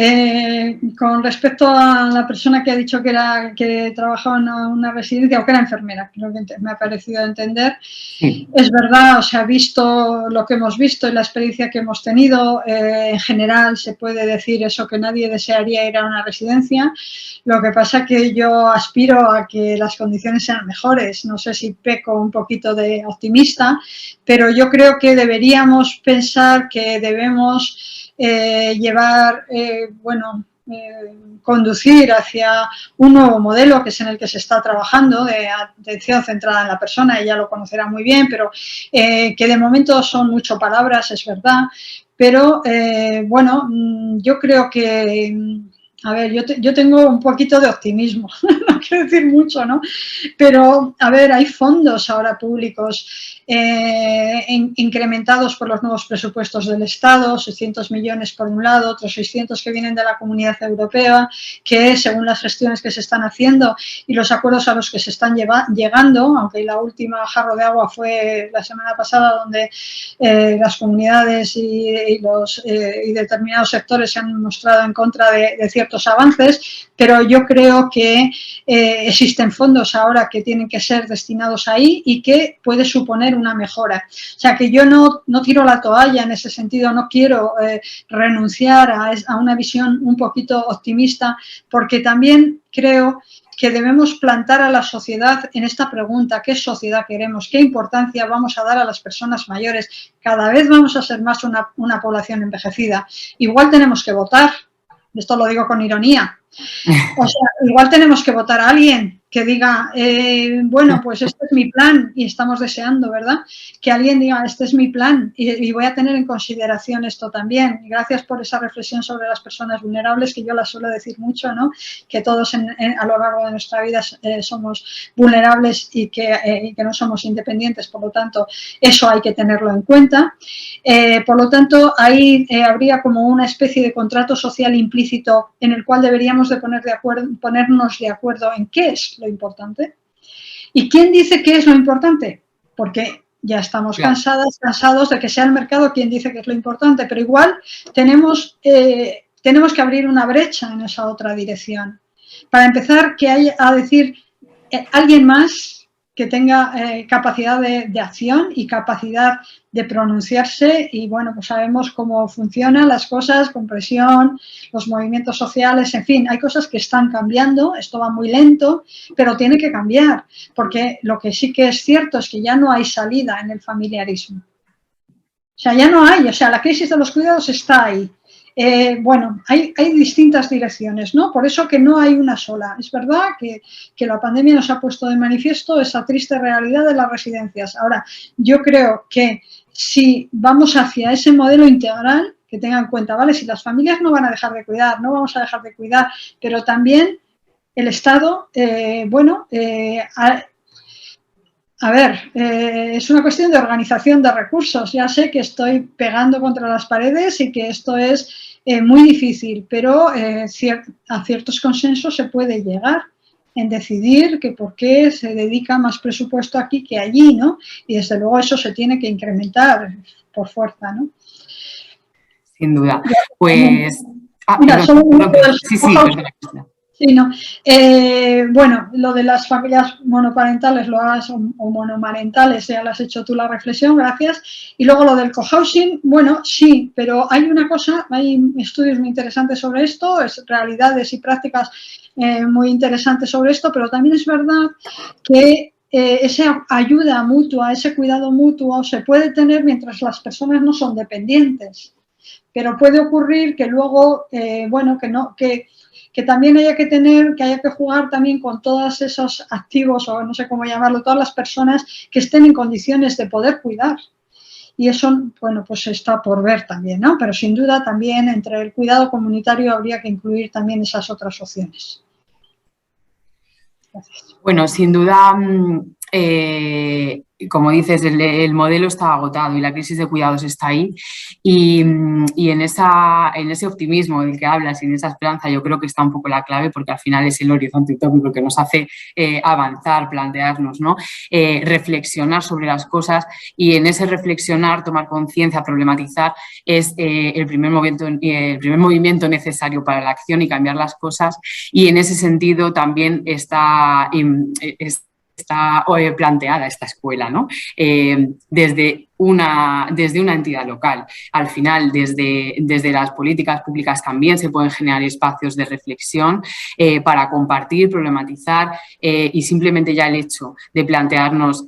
con respecto a la persona que ha dicho que trabajaba en una residencia o que era enfermera, creo que me ha parecido entender, sí. Es verdad, o sea, visto lo que hemos visto y la experiencia que hemos tenido, en general se puede decir eso, que nadie desearía ir a una residencia. Lo que pasa es que yo aspiro a que las condiciones sean mejores. No sé si peco un poquito de optimista, pero yo creo que deberíamos pensar que debemos conducir hacia un nuevo modelo que es en el que se está trabajando de atención centrada en la persona, ella lo conocerá muy bien, pero que de momento son mucho palabras, es verdad, pero yo creo que, a ver, yo tengo un poquito de optimismo, quiero decir mucho, ¿no? Pero, a ver, hay fondos ahora públicos incrementados por los nuevos presupuestos del Estado, 600 millones por un lado, otros 600 que vienen de la Comunidad Europea, que según las gestiones que se están haciendo y los acuerdos a los que se están llegando, aunque la última jarro de agua fue la semana pasada, donde las comunidades y determinados sectores se han mostrado en contra de ciertos avances, pero yo creo que existen fondos ahora que tienen que ser destinados ahí y que puede suponer una mejora. O sea, que yo no tiro la toalla en ese sentido, no quiero renunciar a una visión un poquito optimista, porque también creo que debemos plantar a la sociedad en esta pregunta: ¿qué sociedad queremos? ¿Qué importancia vamos a dar a las personas mayores? Cada vez vamos a ser más una población envejecida. Igual tenemos que votar, esto lo digo con ironía. O sea, igual tenemos que votar a alguien que diga, bueno, pues este es mi plan, y estamos deseando, ¿verdad?, que alguien diga, este es mi plan y voy a tener en consideración esto también. Y gracias por esa reflexión sobre las personas vulnerables, que yo la suelo decir mucho, ¿no?, que todos a lo largo de nuestra vida somos vulnerables y que no somos independientes, por lo tanto, eso hay que tenerlo en cuenta. Por lo tanto, ahí habría como una especie de contrato social implícito en el cual deberíamos de ponernos de acuerdo en qué es lo importante. ¿Y quién dice qué es lo importante? Porque ya estamos cansados de que sea el mercado quien dice qué es lo importante, pero igual tenemos que abrir una brecha en esa otra dirección. Para empezar, que haya a decir alguien más que tenga capacidad de acción y capacidad de pronunciarse, y bueno, pues sabemos cómo funcionan las cosas, con presión, los movimientos sociales, en fin, hay cosas que están cambiando, esto va muy lento, pero tiene que cambiar, porque lo que sí que es cierto es que ya no hay salida en el familiarismo. O sea, ya no hay, o sea, la crisis de los cuidados está ahí. Bueno, hay distintas direcciones, ¿no? Por eso que no hay una sola. Es verdad que la pandemia nos ha puesto de manifiesto esa triste realidad de las residencias. Ahora, yo creo que si vamos hacia ese modelo integral, que tengan en cuenta, ¿vale? Si las familias no van a dejar de cuidar, no vamos a dejar de cuidar, pero también el Estado, a ver, es una cuestión de organización de recursos. Ya sé que estoy pegando contra las paredes y que esto es muy difícil, pero a ciertos consensos se puede llegar en decidir que por qué se dedica más presupuesto aquí que allí, ¿no? Y desde luego eso se tiene que incrementar por fuerza, ¿no? Sin duda. Pues... Mira, solo perdona. Sí, no. Bueno, lo de las familias monoparentales o monomarentales, ya lo has hecho tú la reflexión, gracias. Y luego lo del cohousing, bueno, sí, pero hay una cosa, hay estudios muy interesantes sobre esto, realidades y prácticas muy interesantes sobre esto, pero también es verdad que esa ayuda mutua, ese cuidado mutuo se puede tener mientras las personas no son dependientes. Pero puede ocurrir que luego, que también haya que jugar también con todos esos activos, o no sé cómo llamarlo, todas las personas que estén en condiciones de poder cuidar. Y eso, bueno, pues está por ver también, ¿no? Pero sin duda también entre el cuidado comunitario habría que incluir también esas otras opciones. Gracias. Bueno, sin duda, como dices, el modelo está agotado y la crisis de cuidados está ahí, y en ese optimismo del que hablas y en esa esperanza yo creo que está un poco la clave, porque al final es el horizonte utópico que nos hace avanzar, plantearnos, ¿no? Reflexionar sobre las cosas, y en ese reflexionar, tomar conciencia, problematizar es el primer movimiento necesario para la acción y cambiar las cosas, y en ese sentido también está planteada esta escuela, ¿no? Desde una entidad local. Al final, desde las políticas públicas también se pueden generar espacios de reflexión para compartir, problematizar, y simplemente ya el hecho de plantearnos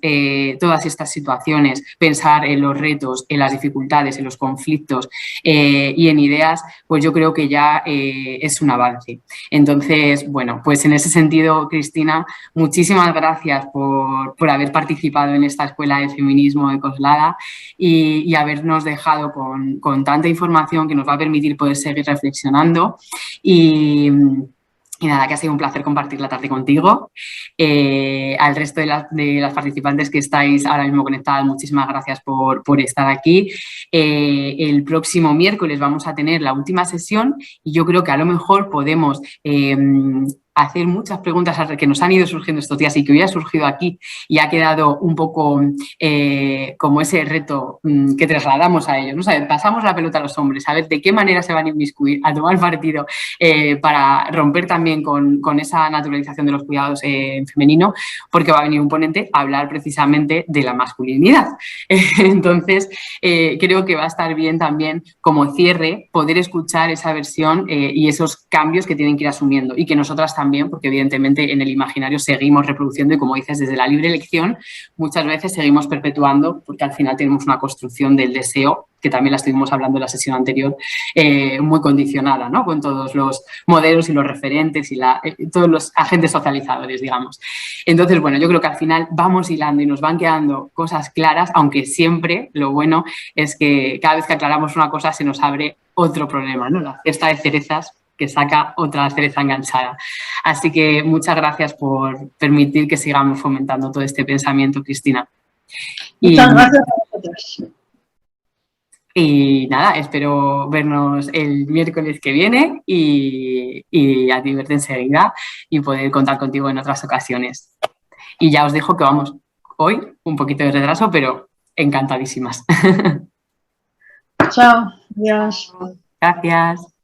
todas estas situaciones, pensar en los retos, en las dificultades, en los conflictos y en ideas, pues yo creo que ya es un avance. Entonces, bueno, pues en ese sentido, Cristina, muchísimas gracias por haber participado en esta Escuela de Feminismo de Coslada y habernos dejado con tanta información que nos va a permitir poder seguir reflexionando. Y Y nada, que ha sido un placer compartir la tarde contigo. Al resto de las participantes que estáis ahora mismo conectadas, muchísimas gracias por estar aquí. El próximo miércoles vamos a tener la última sesión y yo creo que a lo mejor podemos hacer muchas preguntas que nos han ido surgiendo estos días y que hoy ha surgido aquí y ha quedado un poco como ese reto que trasladamos a ellos, ¿no? O sea, pasamos la pelota a los hombres, a ver de qué manera se van a inmiscuir, a tomar partido para romper también con esa naturalización de los cuidados en femenino, porque va a venir un ponente a hablar precisamente de la masculinidad. Entonces, creo que va a estar bien también como cierre poder escuchar esa versión y esos cambios que tienen que ir asumiendo y que nosotras también, porque evidentemente en el imaginario seguimos reproduciendo y como dices, desde la libre elección muchas veces seguimos perpetuando porque al final tenemos una construcción del deseo que también la estuvimos hablando en la sesión anterior, muy condicionada, ¿no? Con todos los modelos y los referentes y todos los agentes socializadores, digamos. Entonces, bueno, yo creo que al final vamos hilando y nos van quedando cosas claras, aunque siempre lo bueno es que cada vez que aclaramos una cosa se nos abre otro problema, ¿no? La cesta de cerezas que saca otra cereza enganchada. Así que muchas gracias por permitir que sigamos fomentando todo este pensamiento, Cristina. Muchas gracias a vosotros. Y nada, espero vernos el miércoles que viene y a ti verte enseguida y poder contar contigo en otras ocasiones. Y ya os dejo que vamos hoy un poquito de retraso, pero encantadísimas. Chao, adiós. Gracias.